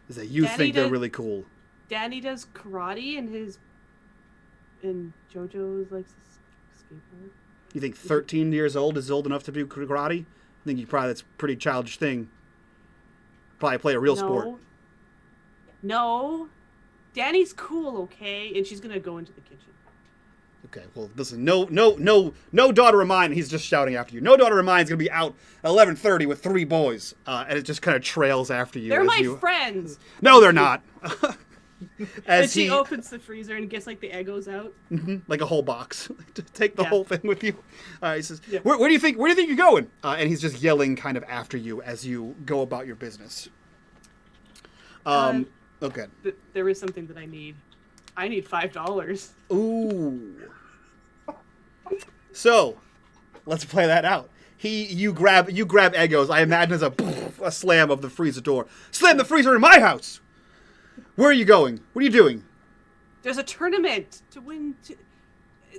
Is that you Daddy think they're does- really cool. Danny does karate, and Jojo likes to skateboard. You think 13 years old is old enough to do karate? I think that's a pretty childish thing. Probably play a real sport. No. Danny's cool, okay? And she's gonna go into the kitchen. Okay, well, listen, no daughter of mine. He's just shouting after you. No daughter of mine's gonna be out at 11:30 with 3 boys, and it just kind of trails after you. They're as my you... friends. No, they're not. And she opens the freezer and gets the Eggos out. like a whole box. Take the Yeah. whole thing with you. He says, Yeah. where do you think you're going? And he's just yelling kind of after you as you go about your business. Okay. There is something that I need. I need $5. Ooh. So, let's play that out. You grab Eggos. I imagine as a slam of the freezer door. Slam the freezer in my house. Where are you going? What are you doing? There's a tournament to win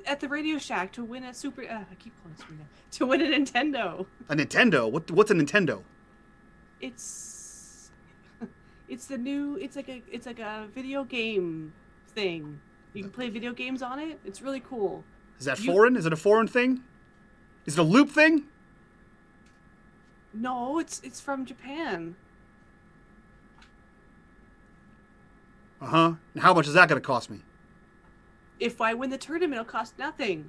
at the Radio Shack to win a super. I keep calling it super. To win a Nintendo. A Nintendo? What's a Nintendo? It's the new. It's like a video game thing. You can play video games on it. It's really cool. Is that foreign? Is it a foreign thing? Is it a loop thing? No, it's from Japan. Uh-huh. And how much is that going to cost me? If I win the tournament, it'll cost nothing.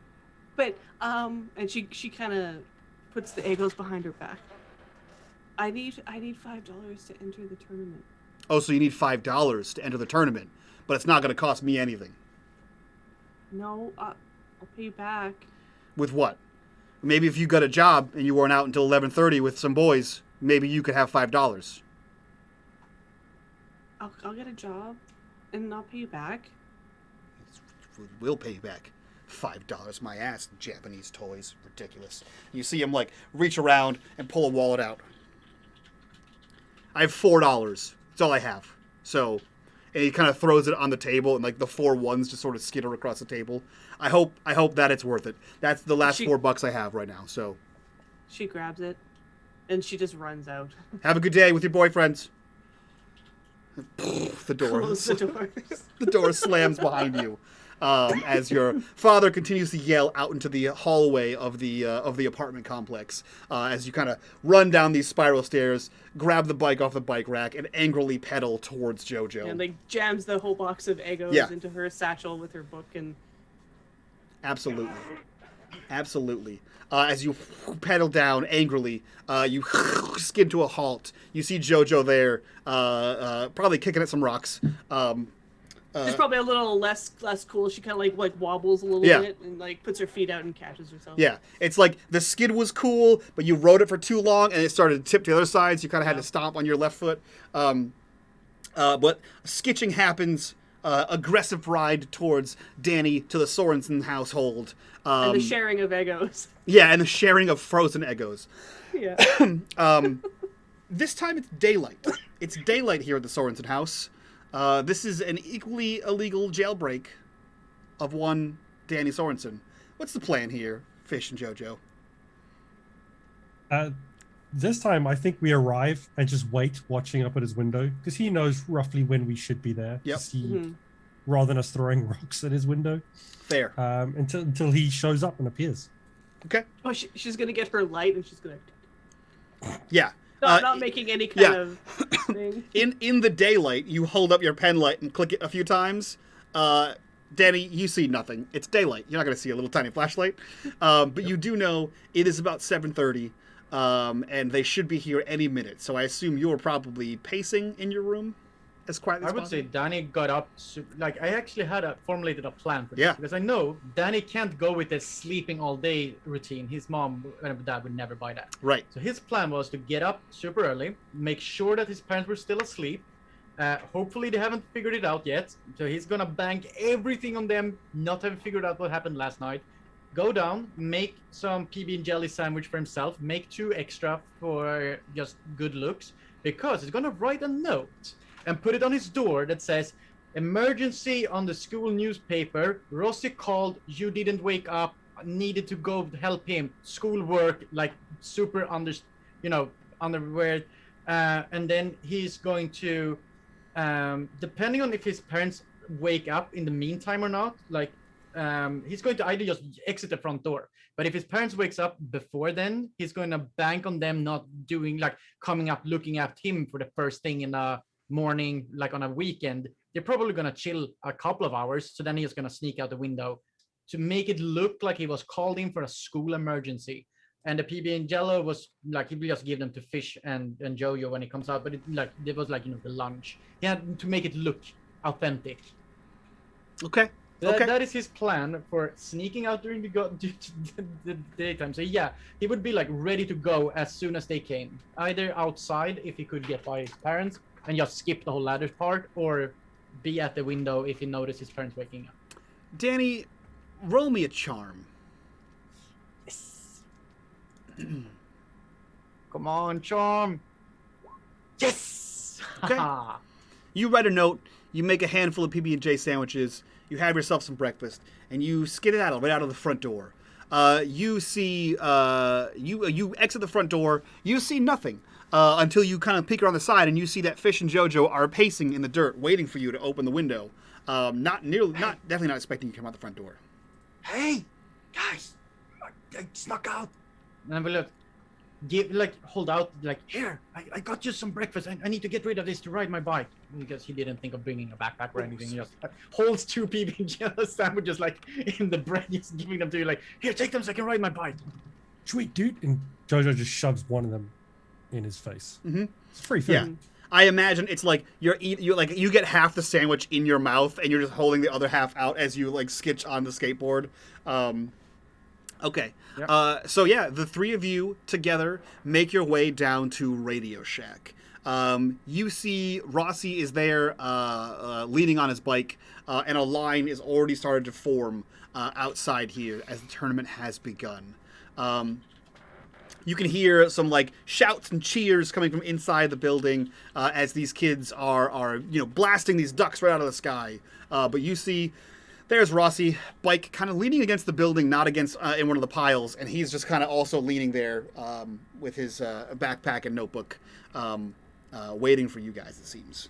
But and she kind of puts the Eggos behind her back. I need $5 to enter the tournament. Oh, so you need $5 to enter the tournament, but it's not going to cost me anything. No, I'll pay you back. With what? Maybe if you got a job and you weren't out until 11:30 with some boys, maybe you could have $5. I'll get a job, and I'll pay you back. We'll pay you back. $5, my ass. Japanese toys, ridiculous. You see him like reach around and pull a wallet out. I have $4. That's all I have. So, and he kind of throws it on the table, and like the 4 ones just sort of skitter across the table. I hope that it's worth it. That's the last $4 I have right now. So, she grabs it, and she just runs out. have a good day with your boyfriends. The door. Close the doors. The door slams behind you. As your father continues to yell out into the hallway of the apartment complex, as you kind of run down these spiral stairs, grab the bike off the bike rack, and angrily pedal towards JoJo. And like jams the whole box of Eggos into her satchel with her book and. Absolutely. As you pedal down angrily, you skid to a halt. You see JoJo there, probably kicking at some rocks. She's probably a little less cool. She kind of like wobbles a little bit and like puts her feet out and catches herself. Yeah, it's like the skid was cool, but you rode it for too long and it started to tip to the other side, so you kind of had to stomp on your left foot. But skitching happens. Aggressive ride towards Danny to the Sorensen household. And the sharing of Eggos. Yeah, and the sharing of frozen Eggos. Yeah. This time it's daylight. It's daylight here at the Sorensen house. This is an equally illegal jailbreak of one Danny Sorensen. What's the plan here, Fish and JoJo? This time, I think we arrive and just wait, watching up at his window, because he knows roughly when we should be there. Yep. Rather than us throwing rocks at his window. Fair. Until he shows up and appears. Okay. Oh, she's gonna get her light and she's gonna. Yeah. Not making any kind of thing. In the daylight, you hold up your pen light and click it a few times. Danny, you see nothing. It's daylight. You're not going to see a little tiny flashlight. But you do know it is about 7:30, and they should be here any minute. So I assume you're probably pacing in your room as quietly as I would possible. say Danny got up. Like, I actually had formulated a plan for this. Yeah. Because I know Danny can't go with this sleeping all day routine. His mom and dad would never buy that. Right. So his plan was to get up super early, make sure that his parents were still asleep. Hopefully they haven't figured it out yet. So he's gonna bank everything on them not having figured out what happened last night. Go down, make some PB and jelly sandwich for himself, make 2 extra for just good looks, because he's gonna write a note and put it on his door that says, "Emergency on the school newspaper. Rossy called. You didn't wake up. Needed to go help him. Schoolwork, like super underwear." And then he's going to, depending on if his parents wake up in the meantime or not, like he's going to either just exit the front door. But if his parents wakes up before then, he's going to bank on them not doing like coming up looking at him for the first thing in the morning, like on a weekend. They're probably going to chill a couple of hours, so then he's going to sneak out the window to make it look like he was called in for a school emergency. And the PB and Jello was like, he will just give them to Fish and Jojo when he comes out, but it was like the lunch. He had to make it look authentic. Okay. Okay. That is his plan for sneaking out during the daytime. So yeah, he would be like ready to go as soon as they came, either outside if he could get by his parents and just skip the whole ladder part, or be at the window if he noticed his parents waking up. Danny, roll me a charm. Yes. Come on, charm. Yes. Okay. You write a note, you make a handful of PB&J sandwiches, you have yourself some breakfast, and you skedaddle right out of the front door. You see, you exit the front door, you see nothing until you kind of peek around the side, and you see that Fish and JoJo are pacing in the dirt, waiting for you to open the window. Definitely not expecting you to come out the front door. Hey, guys, I snuck out. And we look, hold out, like, here, I got you some breakfast. I need to get rid of this to ride my bike. Because he didn't think of bringing a backpack or anything. He just holds 2 PB&J sandwiches, like, in the bread, just giving them to you, like, here, take them so I can ride my bike. Sweet, dude. And JoJo just shoves one of them in his face. Mm-hmm. It's free food. Yeah. I imagine it's like you get half the sandwich in your mouth and you're just holding the other half out as you like skitch on the skateboard. Okay. Yep. So yeah, the three of you together make your way down to Radio Shack. You see Rossy is there leaning on his bike, and a line is already started to form outside here as the tournament has begun. You can hear some like shouts and cheers coming from inside the building as these kids are blasting these ducks right out of the sky. But you see, there's Rossy, bike kind of leaning against the building, not against in one of the piles, and he's just kind of also leaning there with his backpack and notebook, waiting for you guys. It seems.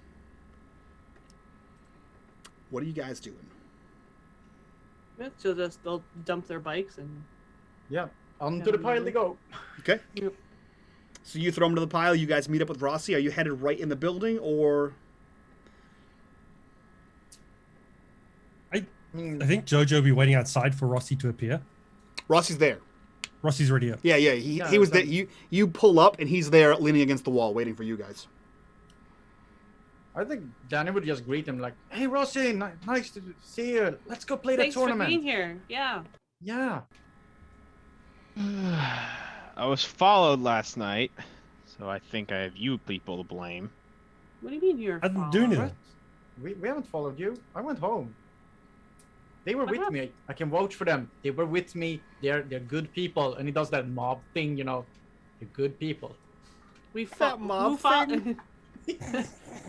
What are you guys doing? Yeah, so they'll dump their bikes and. Yeah. Onto the pile they go. Okay. Yep. So you throw them to the pile. You guys meet up with Rossy. Are you headed right in the building, or? I think Jojo will be waiting outside for Rossy to appear. Rossy's there. Rossy's already up. Yeah. He was there. You pull up, and he's there leaning against the wall, waiting for you guys. I think Danny would just greet him like, "Hey, Rossy, nice to see you. Let's go play Thanks the tournament." for being here. Yeah. Yeah. I was followed last night, so I think I have you people to blame. What do you mean you're? I didn't do anything. What? We haven't followed you. I went home. They were with me. I can vouch for them. They were with me. They're good people. And he does that mob thing, you know. They're good people. We That mob thing?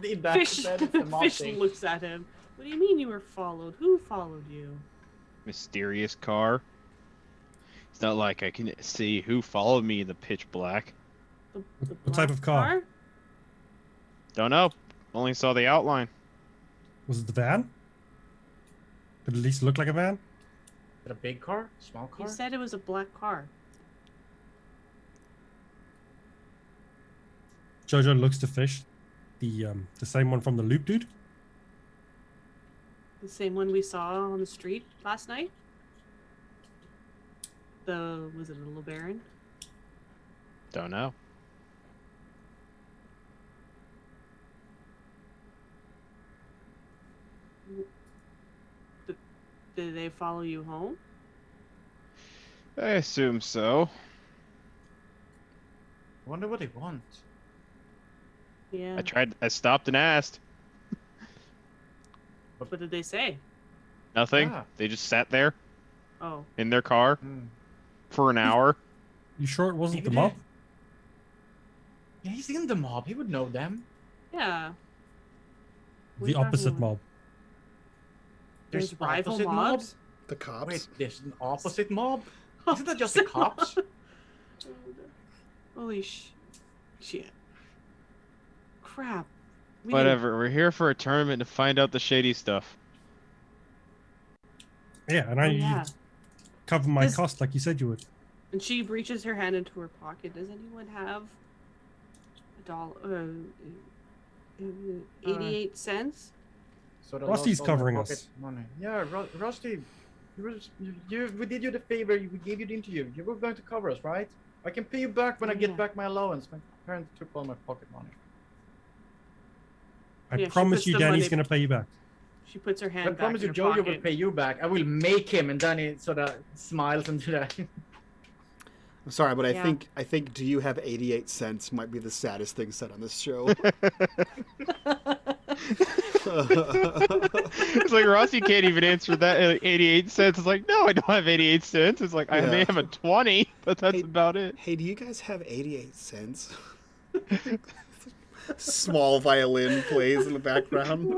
Fish looks at him. What do you mean you were followed? Who followed you? Mysterious car. It's not like I can see who followed me in the pitch black. The What type black of car? Don't know. Only saw the outline. Was it the van? Did it at least look like a van? Is it a big car? Small car? He said it was a black car. Jojo looks to Fish. The same one from the loop dude? The same one we saw on the street last night? Was it a little Baron? Don't know. Did they follow you home? I assume so. I wonder what they want. Yeah. I stopped and asked. What did they say? Nothing. Yeah. They just sat there Oh. in their car for an hour. You sure it wasn't Maybe the mob? Yeah, he's in the mob. He would know them. Yeah. The opposite mob. There's rival opposite mobs? The cops. Wait, there's an opposite mob? Isn't that just the cops? Holy shit. Crap. We Whatever. We're here for a tournament to find out the shady stuff. Yeah, and I yeah. cover my This- cost like you said you would. And she reaches her hand into her pocket. Does anyone have $1? 88 cents? So they Rusty's lost all their covering pocket us. Money. Yeah, Rusty, we did you the favor. We gave you the interview. You were going to cover us, right? I can pay you back when I get Yeah. back my allowance. My parents took all my pocket money. I Yeah, she promise puts you the Danny's money- going to pay you back. She puts her hand I back promise in you, her Jojo will pocket. pay you back. I will make him, and Danny sort of smiles and do that. I'm sorry, but Yeah. I think do you have 88 cents might be the saddest thing said on this show. It's like Rossy can't even answer that 88 cents. It's like, no, I don't have 88 cents. It's like, I may Yeah. have a 20, but that's Hey- about it. Hey, do you guys have 88 cents? Small violin plays in the background.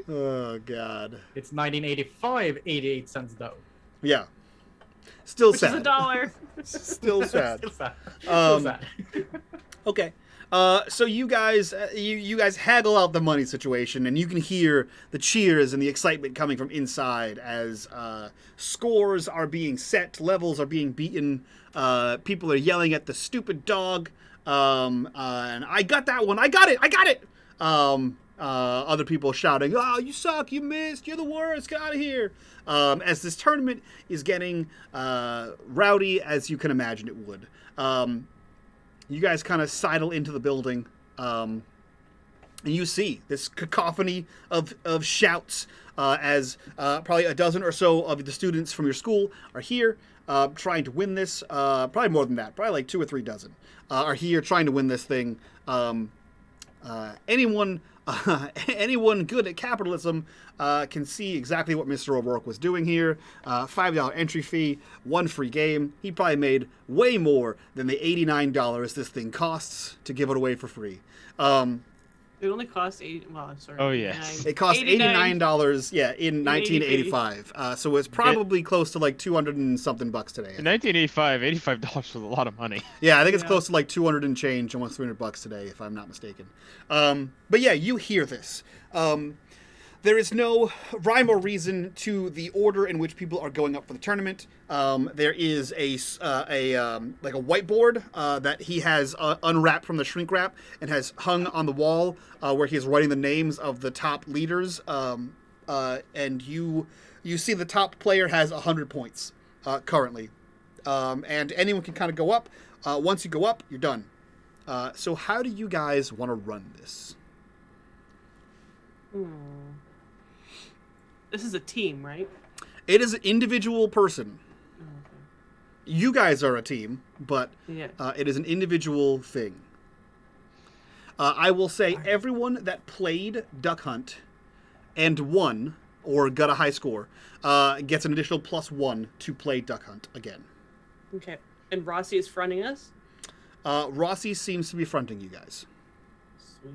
Oh God. It's 1985, 88 cents though. Yeah. Still Which sad. is $1. Still sad. Still sad. Um, Still sad. Okay. So you guys haggle out the money situation, and you can hear the cheers and the excitement coming from inside as scores are being set, levels are being beaten, people are yelling at the stupid dog, and I got that one, I got it. Other people shouting, "Oh, you suck! You missed! You're the worst! Get out of here!" As this tournament is getting rowdy, as you can imagine it would. You guys kind of sidle into the building. And you see this cacophony of shouts as probably a dozen or so of the students from your school are here trying to win this. Probably more than that. Probably like 2 or 3 dozen are here trying to win this thing. Anyone good at capitalism can see exactly what Mr. O'Rourke was doing here. $5 entry fee, 1 free game. He probably made way more than the $89 this thing costs to give it away for free. It only cost Well, sorry. Oh, yes. It cost $89, yeah, in 1985. So it's probably close to like 200 and something bucks today. In 1985, $85 was a lot of money. Yeah, I think it's close to like 200 and change, almost 300 bucks today, if I'm not mistaken. But yeah, you hear this. There is no rhyme or reason to the order in which people are going up for the tournament. There is a whiteboard that he has unwrapped from the shrink wrap and has hung on the wall where he is writing the names of the top leaders. And you see the top player has 100 points currently, and anyone can kind of go up. Once you go up, you're done. So how do you guys want to run this? This is a team, right? It is an individual person. Oh, okay. You guys are a team, but Yeah. it is an individual thing. I will say everyone that played Duck Hunt and won, or got a high score, gets an additional +1 to play Duck Hunt again. Okay. And Rossy is fronting us? Rossy seems to be fronting you guys. Sweet.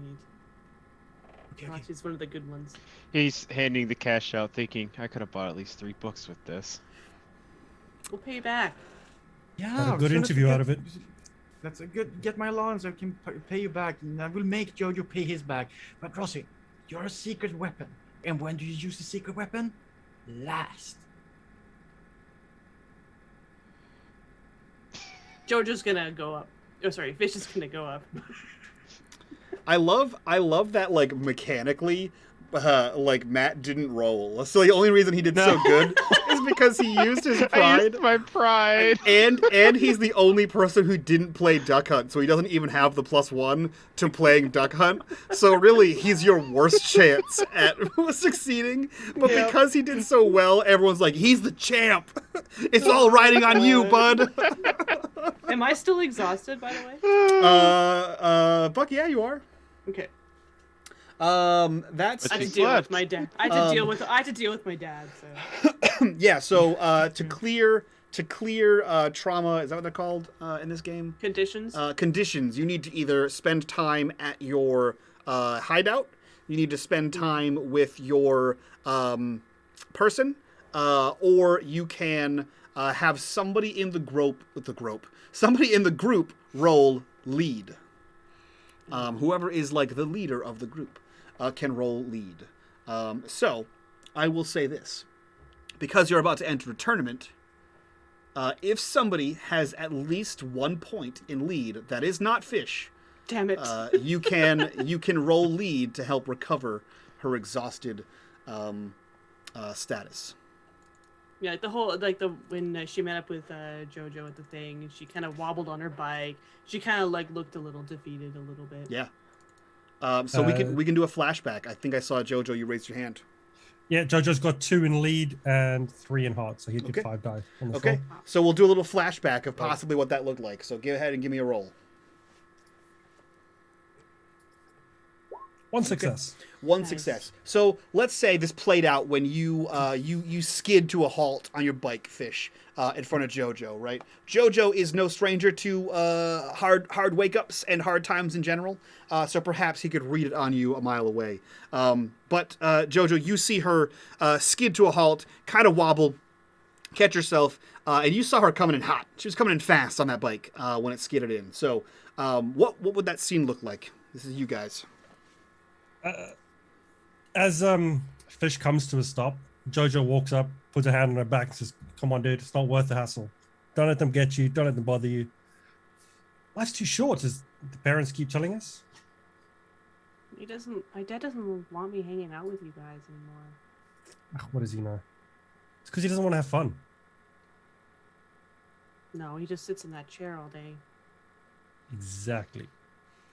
Okay. Rossy's one of the good ones. He's handing the cash out, thinking, I could have bought at least 3 books with this. We'll pay you back. Yeah, Had a good so interview out of it. That's a good. Get my allowance. I can pay you back, and I will make Jojo pay his back. But Rossy, you're a secret weapon, and when do you use the secret weapon? Last. Jojo's gonna go up. Oh, sorry, Fish is gonna go up. I love that, like, mechanically, like, Matt didn't roll. So the only reason he did so good is because he used his I pride. used my pride. And he's the only person who didn't play Duck Hunt, so he doesn't even have the +1 to playing Duck Hunt. So really, he's your worst chance at succeeding. But because he did so well, everyone's like, he's the champ. It's all riding on you, bud. Am I still exhausted, by the way? Buck, yeah, you are. Okay. That's I had she to deal slept. with my dad. I had to deal with my dad. So yeah. So to clear trauma, is that what they're called in this game? conditions. Conditions. You need to either spend time at your hideout. You need to spend time with your person, or you can have somebody in the group roll lead. Whoever is like the leader of the group can roll lead. So I will say this. Because you're about to enter a tournament, if somebody has at least 1 point in lead that is not Fish, Damn it. you can roll lead to help recover her exhausted status. Yeah, when she met up with Jojo at the thing, and she kind of wobbled on her bike. She kind of like looked a little defeated, a little bit. Yeah. So we can do a flashback. I think I saw Jojo. You raised your hand. Yeah, Jojo's got 2 in lead and 3 in heart, so he did Okay. 5 die on the Okay. floor. So we'll do a little flashback of possibly what that looked like. So go ahead and give me a roll. 1 success. One Nice. success. So let's say this played out when you you skid to a halt on your bike, Fish, in front of Jojo, right? Jojo is no stranger to hard wake ups and hard times in general, so perhaps he could read it on you a mile away. But Jojo, you see her skid to a halt, kind of wobble, catch herself, and you saw her coming in hot. She was coming in fast on that bike when it skidded in. So what would that scene look like? This is you guys. As Fish comes to a stop, Jojo walks up, puts a hand on her back, and says, "Come on, dude, it's not worth the hassle. Don't let them get you. Don't let them bother you. Life's too short," as the parents keep telling us. My dad doesn't want me hanging out with you guys anymore. Ugh, what does he know? It's because he doesn't want to have fun. No, he just sits in that chair all day. Exactly.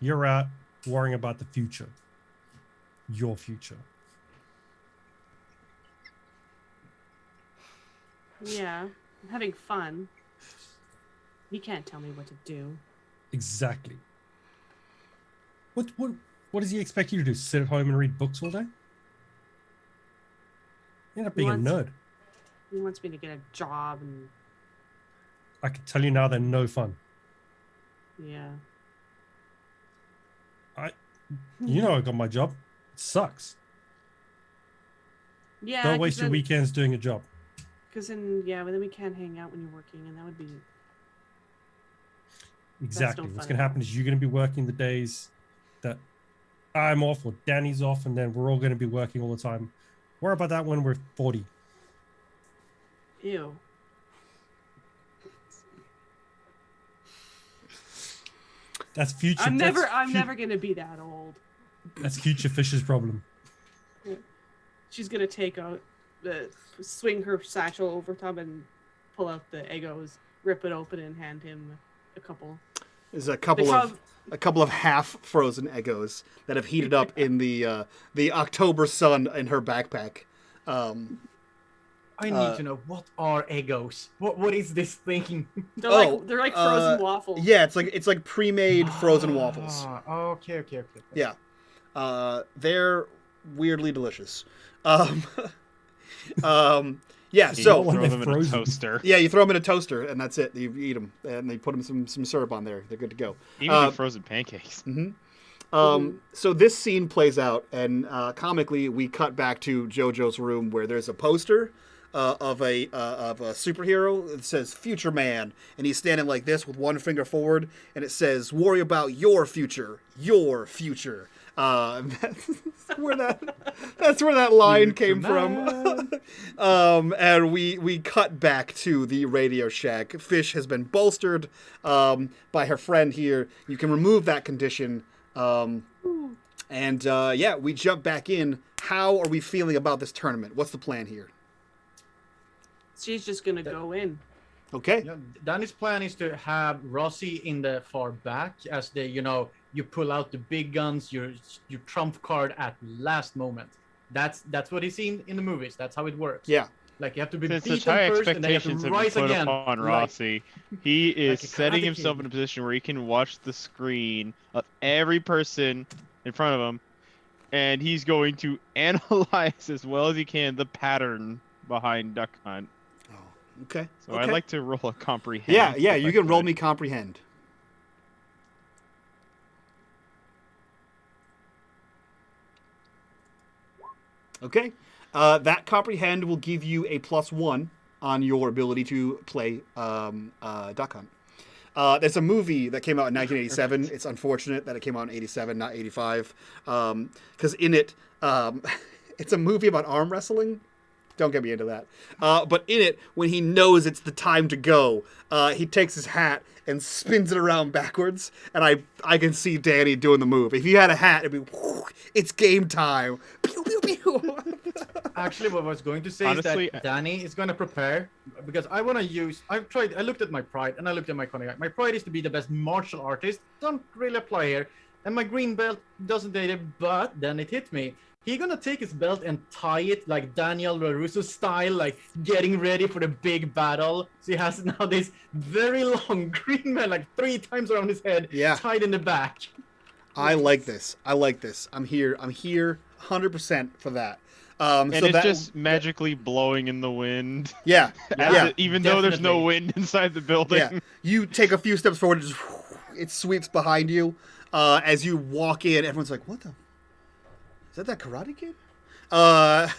You're out worrying about the future. your future. Yeah, I'm having fun. He can't tell me what to do. Exactly. What does he expect you to do? Sit at home and read books all day? You end up being a nerd. He wants me to get a job and... I can tell you now, they're no fun. Yeah. You know, I got my job. It sucks. Yeah. Don't waste your weekends doing a job. Because then, yeah, but then we can't hang out when you're working, and that would be... Exactly. no What's fun going to at happen is you're going to be working the days that I'm off or Danny's off, and then we're all going to be working all the time. Worry about that when we're 40. Ew. That's future. I'm never gonna be that old. That's future Fish's problem. She's gonna take out swing her satchel over top and pull out the Eggos, rip it open, and hand him a couple. There's a couple of half frozen Eggos that have heated up in the October sun in her backpack. I need to know, what are Eggos? What is this thing? They're like frozen waffles. Yeah, it's like pre-made frozen waffles. Okay. Yeah, they're weirdly delicious. Yeah, You so throw them in a frozen. toaster. yeah, you throw them in a toaster and that's it. You eat them and they put them some syrup on there. They're good to go. Even the frozen pancakes. So this scene plays out, and comically, we cut back to JoJo's room where there's a poster of a superhero. It says "Future Man," and he's standing like this with one finger forward, and it says "Worry about your future, your future." That's where that line came from. And we cut back to the Radio Shack. Fish has been bolstered by her friend here. You can remove that condition. We jump back in. How are we feeling about this tournament? What's the plan here? She's just gonna go in. Okay. Yeah, Danny's plan is to have Rossy in the far back as you pull out the big guns, your trump card at last moment. That's what he's seen in the movies. That's how it works. Yeah. Like you have to be Since beaten such high first, and then you have to expectations have rise been put again. upon like- Rossy, he is a setting Karate himself Kid. in a position where he can watch the screen of every person in front of him, and he's going to analyze as well as he can the pattern behind Duck Hunt. Oh, okay. So okay. I'd like to roll a comprehend. Yeah. if You I can roll could. me comprehend. Okay. That comprehend will give you a +1 on your ability to play Duck Hunt. There's a movie that came out in 1987. It's unfortunate that it came out in 87, not 85. Because in it, it's a movie about arm wrestling. Don't get me into that. But in it, when he knows it's the time to go, he takes his hat and spins it around backwards. And I can see Danny doing the move. If he had a hat, it'd be, it's game time. Pew, pew, pew. Actually, what I was going to say Honestly, is that Danny is going to prepare, because I want to use... I looked at my pride, and I looked at my Konami. My pride is to be the best martial artist. Don't really apply here. And my green belt doesn't date it, but then it hit me. He's going to take his belt and tie it like Daniel LaRusso style, like getting ready for the big battle. So he has now this very long green belt, like 3 times around his head, tied in the back. I like this. I'm here 100% for that. And so it's that, just magically blowing in the wind. Yeah. Even though there's no wind inside the building. Yeah. You take a few steps forward, it sweeps behind you. As you walk in, everyone's like, "What the? Is that Karate Kid?" And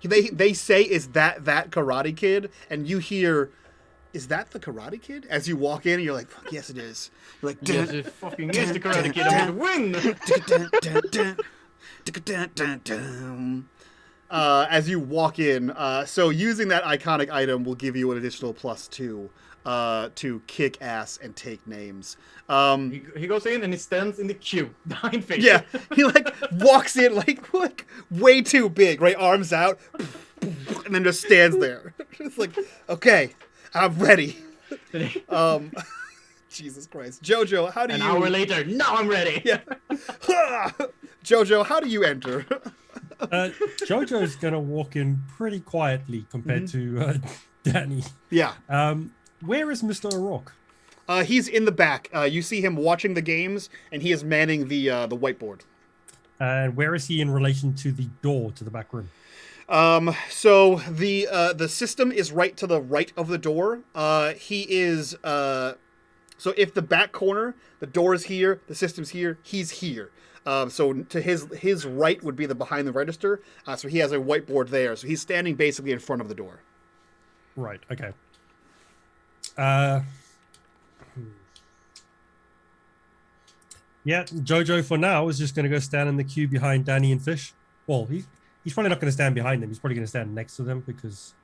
they say, "Is that Karate Kid?" And you hear, "Is that the Karate Kid?" As you walk in, and you're like, "Fuck, yes, it is." You're like, Yes, it fucking is the Karate Kid. I'm going to win! As you walk in, so using that iconic item will give you an additional +2 to kick ass and take names. He goes in and he stands in the queue behind Fish. Yeah, he like walks in like way too big, right? Arms out, and then just stands there. It's like, okay, I'm ready. Jesus Christ, JoJo, how do An you? hour later, now I'm ready. Yeah. Jojo, how do you enter? Jojo's gonna walk in pretty quietly compared to Danny. Yeah. Where is Mr. O'Rourke? He's in the back. You see him watching the games, and he is manning the whiteboard. And where is he in relation to the door to the back room? So the system is right to the right of the door. He is so if the back corner, the door is here, the system's here, he's here. So to his right would be the behind the register. So he has a whiteboard there. So he's standing basically in front of the door. Right. Okay. Yeah, Jojo for now is just going to go stand in the queue behind Danny and Fish. Well, he's probably not going to stand behind them. He's probably going to stand next to them because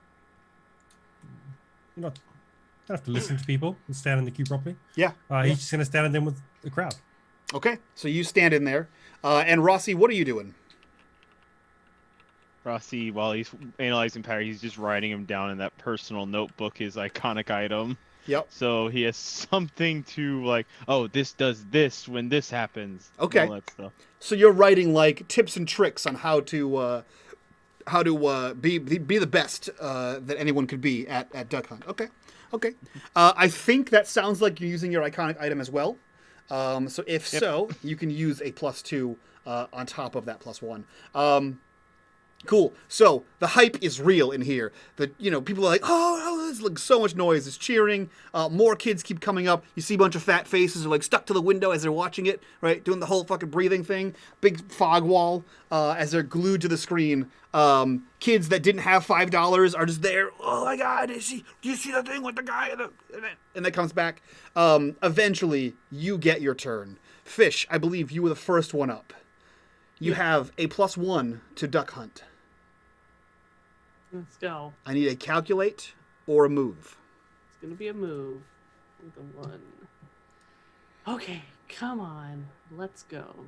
you don't have to listen to people and stand in the queue properly. Yeah. He's just going to stand in them with the crowd. Okay. So you stand in there. And Rossy, what are you doing? Rossy, while he's analyzing Perry, he's just writing him down in that personal notebook, his iconic item. Yep. So he has something to like, oh, this does this when this happens. Okay. All that stuff. So you're writing like tips and tricks on how to be the best that anyone could be at Duck Hunt. Okay. Okay. I think that sounds like you're using your iconic item as well. So if so, you can use a +2 on top of that +1. Cool. So the hype is real in here. People are like, oh, there's like so much noise. There's cheering. More kids keep coming up. You see a bunch of fat faces are like stuck to the window as they're watching it, right? Doing the whole fucking breathing thing. Big fog wall as they're glued to the screen. Kids that didn't have $5 are just there. Oh my God, do you see the thing with the guy? And that comes back. Eventually, you get your turn. Fish, I believe you were the first one up. You have a +1 to Duck Hunt. Let's go. I need a calculate or a move. It's gonna be a move with a 1. Okay, come on. Let's go.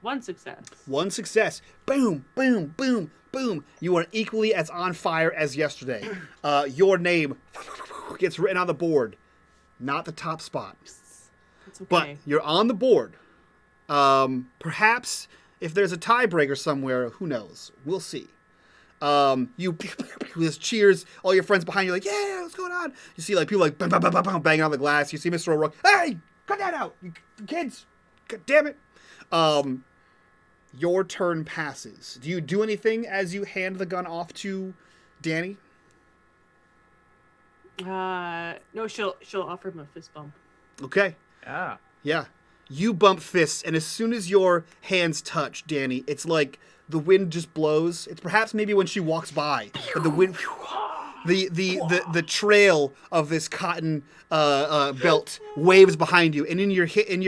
1 success. 1 success. Boom, boom, boom, boom. You are equally as on fire as yesterday. Your name gets written on the board. Not the top spot. It's okay. But you're on the board. Perhaps if there's a tiebreaker somewhere, who knows? We'll see. There's cheers, all your friends behind you like, yeah, what's going on? You see like people like bang, bang, bang, bang, bang, banging on the glass. You see Mr. O'Rourke, hey, cut that out, you kids. God damn it. Your turn passes. Do you do anything as you hand the gun off to Danny? No, she'll offer him a fist bump. Okay. Yeah. Yeah. You bump fists, and as soon as your hands touch, Danny, it's like the wind just blows. It's perhaps maybe when she walks by, but the wind, the trail of this cotton belt waves behind you, and in your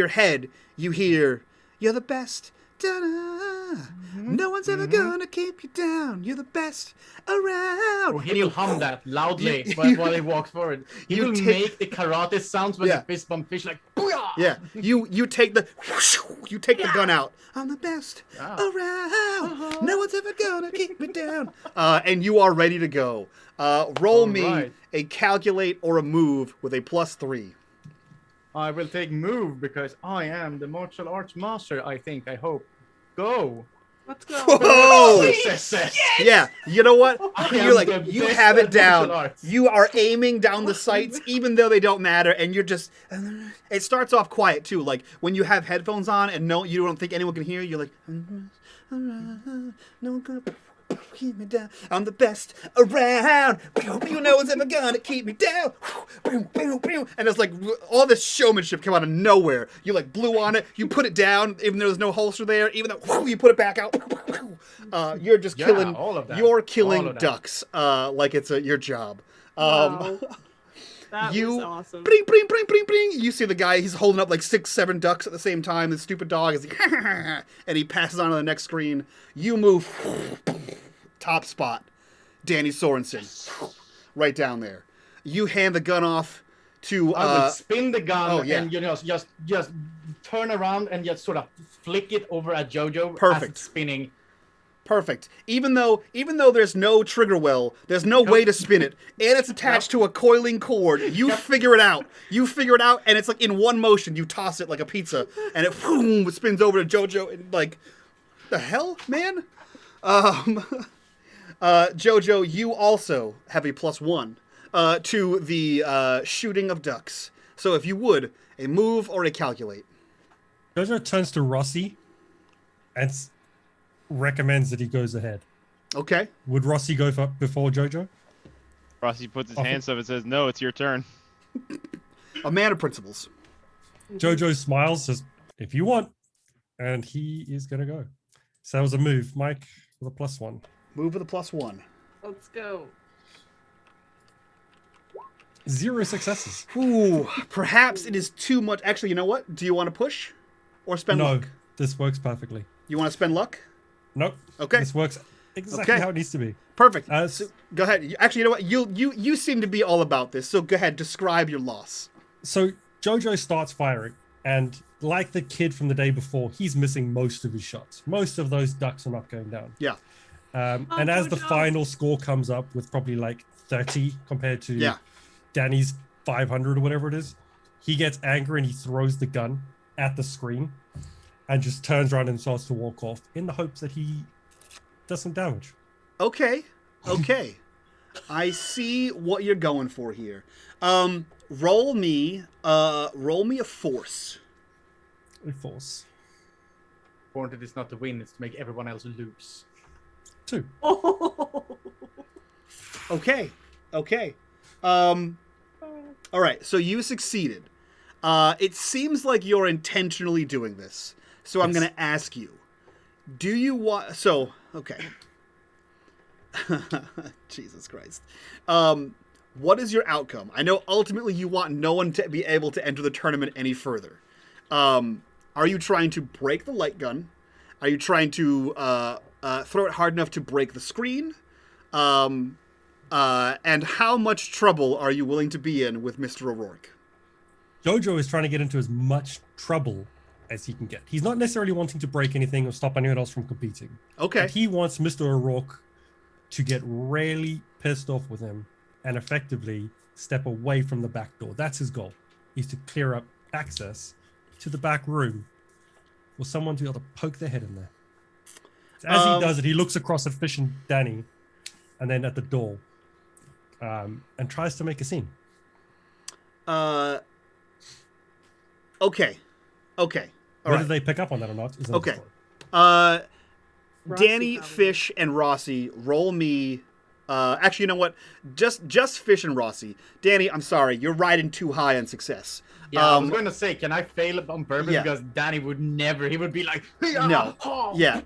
head you hear, "You're the best. Da-da. No one's ever gonna keep you down. You're the best around." Or he will hum that loudly while he walks forward. He will make the karate sounds when the fist bump Fish like, booyah! Yeah, you take the gun out. I'm the best around. No one's ever gonna keep me down. And you are ready to go. Roll me a calculate or a move with a +3. I will take move because I am the martial arts master, I hope. Go! Let's go. Whoa! Success! Yeah, you know what? You're like, the you best have it at down. martial arts. You are aiming down the sights, even though they don't matter, and you're just. It starts off quiet too, like when you have headphones on and you don't think anyone can hear you. You're like, no one gonna keep me down. I'm the best around. You know one's ever gonna keep me down. And it's like all this showmanship come out of nowhere. You like blew on it. You put it down, even though there's no holster there. Even though you put it back out. You're just killing. All of that. You're killing All of that. ducks. Like it's your job. Wow. That was awesome. Bring, bring, bring, bring, bring. You see the guy, he's holding up like 6, 7 ducks at the same time. The stupid dog is like, and he passes on to the next screen. You move, top spot, Danny Sorensen, right down there. You hand the gun off to. I will spin the gun and just turn around and just sort of flick it over at Jojo Perfect. as it's spinning. Perfect. Even though there's no trigger well, there's no way to spin it, and it's attached to a coiling cord. You figure it out. And it's like in one motion. You toss it like a pizza, and it boom, spins over to JoJo. And like, the hell, man. JoJo, you also have a +1 to the shooting of ducks. So if you would, a move or a calculate. JoJo turns to Rossy and recommends that he goes ahead. Okay. Would Rossy go before JoJo? Rossy puts his hands up and says, "No, it's your turn." A man of principles. JoJo smiles, says, "If you want," and he is gonna go. So that was a move, Mike, with a +1. Move with a +1. Let's go. 0 successes. Ooh, perhaps it is too much. Actually, you know what? Do you want to push or spend No, luck? this works perfectly. You want to spend luck? Nope. Okay. This works exactly Okay. how it needs to be. Perfect. As- So, go ahead. Actually, you know what? You seem to be all about this. So go ahead. Describe your loss. So JoJo starts firing, and like the kid from the day before, he's missing most of his shots. Most of those ducks are not going down. Yeah. And as the JoJo. final score comes up with probably like 30 compared to Yeah. Danny's 500 or whatever it is, he gets angry and he throws the gun at the screen and just turns around and starts to walk off in the hopes that he does some damage. Okay. I see what you're going for here. Roll me a force. A force. Important is not to win; it's to make everyone else lose. 2. Oh. Okay. All right. So you succeeded. It seems like you're intentionally doing this. So I'm Yes. going to ask you, do you want... So, okay. Jesus Christ. What is your outcome? I know ultimately you want no one to be able to enter the tournament any further. Are you trying to break the light gun? Are you trying to throw it hard enough to break the screen? And how much trouble are you willing to be in with Mr. O'Rourke? JoJo is trying to get into as much trouble as he can get. He's not necessarily wanting to break anything or stop anyone else from competing. Okay. But he wants Mr. O'Rourke to get really pissed off with him and effectively step away from the back door. That's his goal. He's to clear up access to the back room for someone to be able to poke their head in there. So as he does it, he looks across at Fish and Danny and then at the door and tries to make a scene. Okay. All Whether right. they pick up on that or not is another Okay. story. Rossy Danny, probably. Fish, and Rossy, roll me. Actually, you know what? Just Fish and Rossy. Danny, I'm sorry, you're riding too high on success. Yeah, I was going to say, can I fail on purpose? Yeah. Because Danny would never. He would be like, No. oh. Yeah,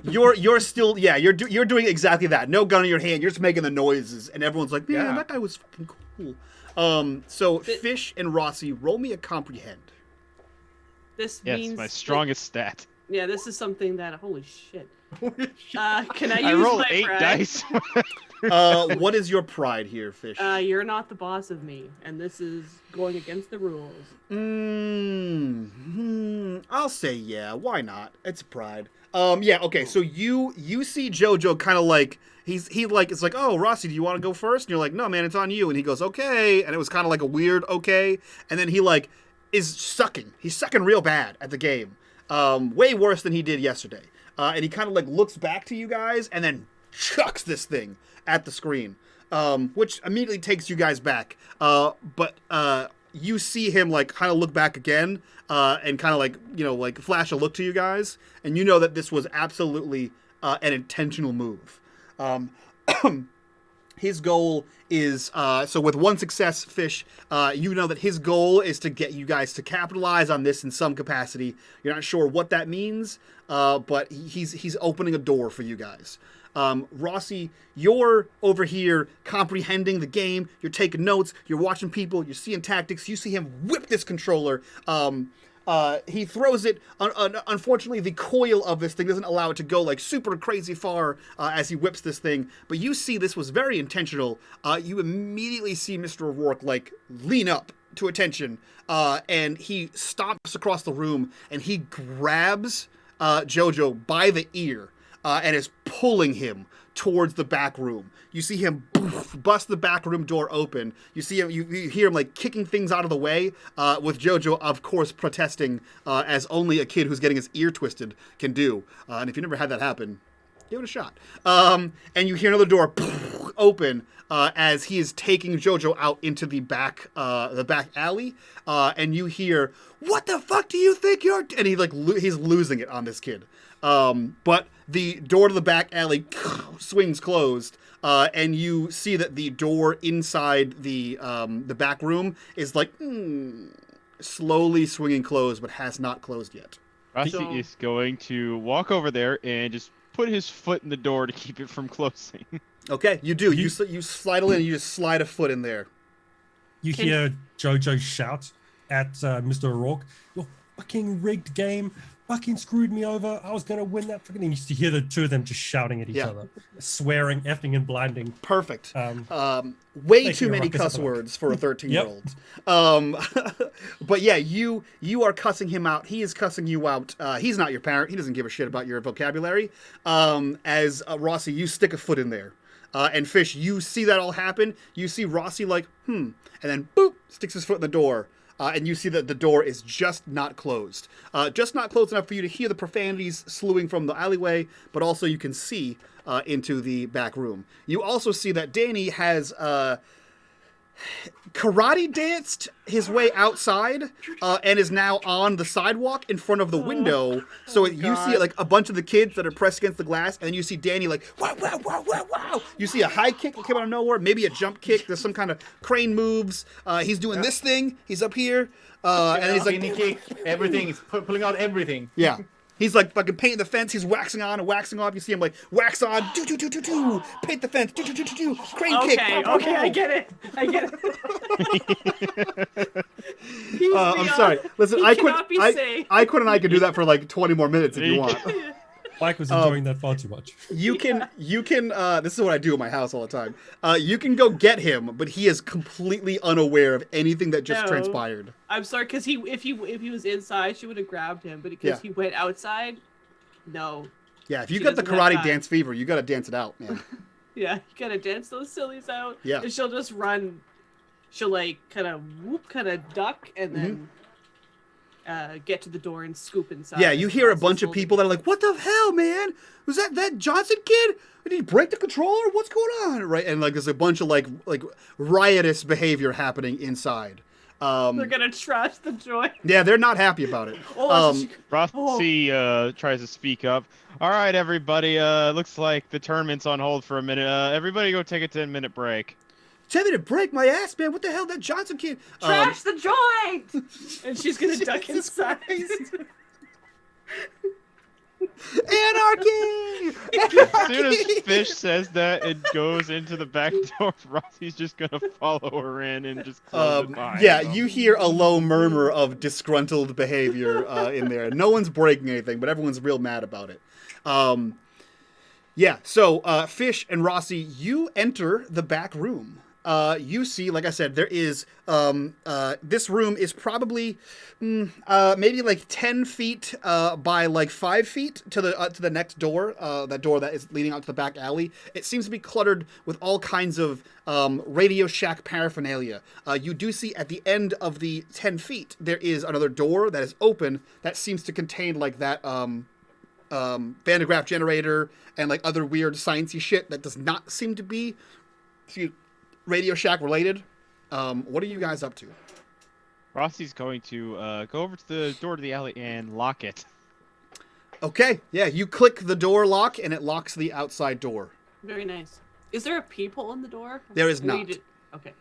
you're still you're doing exactly that. No gun in your hand. You're just making the noises, and everyone's like, man, Yeah. that guy was fucking cool. So Fish and Rossy, roll me a comprehend. This Yes, means my that- strongest stat. yeah, this is something that. Holy shit. Can I use I rolled my 8 pride? dice. What is your pride here, Fish? You're not the boss of me, and this is going against the rules. I'll say yeah. Why not? It's pride. Yeah. Okay. So you see JoJo kind of like he like it's like, oh, Rossy, do you want to go first? And you're like, no, man, it's on you. And he goes, okay. And it was kind of like a weird okay. And then he like is sucking. He's sucking real bad at the game. Way worse than he did yesterday. And he kind of like looks back to you guys and then chucks this thing at the screen, which immediately takes you guys back. But you see him like kind of look back again and kind of like, you know, like flash a look to you guys. And you know that this was absolutely an intentional move. His goal is, so with one success, Fish, you know that his goal is to get you guys to capitalize on this in some capacity. You're not sure what that means, but he's opening a door for you guys. Rossy, you're over here comprehending the game. You're taking notes. You're watching people. You're seeing tactics. You see him whip this controller. He throws it. Unfortunately, the coil of this thing doesn't allow it to go like super crazy far as he whips this thing. But you see this was very intentional. You immediately see Mr. O'Rourke like lean up to attention, and he stomps across the room and he grabs JoJo by the ear and is pulling him towards the back room. You see him bust the back room door open. You see him, you hear him like kicking things out of the way, with Jojo, of course, protesting, as only a kid who's getting his ear twisted can do. And if you never had that happen, give it a shot. And you hear another door open, as he is taking Jojo out into the back alley. And you hear, "What the fuck do you think you're?" And he's losing it on this kid. But the door to the back alley swings closed, and you see that the door inside the back room is like slowly swinging closed, but has not closed yet. Rossy is going to walk over there and just put his foot in the door to keep it from closing. Okay, you do. You slide in, and you just slide a foot in there. You hear Jojo shout at Mr. O'Rourke, "Your fucking rigged game fucking screwed me over. I was going to win that fucking..." And you used to hear the two of them just shouting at each other, swearing, effing, and blinding. Perfect. Way too many ruckus cuss at the words for a 13-year-old. But yeah, you are cussing him out. He is cussing you out. He's not your parent. He doesn't give a shit about your vocabulary. As Rossy, you stick a foot in there. And Fish, you see that all happen. You see Rossy like, and then boop, sticks his foot in the door. And you see that the door is just not closed. Just not closed enough for you to hear the profanities slewing from the alleyway, but also you can see into the back room. You also see that Danny has karate danced his way outside and is now on the sidewalk in front of the window. So you see like a bunch of the kids that are pressed against the glass, and you see Danny like, wow, wow, wow, wow, wow. You see a high kick that came out of nowhere, maybe a jump kick. There's some kind of crane moves. He's doing this thing. He's up here. And he's like, kick, everything. He's pulling out everything. Yeah. He's like fucking painting the fence. He's waxing on and waxing off. You see him like wax on, do, paint the fence, do, crane kick. Okay, I get it. I'm sorry. Listen, I Quinn and I could do that for like 20 more minutes if you want. Mike was enjoying that far too much. You can. This is what I do in my house all the time. You can go get him, but he is completely unaware of anything that just transpired. I'm sorry, because if he was inside, she would have grabbed him, but because he went outside, no. Yeah, if you got the karate dance fever, you got to dance it out, man. Yeah, you gotta dance those sillies out. Yeah, and she'll just run. She'll like kind of duck, and then get to the door and scoop inside. Yeah, you hear a bunch of people that are like, "What the hell, man? Was that Johnson kid? Did he break the controller? What's going on?" Right, and like there's a bunch of like riotous behavior happening inside. They're gonna trash the joint. Yeah, they're not happy about it. Rossy tries to speak up. "All right, everybody. Looks like the tournament's on hold for a minute. Everybody go take a 10-minute break." 10-minute break, my ass, man. What the hell, that Johnson kid? Trash the joint! And she's gonna duck inside. Anarchy! As soon as Fish says that and goes into the back door, Rossy's just gonna follow her in and just close it behind him. You hear a low murmur of disgruntled behavior in there. No one's breaking anything, but everyone's real mad about it. So Fish and Rossy, you enter the back room. You see, like I said, there is, this room is probably, maybe like 10 feet, by like 5 feet to the next door, that door that is leading out to the back alley. It seems to be cluttered with all kinds of, Radio Shack paraphernalia. You do see at the end of the 10 feet, there is another door that is open that seems to contain like that, Van de Graaff generator and like other weird sciencey shit that does not seem to be Radio Shack related. What are you guys up to? Rossy's going to go over to the door to the alley and lock it. Okay, yeah, you click the door lock and it locks the outside door. Very nice. Is there a peephole in the door? There is not. Okay.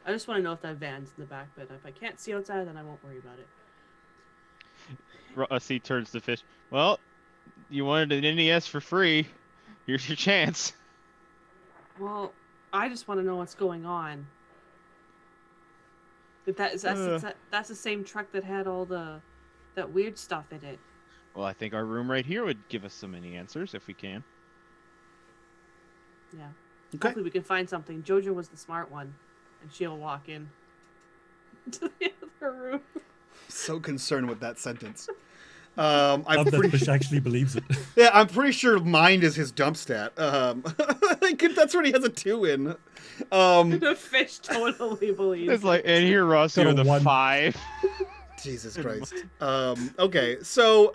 I just want to know if that van's in the back, but if I can't see outside, then I won't worry about it. Rossy turns to Fish. "Well, you wanted an NES for free. Here's your chance." Well, I just want to know what's going on. That's the same truck that had all that weird stuff in it. Well, I think our room right here would give us so many answers if we can. Yeah. Okay. Hopefully we can find something. Jojo was the smart one, and she'll walk in to the other room. So concerned with that sentence. I'm Love that pretty Fish actually believes it. Yeah, I'm pretty sure mind is his dump stat. I think that's what he has a 2 in. The fish totally believes. It's like, and here, Rossy, Got a with a 1. 5. Jesus Christ. Okay, so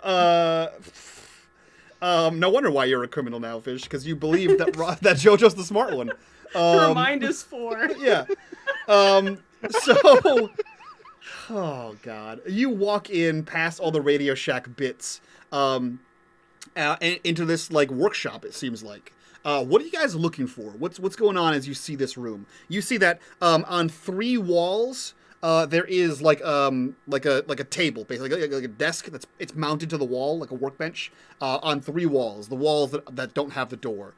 no wonder why you're a criminal now, Fish, because you believe that that JoJo's the smart one. Her mind is 4. Yeah. So, oh god, you walk in past all the Radio Shack bits, into this like workshop. It seems like. What are you guys looking for? What's going on as you see this room? You see that on 3 walls. There is like a table, basically like a desk it's mounted to the wall, like a workbench, on 3 walls. The walls that don't have the door.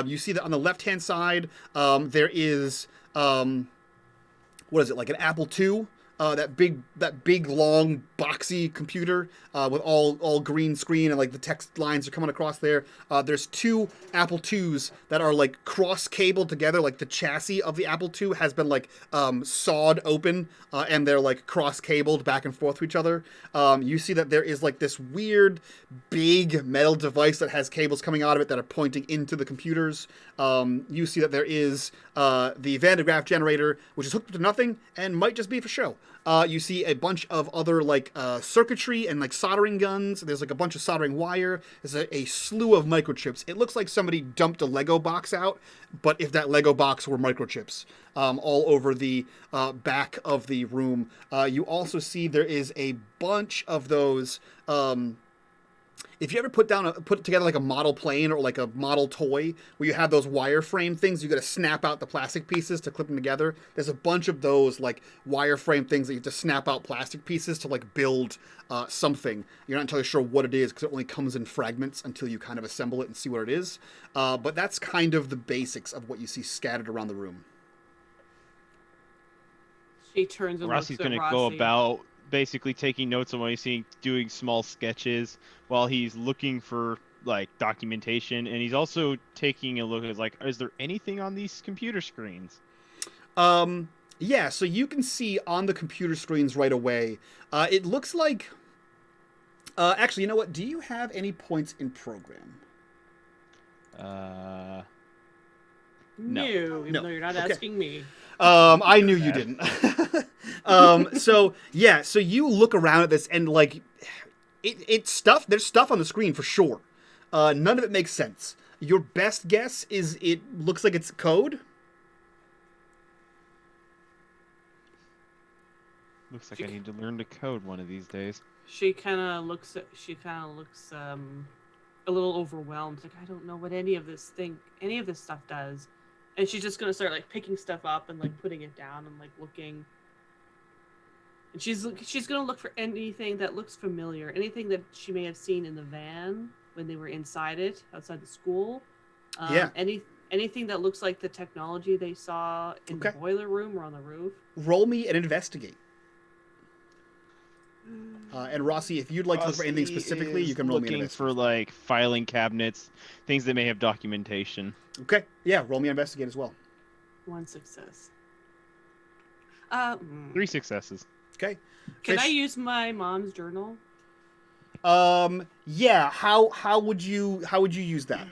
You see that on the left hand side, there is what is it, like an Apple II? That big long boxy computer with all green screen, and like the text lines are coming across there. There's 2 Apple IIs that are like cross cabled together, like the chassis of the Apple II has been like sawed open, and they're like cross cabled back and forth to each other. You see that there is like this weird big metal device that has cables coming out of it that are pointing into the computers. You see that there is the Van de Graaff generator, which is hooked up to nothing and might just be for show. You see a bunch of other like circuitry and like soldering guns. There's like a bunch of soldering wire. There's a slew of microchips. It looks like somebody dumped a Lego box out, but if that Lego box were microchips, all over the back of the room. You also see there is a bunch of those. If you ever put together like a model plane or like a model toy where you have those wireframe things, you got to snap out the plastic pieces to clip them together. There's a bunch of those like wireframe things that you have to snap out plastic pieces to like build something. You're not entirely sure what it is because it only comes in fragments until you kind of assemble it and see what it is. But that's kind of the basics of what you see scattered around the room. She turns and Rossy's looks going at to go Rossy. about basically taking notes on what he's seeing, doing small sketches while he's looking for like documentation, and he's also taking a look at like, is there anything on these computer screens? Yeah, so you can see on the computer screens right away. It looks like. Actually, you know what? Do you have any points in program? No, No. even No. though you're not Okay. asking me. I knew you didn't. So you look around at this and like, it's stuff. There's stuff on the screen for sure. None of it makes sense. Your best guess is it looks like it's code. Looks like I need to learn to code one of these days. She kind of looks a little overwhelmed. Like, I don't know what any of this stuff does. And she's just gonna start like picking stuff up and like putting it down and like looking. And she's gonna look for anything that looks familiar, anything that she may have seen in the van when they were inside it, outside the school. Yeah. Anything that looks like the technology they saw in the Okay. boiler room or on the roof. Roll me and investigate. And Rossy, if you'd like to look for anything Rossy specifically, you is can roll me an looking investigate. for like filing cabinets, things that may have documentation. Okay, yeah, roll me an investigate as well. 1 success. 3 successes. Okay. Can I Fish? use my mom's journal? Yeah. How would you use that?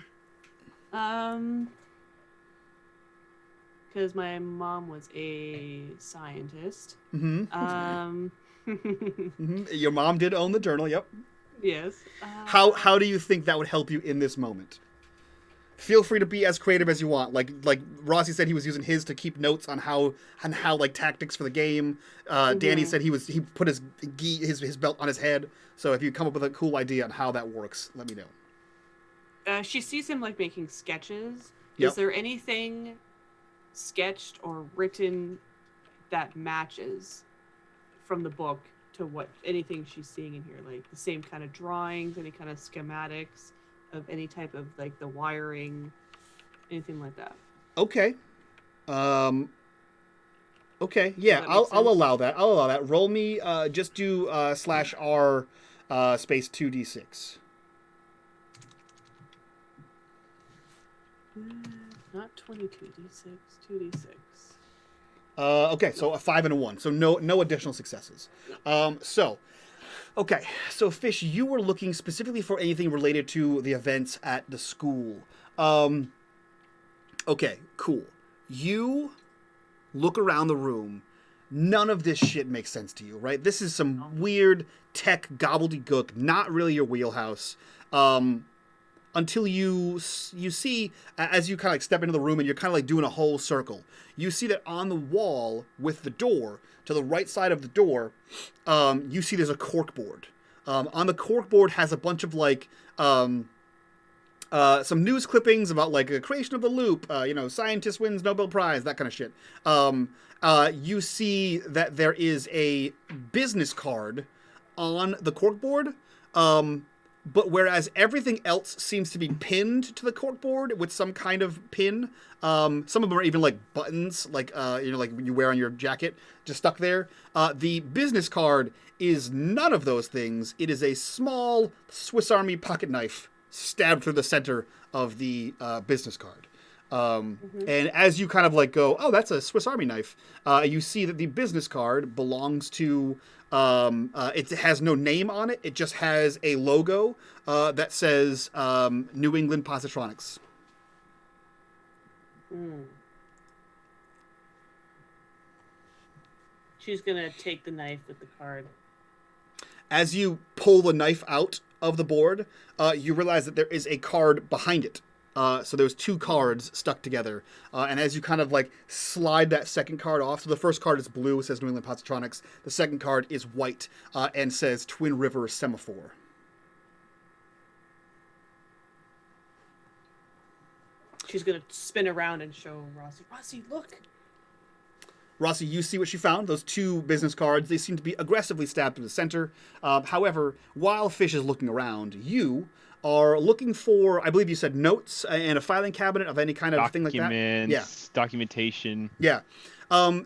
Because my mom was a scientist. Mm-hmm. Your mom did own the journal. Yep. Yes. How do you think that would help you in this moment? Feel free to be as creative as you want. Like Rossy said, he was using his to keep notes on how like tactics for the game. Danny said he put his belt on his head. So if you come up with a cool idea on how that works, let me know. She sees him like making sketches. Yep. Is there anything sketched or written that matches from the book to what anything she's seeing in here? Like the same kind of drawings, any kind of schematics of any type of like the wiring, anything like that. Okay. Okay. Yeah, Does that make I'll sense? allow that. I'll allow that. Roll me. Just do /R space 2d6. Not 22d6, 2d6. Okay, so a 5 and a 1. So no additional successes. So Okay, so Fish, you were looking specifically for anything related to the events at the school. Okay, cool. You look around the room. None of this shit makes sense to you, right? This is some weird tech gobbledygook, not really your wheelhouse. Until you see, as you kind of like step into the room and you're kind of like doing a whole circle, you see that on the wall with the door, to the right side of the door, you see there's a corkboard. On the corkboard has a bunch of like some news clippings about like the creation of the loop, scientist wins Nobel Prize, that kind of shit. You see that there is a business card on the corkboard. But whereas everything else seems to be pinned to the corkboard with some kind of pin, some of them are even like buttons, like you wear on your jacket, just stuck there. The business card is none of those things. It is a small Swiss Army pocket knife stabbed through the center of the business card. And as you kind of like go, oh, that's a Swiss Army knife, you see that the business card belongs to, it has no name on it. It just has a logo that says New England Positronics. She's going to take the knife with the card. As you pull the knife out of the board, you realize that there is a card behind it. So there's two cards stuck together. And as you kind of like slide that second card off, so the first card is blue, it says New England Positronics. The second card is white and says Twin River Semaphore. She's going to spin around and show Rossy. Rossy, look! Rossy, you see what she found. Those two business cards, they seem to be aggressively stabbed in the center. However, while Fish is looking around, you are looking for, I believe you said notes and a filing cabinet of any kind of thing like that. Documents, documentation. Yeah.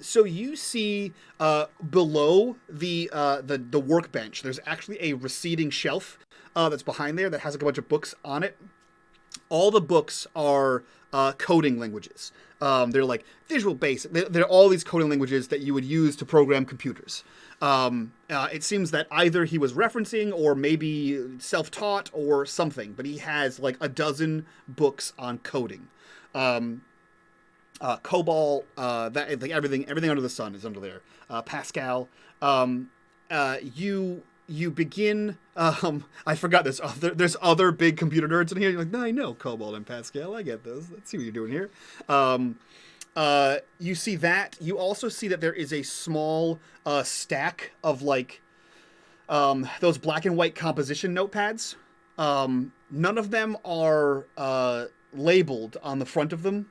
So you see below the workbench, there's actually a receding shelf that's behind there that has like a bunch of books on it. All the books are coding languages. They're like Visual Basic. They're all these coding languages that you would use to program computers. It seems that either he was referencing or maybe self-taught or something, but he has like a dozen books on coding. COBOL, that like everything under the sun is under there. Pascal. You begin. I forgot this. There's other big computer nerds in here. You're like, no, I know COBOL and Pascal. I get those. Let's see what you're doing here. You see that. You also see that there is a small stack of like those black and white composition notepads. None of them are labeled on the front of them,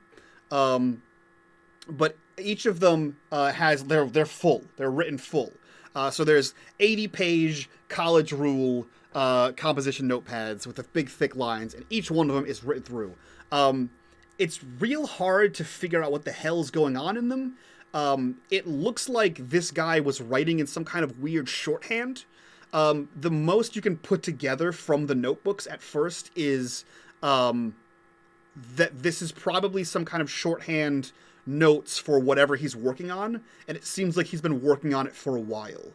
but each of them has they're full. They're written full. So there's 80-page college rule composition notepads with the big thick lines, and each one of them is written through. It's real hard to figure out what the hell's going on in them. It looks like this guy was writing in some kind of weird shorthand. The most you can put together from the notebooks at first is that this is probably some kind of shorthand notes for whatever he's working on, and it seems like he's been working on it for a while.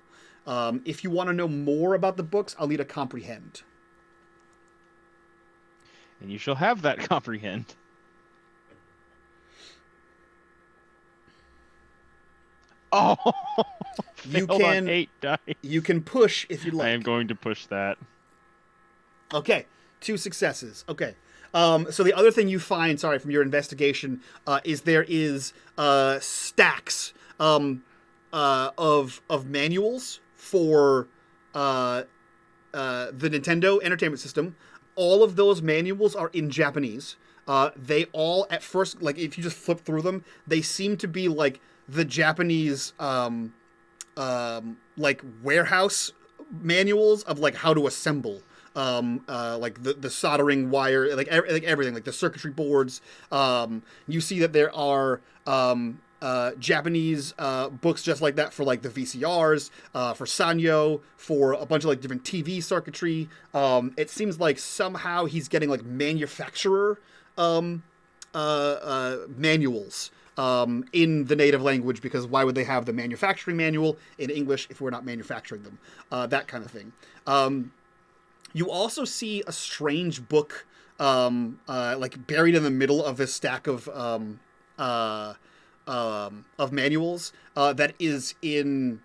If you want to know more about the books, I'll need a comprehend. And you shall have that comprehend. Oh, You failed on can 8 dice. You can push if you like. I am going to push that. Okay, 2 successes. Okay. So the other thing you find, from your investigation, is there is stacks of manuals for the Nintendo Entertainment System. All of those manuals are in Japanese. They all, at first, like if you just flip through them, they seem to be like the Japanese like warehouse manuals of like how to assemble. Like the soldering wire, like everything, like the circuitry boards. You see that there are Japanese books just like that for like the VCRs, for Sanyo, for a bunch of like different TV circuitry. It seems like somehow he's getting like manufacturer manuals in the native language, because why would they have the manufacturing manual in English if we're not manufacturing them? That kind of thing. You also see a strange book, like buried in the middle of this stack of manuals that is in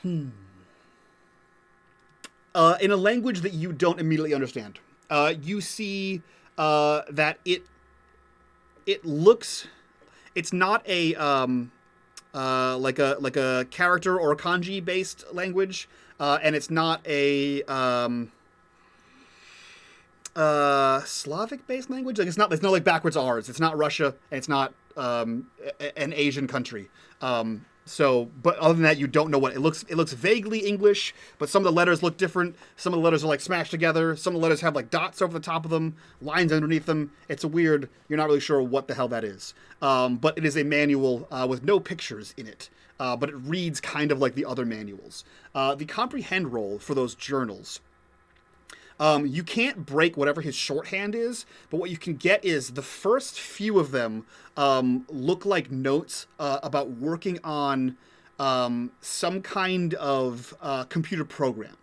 in a language that you don't immediately understand. You see that it looks, it's not a like a character or a kanji based language, and it's not a Slavic based language. Like there's no like backwards R's. It's not Russia, and it's not an Asian country. But other than that, you don't know what it looks. It looks vaguely English, but some of the letters look different. Some of the letters are like smashed together. Some of the letters have like dots over the top of them, lines underneath them. It's a weird. You're not really sure what the hell that is. But it is a manual with no pictures in it. But it reads kind of like the other manuals. The comprehend roll for those journals. You can't break whatever his shorthand is, but what you can get is the first few of them look like notes about working on some kind of computer program.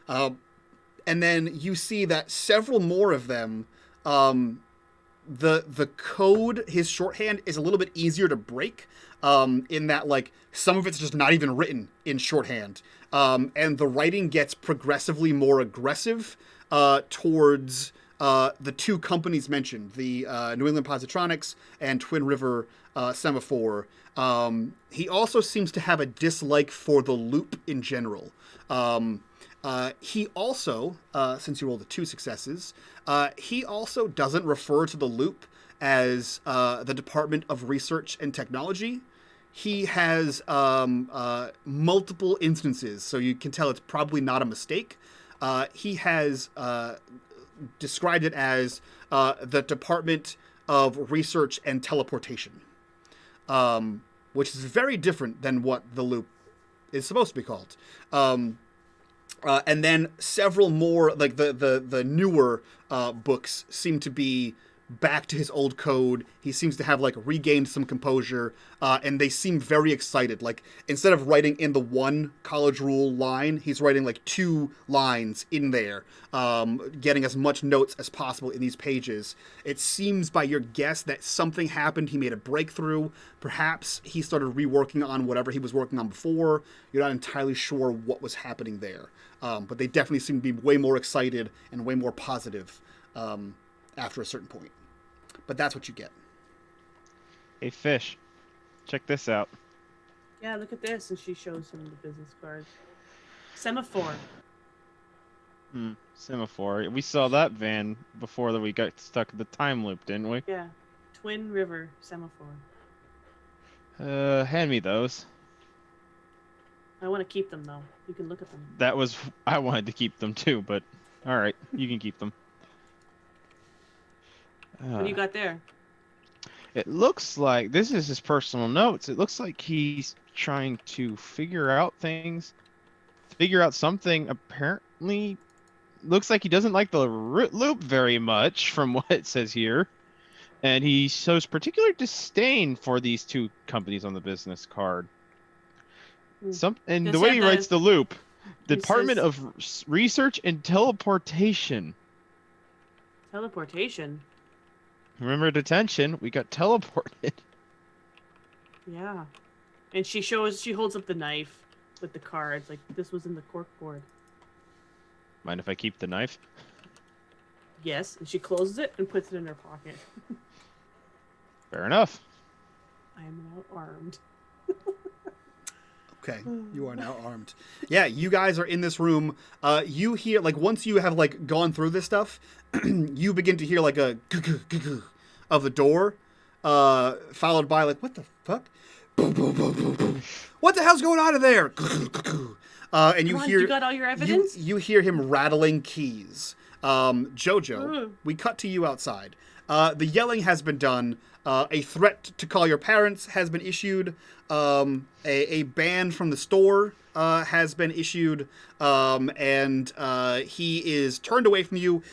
And then you see that several more of them, the code, his shorthand is a little bit easier to break, in that like some of it's just not even written in shorthand. And the writing gets progressively more aggressive towards the two companies mentioned, the New England Positronics and Twin River Semaphore. He also seems to have a dislike for the loop in general. He also, since you rolled the 2 successes, he also doesn't refer to the loop as the Department of Research and Technology. He has multiple instances, so you can tell it's probably not a mistake. He has described it as the Department of Research and Teleportation, which is very different than what the loop is supposed to be called. And then several more, like the newer books seem to be back to his old code. He seems to have like regained some composure, and they seem very excited. Like instead of writing in the one college rule line, he's writing like 2 lines in there, getting as much notes as possible in these pages. It seems by your guess that something happened. He made a breakthrough. Perhaps he started reworking on whatever he was working on before. You're not entirely sure what was happening there, but they definitely seem to be way more excited and way more positive after a certain point. But that's what you get. Hey, Fish, check this out. Yeah, look at this. And she shows him the business card. Semaphore. Semaphore. We saw that van before that we got stuck in the time loop, didn't we? Yeah. Twin River Semaphore. Hand me those. I want to keep them, though. You can look at them. I wanted to keep them too, but all right, you can keep them. What do you got there? It looks like, this is his personal notes. It looks like he's trying to figure out something. Apparently, looks like he doesn't like the loop very much from what it says here. And he shows particular disdain for these 2 companies on the business card. And the way he writes the loop, Department of Research and Teleportation. Teleportation? Remember detention? We got teleported. Yeah. And she holds up the knife with the cards. Like, this was in the corkboard. Mind if I keep the knife? Yes. And she closes it and puts it in her pocket. Fair enough. I am now armed. Okay, you are now armed. Yeah, you guys are in this room. You hear, like, once you have, like, gone through this stuff, you begin to hear, like, a of the door, followed by, like, what the fuck? What the hell's going on in there? And you hear... You got all your evidence? You hear him rattling keys. Jojo, we cut to you outside. The yelling has been done. A threat to call your parents has been issued. A ban from the store has been issued, and he is turned away from you,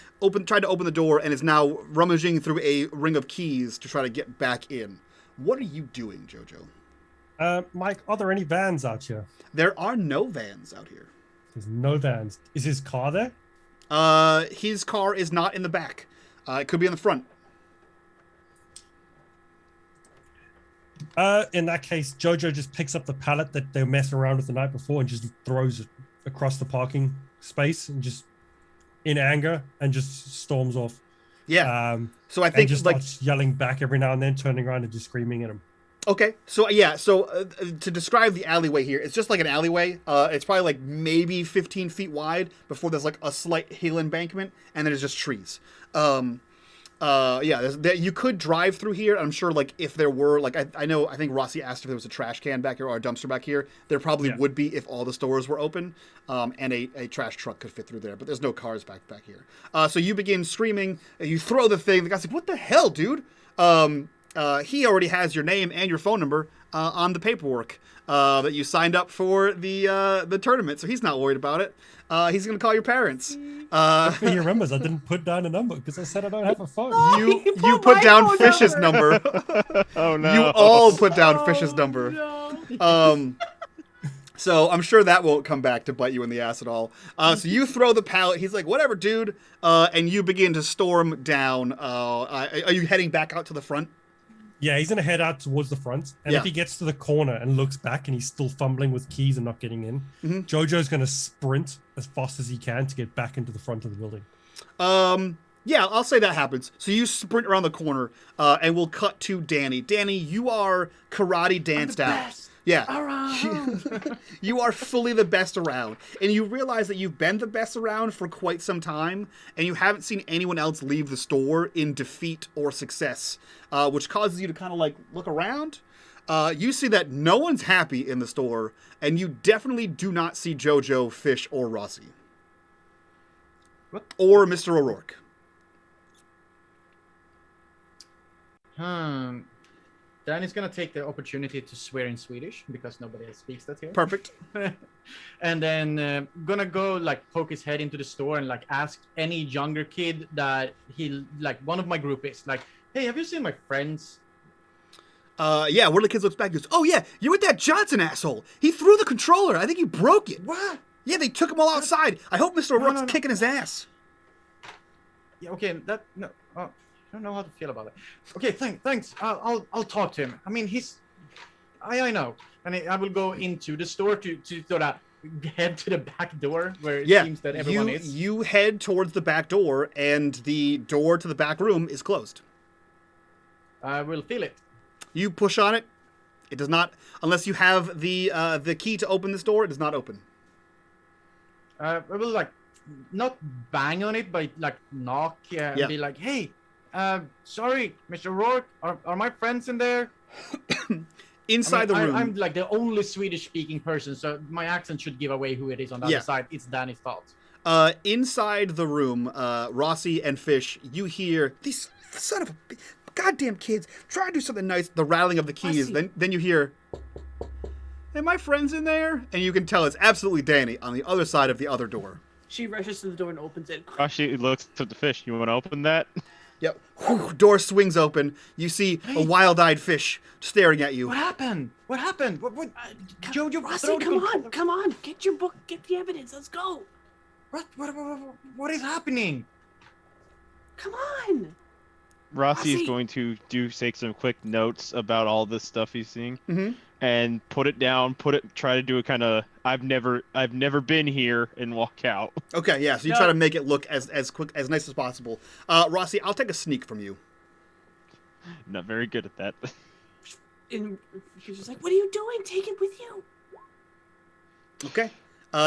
tried to open the door, and is now rummaging through a ring of keys to try to get back in. What are you doing, Jojo? Mike, are there any vans out here? There are no vans out here. There's no vans. Is his car there? His car is not in the back. It could be in the front. In that case, Jojo just picks up the pallet that they were messing around with the night before and just throws it across the parking space and just in anger and just storms off. Yeah. So I think just starts yelling back every now and then, turning around and just screaming at him. Okay. So yeah. So to describe the alleyway here, it's just like an alleyway. It's probably like maybe 15 feet wide before there's like a slight hill embankment, and then there's just trees. You could drive through here. I'm sure, like, if there were, like, I think Rossy asked if there was a trash can back here or a dumpster back here. There probably would be if all the stores were open, and a trash truck could fit through there. But there's no cars back here. So you begin screaming. You throw the thing. The guy's like, "What the hell, dude?" He already has your name and your phone number on the paperwork that you signed up for the tournament, so he's not worried about it. He's going to call your parents. He remembers I didn't put down a number because I said I don't have a phone. You put down Fish's number. Oh no! You all put down Fish's number. No. So I'm sure that won't come back to bite you in the ass at all. So you throw the pallet. He's like, "Whatever, dude," and you begin to storm down. Are you heading back out to the front? Yeah, he's gonna head out towards the front, and if he gets to the corner and looks back and he's still fumbling with keys and not getting in, Jojo's gonna sprint as fast as he can to get back into the front of the building. Yeah, I'll say that happens. So you sprint around the corner, and we'll cut to Danny. Danny, you are karate danced out. Yeah. You are fully the best around. And you realize that you've been the best around for quite some time, and you haven't seen anyone else leave the store in defeat or success, which causes you to kind of like look around. You see that no one's happy in the store, and you definitely do not see Jojo, Fish, or Rossy. What? Or Mr. O'Rourke. Danny's gonna take the opportunity to swear in Swedish because nobody else speaks that here. Perfect. And then gonna go like poke his head into the store and like ask any younger kid that he like one of my group is like, "Hey, have you seen my friends?" Yeah, one of the kids looks back and goes, "Oh yeah, you're with that Johnson asshole. He threw the controller. I think he broke it." What? Yeah, they took him all outside. I hope Mr. O'Rourke's no. kicking his ass. Yeah, okay, that no. I don't know how to feel about it. Okay, thanks. I'll talk to him. I mean, I know, and I will go into the store to sort of head to the back door where it seems that everyone is. You head towards the back door, and the door to the back room is closed. I will feel it. You push on it. It does not, unless you have the key to open this door. It does not open. I will like not bang on it, but like knock and be like, "Hey. Sorry, Mr. Rourke, are my friends in there?" Inside the room. I'm like the only Swedish-speaking person, so my accent should give away who it is on the other side. It's Danny's fault. Inside the room, Rossy and Fish, you hear these son of a goddamn kids try to do something nice. The rattling of the keys. Then you hear, "Hey, my friend's in there," and you can tell it's absolutely Danny on the other side of the other door. She rushes to the door and opens it. She looks at the Fish. You want to open that? Yep. Door swings open. You see a wild-eyed Fish staring at you. What happened? What? Jojo, Rossy, come on. Get your book. Get the evidence. Let's go. What is happening? Come on. Rossi is going to take some quick notes about all this stuff he's seeing, and put it down. Try to do a kind of I've never been here and walk out. Okay, yeah. So you try to make it look as quick, as nice as possible. Rossy, I'll take a sneak from you. Not very good at that. And she's just like, "What are you doing? Take it with you." Okay.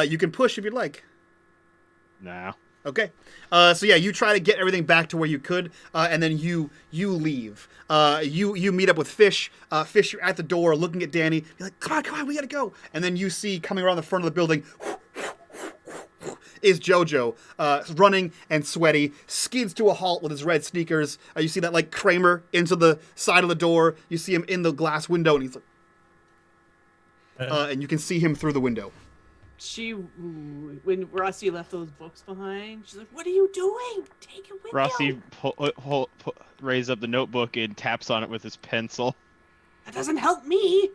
You can push if you'd like. Nah. Okay. So yeah, you try to get everything back to where you could, and then you leave. You meet up with Fish. Fish, you're at the door looking at Danny. You're like, come on, we gotta go. And then you see coming around the front of the building is Jojo, running and sweaty, skids to a halt with his red sneakers. You see that like Kramer into the side of the door. You see him in the glass window, and he's like, and you can see him through the window. when Rossy left those books behind, she's like, "What are you doing? Take it with Rossy you." raises up the notebook and taps on it with his pencil. That doesn't help me.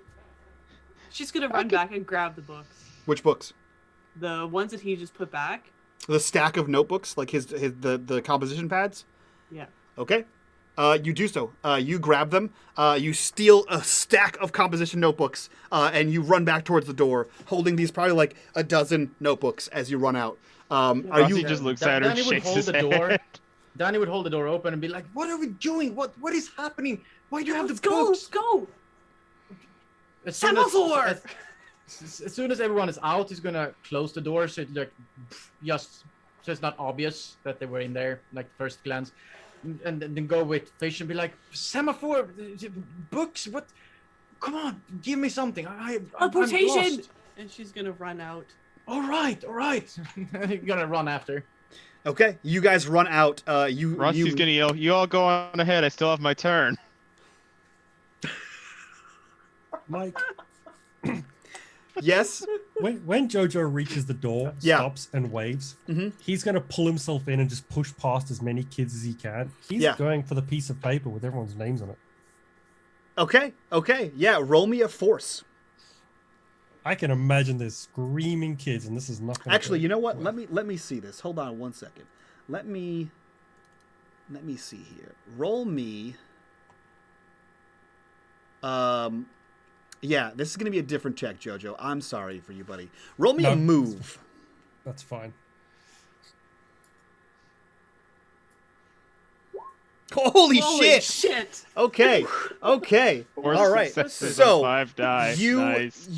She's gonna run back and grab the books. Which books? The ones that he just put back. The stack of notebooks, like the composition pads. Yeah. Okay. You do so. You grab them. You steal a stack of composition notebooks, and you run back towards the door, holding these probably like a dozen notebooks as you run out. Are Rossi you? just looks at her, Danny would shakes hold his the head. door. Danny would hold the door open and be like, "What are we doing? What is happening? Why do you have Let's the go. books?" Let's go. As soon as- Semaphore! As soon as everyone is out, he's gonna close the door so it like just so it's not obvious that they were in there, like first glance, and then go with Fish and be like, "Semaphore, books, what? Come on, give me something. I'm Teleportation. lost." And she's gonna run out. All right. You're gonna run after. Okay. You guys run out. Rossi's gonna yell, "You all go on ahead. I still have my turn." Mike, Yes. when Jojo reaches the door, Yeah. stops and waves, Mhm. he's going to pull himself in and just push past as many kids as he can. He's Yeah. going for the piece of paper with everyone's names on it. Okay. Okay. Yeah. Roll me a force. I can imagine there's screaming kids, and this is not going Actually, you know what? Let me see this. Hold on one second. Let me see here. Roll me. Yeah, this is gonna be a different check, Jojo. I'm sorry for you, buddy. Roll me a No. move. That's fine. Holy Holy shit! shit! Okay. Okay. Four All right. successes So on 5 die. Nice.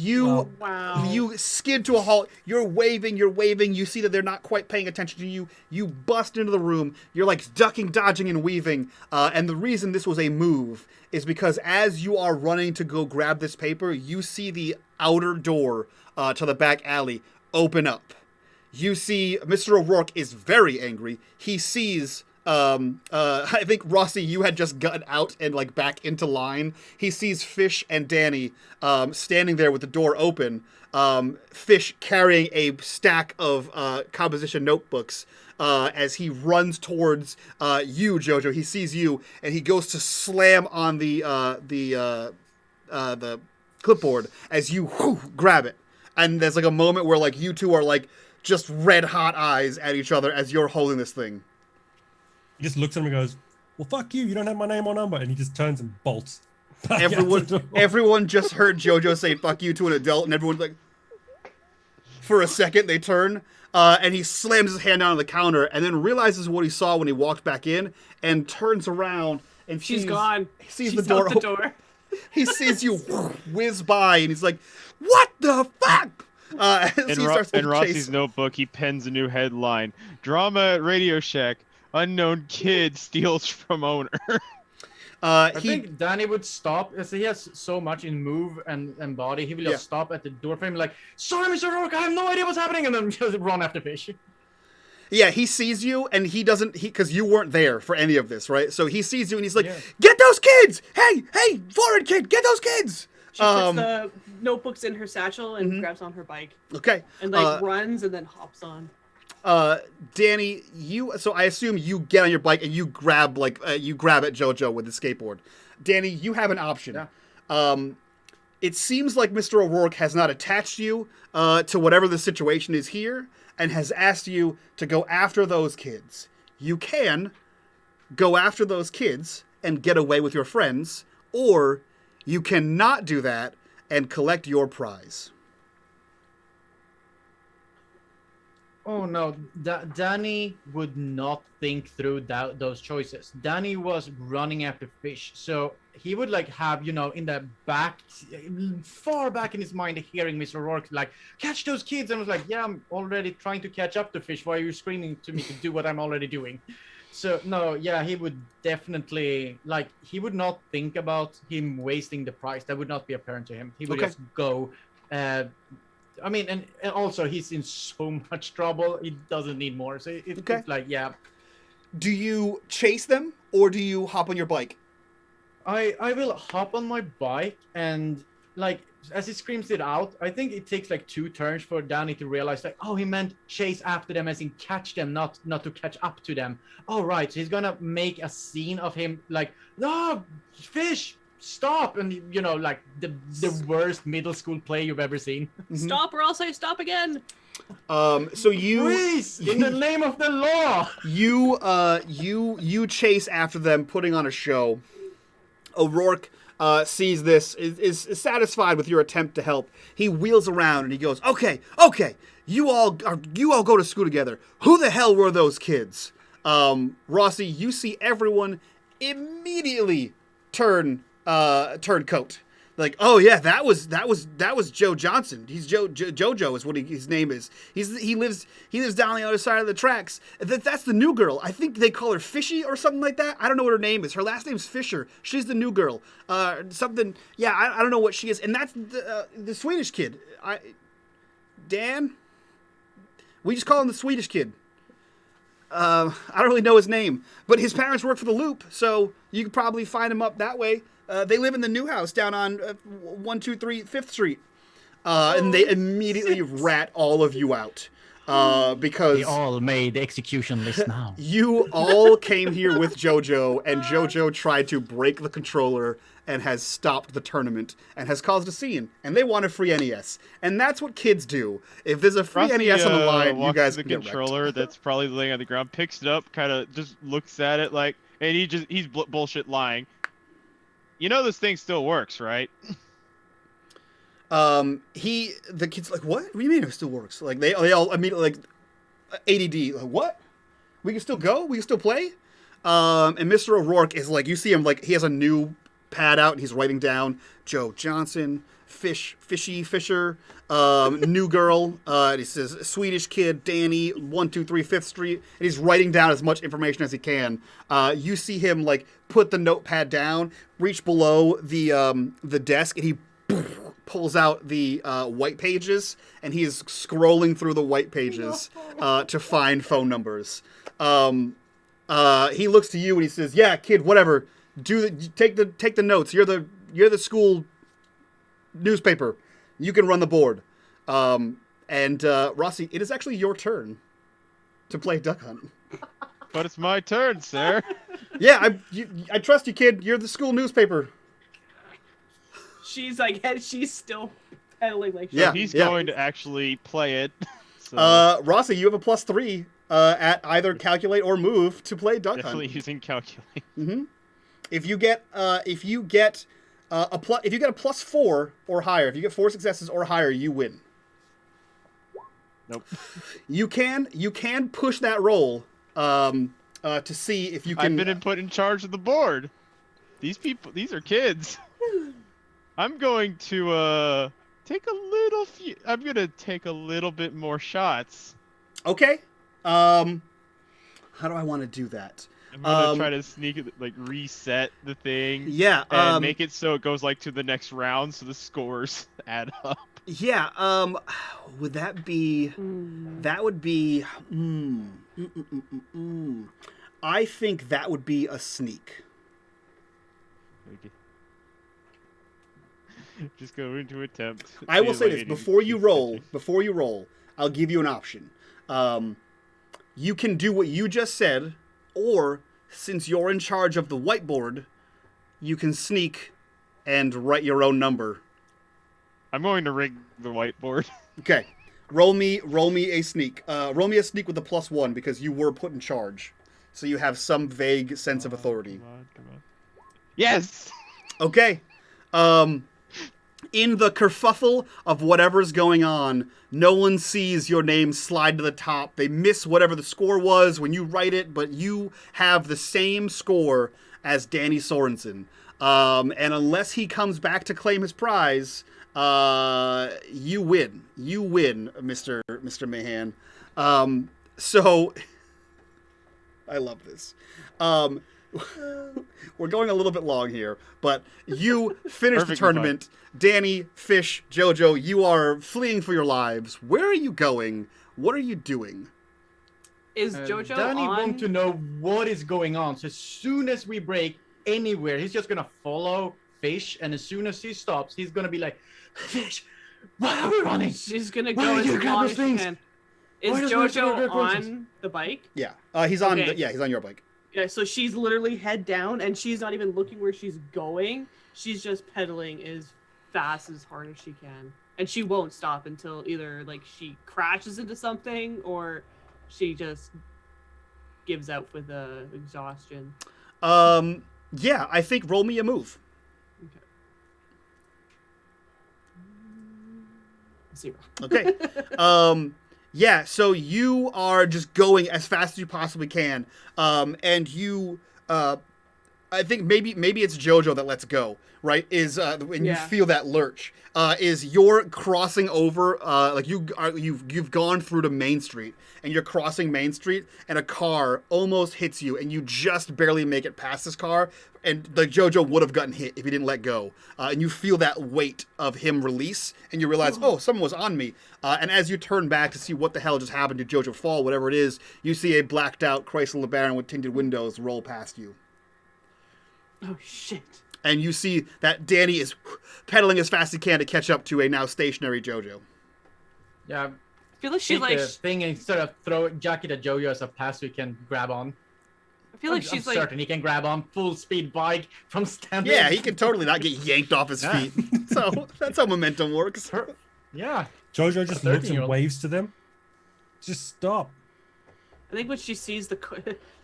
Wow. You skid to a halt. You're waving. You see that they're not quite paying attention to you. You bust into the room. You're like ducking, dodging, and weaving. And the reason this was a move is because as you are running to go grab this paper, you see the outer door to the back alley open up. You see Mr. O'Rourke is very angry. He sees... I think Rossy, you had just gotten out and like back into line. He sees Fish and Danny standing there with the door open. Fish carrying a stack of composition notebooks as he runs towards you, Jojo. He sees you and he goes to slam on the clipboard as you grab it. And there's like a moment where like you two are like just red hot eyes at each other as you're holding this thing. He just looks at him and goes, "Well, fuck you. You don't have my name or number." And he just turns and bolts. back out the door. Everyone just heard Jojo say "fuck you" to an adult, and everyone's like, for a second they turn, and he slams his hand down on the counter, and then realizes what he saw when he walked back in, and turns around and She's sees, gone. He sees She's the door out the open. door. He sees you whiz by, and he's like, "What the fuck?" As In, he starts in to Rossi's chase. notebook, he pens a new headline: "Drama at Radio Shack. Unknown kid steals from owner." I think Danny would stop, as he has so much in move and body. He will just stop at the door frame, like, "Sorry, Mr. Rourke, I have no idea what's happening," and then just run after Fish. Yeah, he sees you, and he doesn't, because you weren't there for any of this, right? So he sees you, and he's like, "Get those kids! Hey, foreign kid, get those kids!" She puts the notebooks in her satchel and grabs on her bike. Okay. And like runs and then hops on. Danny, so I assume you get on your bike and you grab you grab at Jojo with the skateboard. Danny, you have an option. Yeah. It seems like Mr. O'Rourke has not attached you to whatever the situation is here and has asked you to go after those kids. You can go after those kids and get away with your friends, or you cannot do that and collect your prize. Oh no, Danny would not think through those choices. Danny was running after Fish, so he would like have, in the back, far back in his mind, hearing Mr. O'Rourke like, "Catch those kids," and was like, "Yeah, I'm already trying to catch up to Fish. Why are you screaming to me to do what I'm already doing?" So no, yeah, he would definitely he would not think about him wasting the prize. That would not be apparent to him. He would just go. I mean, and also he's in so much trouble. He doesn't need more. So it's like, yeah. Do you chase them or do you hop on your bike? I will hop on my bike and as he screams it out, I think it takes like 2 turns for Danny to realize like, oh, he meant chase after them as in catch them, not to catch up to them. Oh, right. So he's gonna make a scene of him like, no, fish, stop, and like the worst middle school play you've ever seen. Stop, or I'll say stop again. So you, Please, in the name of the law. you chase after them, putting on a show. O'Rourke sees this, is satisfied with your attempt to help. He wheels around and he goes, okay, you all go to school together. Who the hell were those kids? Rossy, you see everyone immediately turn coat. Like, oh yeah, that was Joe Johnson. He's Jojo is what his name is. He lives down on the other side of the tracks. That's the new girl. I think they call her Fishy or something like that. I don't know what her name is. Her last name's Fisher. She's the new girl. Something. Yeah, I don't know what she is. And that's the Swedish kid. Dan. We just call him the Swedish kid. I don't really know his name, but his parents work for the Loop, so you could probably find him up that way. They live in the new house down on 123 5th Street. And they immediately rat all of you out. Because they all made the execution list now. You all came here with JoJo, and JoJo tried to break the controller and has stopped the tournament and has caused a scene. And they want a free NES. And that's what kids do. If there's a free Rossy, NES on the line, you guys the can get controller wrecked. that's probably laying on the ground, picks it up, kind of just looks at it like, and he's bullshit lying. You know this thing still works, right? The kid's like, what do you mean it still works? Like they all immediately like ADD, like what? We can still go? We can still play? And Mr. O'Rourke is like, you see him like he has a new pad out and he's writing down Joe Johnson, Fisher, new girl, and he says Swedish kid, Danny, 123 5th Street, and he's writing down as much information as he can. You see him like put the notepad down, reach below the desk, and he pulls out the white pages, and he is scrolling through the white pages to find phone numbers. He looks to you and he says, "Yeah, kid, whatever. Take the notes. You're the school newspaper. You can run the board." Rossy, it is actually your turn to play Duck Hunt. But it's my turn, sir. Yeah, I trust you, kid. You're the school newspaper. She's like, she's still pedaling like. Yeah, He's going to actually play it. So Rossy, you have a +3 at either calculate or move to play Duck definitely Hunt. using calculate. Mm-hmm. If you get a +4 or higher, if you get 4 successes or higher, you win. Nope. You can push that roll to see if you can. I've been put in charge of the board. These are kids. I'm going to take I'm gonna take a little bit more shots. Okay. How do I want to do that? I'm gonna try to sneak it, like reset the thing. Yeah. And make it so it goes like to the next round, so the scores add up. Yeah. Would that be? That would be. I think that would be a sneak. Okay. Just go into attempt. I will say this before you roll. I'll give you an option. You can do what you just said, or since you're in charge of the whiteboard, you can sneak and write your own number. I'm going to rig the whiteboard. Okay, roll me a sneak. Roll me a sneak with a +1 because you were put in charge, so you have some vague sense of authority. Come on. Yes. Okay. In the kerfuffle of whatever's going on, no one sees your name slide to the top. They miss whatever the score was when you write it, but you have the same score as Danny Sorensen. And unless he comes back to claim his prize, you win. You win, Mr. Mahan. So, I love this. We're going a little bit long here, but you finished the tournament. Danny, Fish, JoJo, you are fleeing for your lives. Where are you going? What are you doing? Is JoJo Danny on? wants to know what is going on. So as soon as we break anywhere, he's just gonna follow Fish, and as soon as he stops, he's gonna be like, Fish, why are we running? She's gonna Why go did you as grab long those as she things? can. Why Is does Rossy go Jojo grab groceries? on the bike? Yeah. He's on. Okay. He's on your bike. Yeah, so she's literally head down, and she's not even looking where she's going. She's just pedaling as fast, as hard as she can, and she won't stop until either like she crashes into something or she just gives out with exhaustion. Yeah, I think roll me a move. Okay. 0. Okay. Yeah, so you are just going as fast as you possibly can. And you I think maybe it's Jojo that lets go, right? Is when you Yeah. feel that lurch. Is you're crossing over like you've gone through to Main Street and you're crossing Main Street and a car almost hits you and you just barely make it past this car and the Jojo would have gotten hit if he didn't let go. And you feel that weight of him release and you realize, oh, someone was on me. And as you turn back to see what the hell just happened to Jojo fall, whatever it is, you see a blacked out Chrysler LeBaron with tinted windows roll past you. Oh shit. And you see that Danny is pedaling as fast as he can to catch up to a now stationary Jojo. Yeah, I feel like she take like. the thing and sort of throw jack it at Jojo as a pass so he can grab on. I feel like I'm she's like. certain he can grab on full speed bike from standing. Yeah, he can totally not get yanked off his Yeah. feet. So that's how momentum works. Yeah. Jojo just looks and 13-year-old. waves to them. Just stop. I think when she sees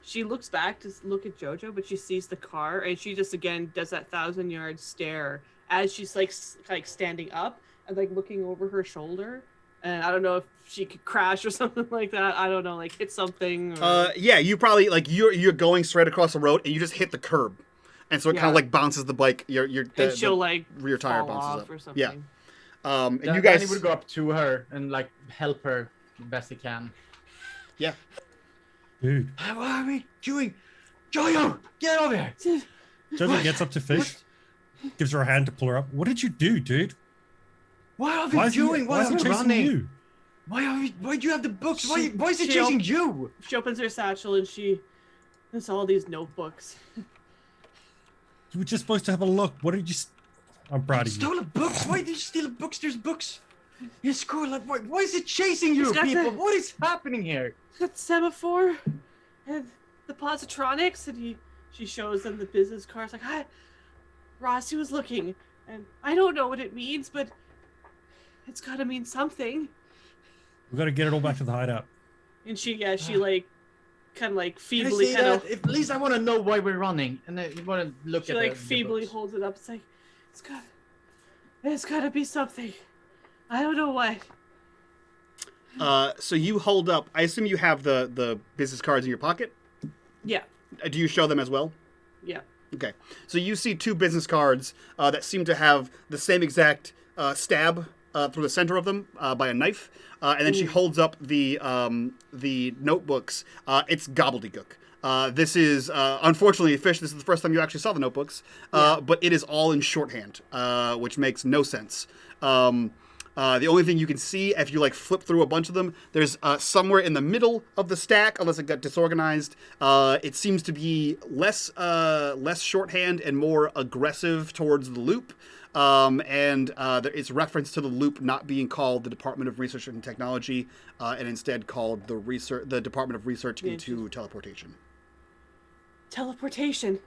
she looks back to look at Jojo, but she sees the car and she just again does that 1,000-yard stare as she's like standing up and like looking over her shoulder. And I don't know if she could crash or something like that. I don't know, like hit something. Or... Yeah, you probably like you're going straight across the road and you just hit the curb, and so it kind Yeah. of like bounces the bike. and she'll like rear tire fall bounces off up. or something. Yeah. And Then you guys, Danny would go up to her and like help her the best he can. yeah. Dude. What are we doing? Jojo, get over here. Jojo gets up to Fish, gives her a hand to pull her up. What did you do, dude? What are we Why is he, doing? why Why is are he we chasing running? you? Why do you have the books? She- Why is he she chasing op- you? She opens her satchel and there's all these notebooks. You were just supposed to have a look. What did you... I'm proud of you. Stole the books? Why did you steal the books? There's books in school. Like, why is it chasing you, He's got people? the- What is happening here? Got the semaphore and the positronics, and she shows them the business cards. Like, hi, Rossy was looking, and I don't know what it means, but it's got to mean something. We've got to get it all back to the hideout. And she like kind of like Can I feebly see kind that? of If, at least I want to know why we're running, and I want to look she at like the feebly books. holds it up. It's like it's got to be something. I don't know what. So you hold up. I assume you have the business cards in your pocket. Yeah, Do you show them as well? yeah. Okay. So you see two business cards that seem to have the same exact stab through the center of them by a knife, and then she holds up the notebooks. It's gobbledygook. This is unfortunately, Fish. This is the first time you actually saw the notebooks, but it is all in shorthand, which makes no sense. The only thing you can see if you like flip through a bunch of them, there's somewhere in the middle of the stack, unless it got disorganized. It seems to be less shorthand and more aggressive towards the loop. And there is reference to the loop not being called the Department of Research and Technology, and instead called the Department of Research into Teleportation. Teleportation.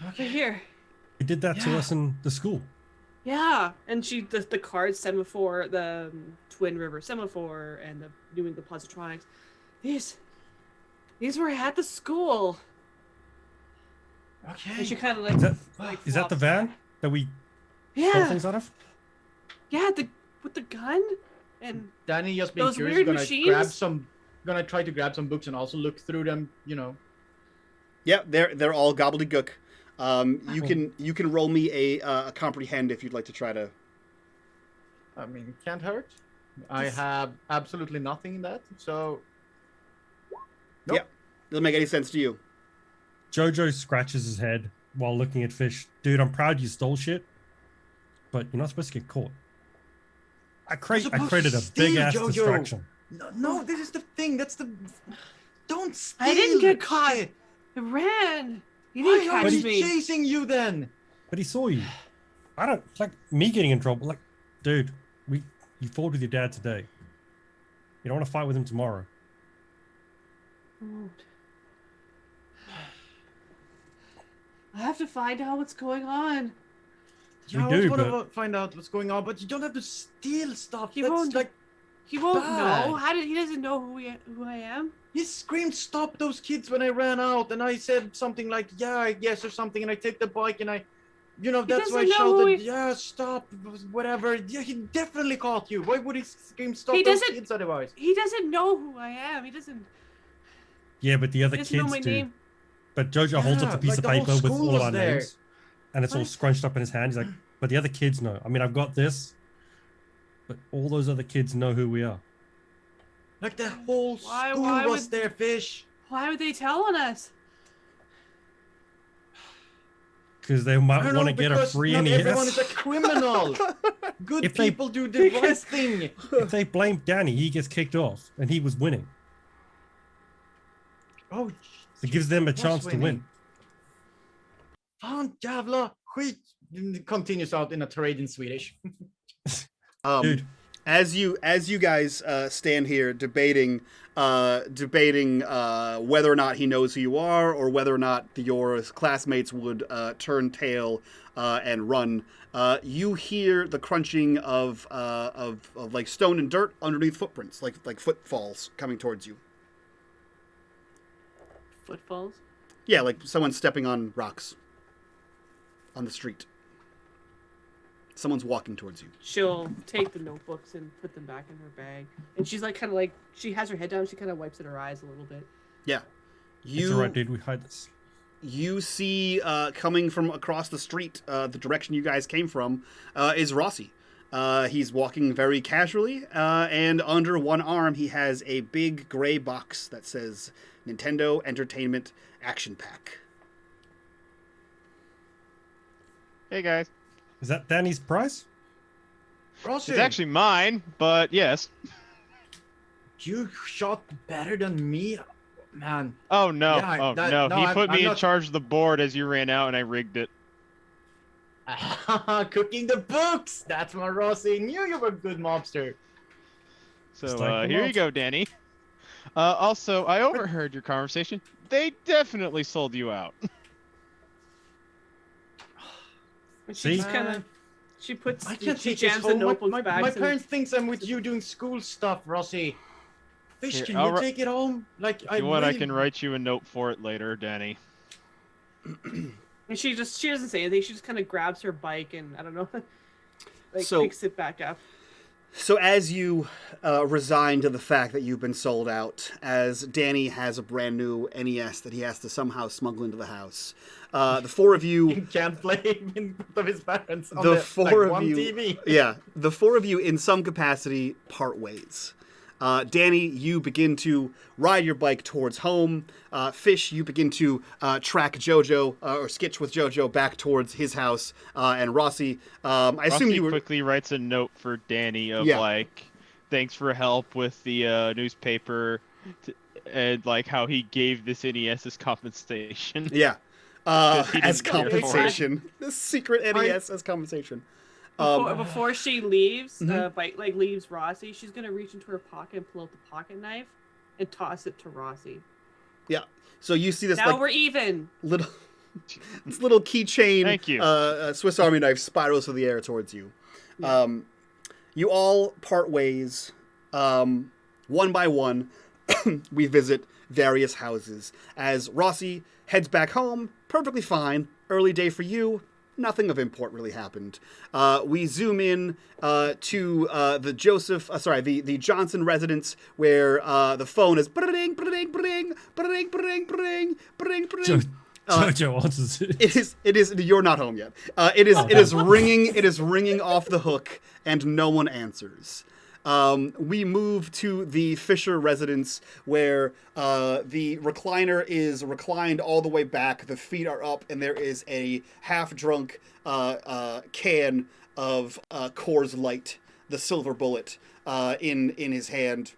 Okay, here. You did that to us in the school. Yeah, and the cards semaphore, the Twin River semaphore, and the New England positronics. These were at the school. Okay. And she kind of like Is that the flops van back. that we stole Yeah, things out of? yeah, with the gun and Danny just being Those curious, weird gonna machines? try to grab some books and also look through them, you know. Yeah, they're all gobbledygook. You can roll me a comprehend if you'd like to try to. I mean, can't hurt. I have absolutely nothing in that, so Nope. Yeah, doesn't make any sense to you. Jojo scratches his head while looking at Fish. Dude, I'm proud you stole shit, but you're not supposed to get caught. I created a big ass Jojo. distraction. No, this is the thing. That's the. Don't steal. I didn't get caught. shit. I ran. You Why didn't are catch we me. chasing you then? But he saw you. I don't like me getting in trouble. Like, dude, you fought with your dad today. You don't want to fight with him tomorrow. Oh. I have to find out what's going on. We I do, want but- to find out what's going on, but you don't have to steal stuff. He That's won't- like He won't bad. know. He doesn't know who I am? he screamed, "Stop those kids!" when I ran out, and I said something like, "Yeah, I guess," or something, and I take the bike and I, that's why I doesn't know who shouted, he- "Yeah, stop!" whatever. Yeah, he definitely caught you. Why would he scream, "Stop He those doesn't- kids" otherwise? He doesn't know who I am. He doesn't Yeah, but the other doesn't know kids my do. name. But Jojo holds up Yeah, the piece like of the whole paper with school all of was our there. names, and it's all What? scrunched up in his hand. He's like, but the other kids know. I mean, I've got this, but all those other kids know who we are. Like the whole Why- school why was would- there, Fish. Why would they tell on us? Because they I might don't want know, to get a because free not everyone is a NES. criminal. Good If they- people do the right thing. If they blame Danny, he gets kicked off, and he was winning. Oh, It gives them a was chance to win. winning. Fan jävla skit. Continues out in a tirade in Swedish. Dude. As you guys stand here debating whether or not he knows who you are, or whether or not your classmates would turn tail and run, you hear the crunching of like stone and dirt underneath footprints, like footfalls coming towards you. Footfalls? Yeah, like someone stepping on rocks on the street. Someone's walking towards you. She'll take the notebooks and put them back in her bag. And she's like, kind of like, she has her head down. She kind of wipes at her eyes a little bit. Yeah. It's alright, dude. We hide this. You see coming from across the street, the direction you guys came from, is Rossy. He's walking very casually, and under one arm he has a big gray box that says Nintendo Entertainment Action Pack. Hey guys. Is that Danny's prize? Rossy, It's actually mine, but yes. you shot better than me, man. Oh no. Yeah, no, He I'm- put me I'm in not- charge of the board as you ran out and I rigged it. Cooking the books. That's my Rossy. Knew you were a good mobster. So Just like the here you mods. go, Danny. Also, I overheard your conversation. They definitely sold you out. And she See? just kind of, she puts, I can't she take this jams the home. notebooks My back. parents thinks I'm with you doing school stuff, Rossy. Fish, Here, can I'll you ri- take it home? Like, If you want, I can write you a note for it later, Danny. And she doesn't say anything. She just kind of grabs her bike and, I don't know, like So- picks it back up. So as you resign to the fact that you've been sold out, as Danny has a brand new NES that he has to somehow smuggle into the house, the four of you... Can't play in front of his parents on The the four of one you, TV. yeah, the four of you in some capacity part ways. Danny, you begin to ride your bike towards home. Fish, you begin to track Jojo or sketch with Jojo back towards his house. And Rossy, I assume Rossy you were. quickly writes a note for Danny of Yeah. like, thanks for help with the newspaper, and like how he gave this NES as compensation. Yeah, he as didn't care for it. compensation. The secret NES as compensation. Before she leaves, Mhm. leaves Rossy, she's gonna reach into her pocket and pull out the pocket knife and toss it to Rossy. Yeah. So you see this Now like we're even. little, this little keychain, Thank you. Swiss Army knife spirals through the air towards you. You all part ways. One by one, we visit various houses. As Rossy heads back home, perfectly fine. Early day for you. Nothing of import really happened. We zoom in to the Johnson residence, where the phone is bring, bring, bring, bring, bring, bring, bring, bring. Jojo answers it. It is. You're not home yet. It is ringing. It is ringing off the hook, and no one answers. We move to the Fisher residence, where the recliner is reclined all the way back. The feet are up, and there is a half-drunk can of Coors Light, the Silver Bullet, in his hand.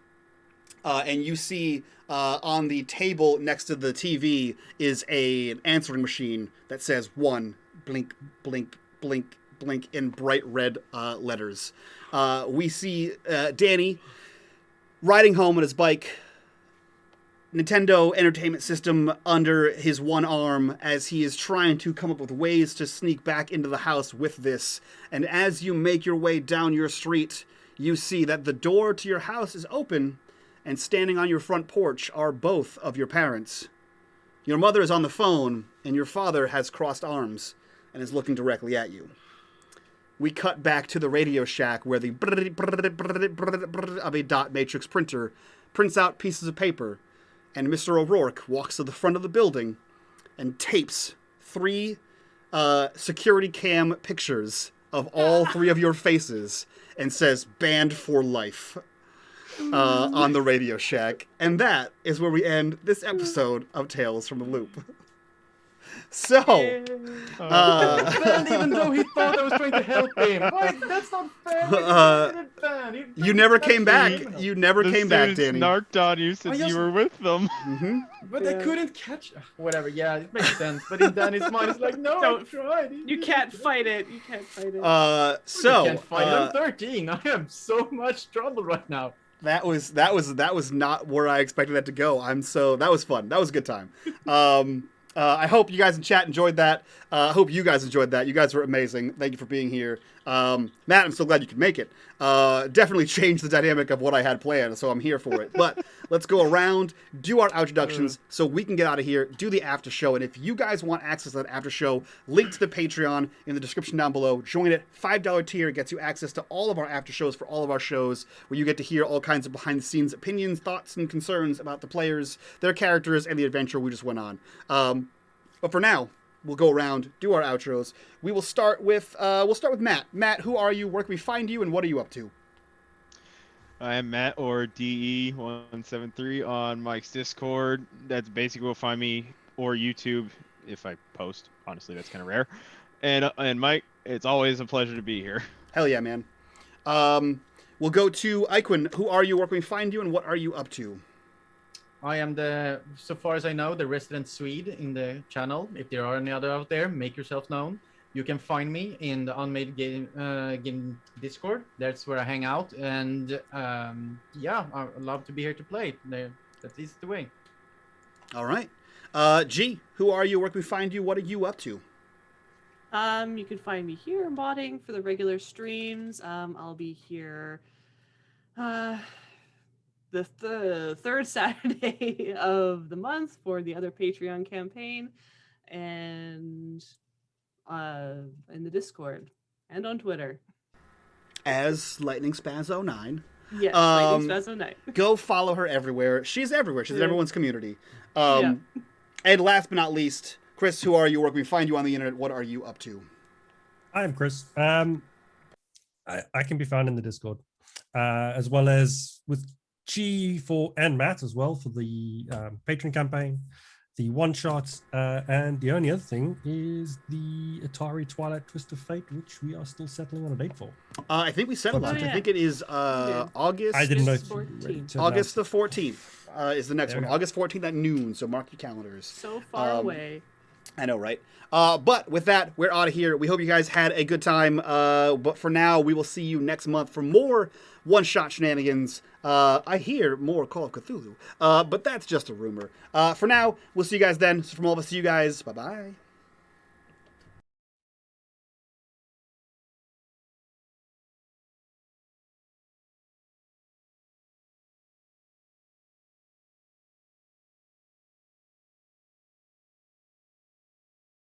And you see on the table next to the TV is an answering machine that says 1, blink, blink, blink, blink in bright red letters. We see Danny riding home on his bike, Nintendo Entertainment System under his one arm as he is trying to come up with ways to sneak back into the house with this. And as you make your way down your street, you see that the door to your house is open, and standing on your front porch are both of your parents. Your mother is on the phone, and your father has crossed arms and is looking directly at you. We cut back to the Radio Shack where the of a dot matrix printer prints out pieces of paper, and Mr. O'Rourke walks to the front of the building and tapes 3 security cam pictures of all 3 of your faces and says, "Banned for life," on the Radio Shack. And that is where we end this episode of Tales from the Loop. So, banned even though he thought I was trying to help him. Wait, that's not fair. You never came back. You never came back, Danny. Snarked on you since you were with them. Mm-hmm. But I couldn't catch. Whatever. Yeah, it makes sense. But in Danny's mind, it's like, no, I tried. You can't fight it. You can't fight it. So you can't fight it. I'm 13. I am so much trouble right now. That was not where I expected that to go. That was fun. That was a good time. I hope you guys in chat enjoyed that. I hope you guys enjoyed that. You guys were amazing. Thank you for being here. Matt, I'm so glad you could make it. Definitely changed the dynamic of what I had planned, so I'm here for it. But let's go around, do our introductions so we can get out of here, do the after show. And if you guys want access to that after show, link to the Patreon in the description down below. Join it. $5 tier gets you access to all of our after shows for all of our shows, where you get to hear all kinds of behind the scenes opinions, thoughts, and concerns about the players, their characters, and the adventure we just went on. But for now, we'll go around, do our outros. We will start with Matt. Matt, who are you? Where can we find you, and what are you up to? I am Matt, or DE173 on Mike's Discord. That's basically where you'll find me, or YouTube if I post. Honestly, that's kind of rare. And Mike, it's always a pleasure to be here. Hell yeah, man. We'll go to Iquin. Who are you? Where can we find you, and what are you up to? I am so far as I know, the resident Swede in the channel. If there are any other out there, make yourself known. You can find me in the unMadeGaming Discord. That's where I hang out. And yeah, I'd love to be here to play. That is the way. All right. G, who are you? Where can we find you? What are you up to? You can find me here modding for the regular streams. I'll be here the third Saturday of the month for the other Patreon campaign, and in the Discord and on Twitter as Lightning Spaz 09. Yes, Lightning Spaz 09. Go follow her everywhere. She's everywhere. She's in everyone's community. And last but not least, Chris, who are you? Where can we find you on the internet? What are you up to? I am Chris. I can be found in the Discord, as well as with G and Matt as well for the Patreon campaign, the one-shots, and the only other thing is the Atari Twilight Twist of Fate, which we are still settling on a date for. I think we settled on it. I think it is August. I didn't know. 14th. August the 14th is the next one. There we go. August 14th at noon, so mark your calendars. So far away. I know, right? But with that, we're out of here. We hope you guys had a good time. But for now, we will see you next month for more one-shot shenanigans. I hear more Call of Cthulhu. But that's just a rumor. For now, we'll see you guys then. So from all of us to you guys, bye-bye.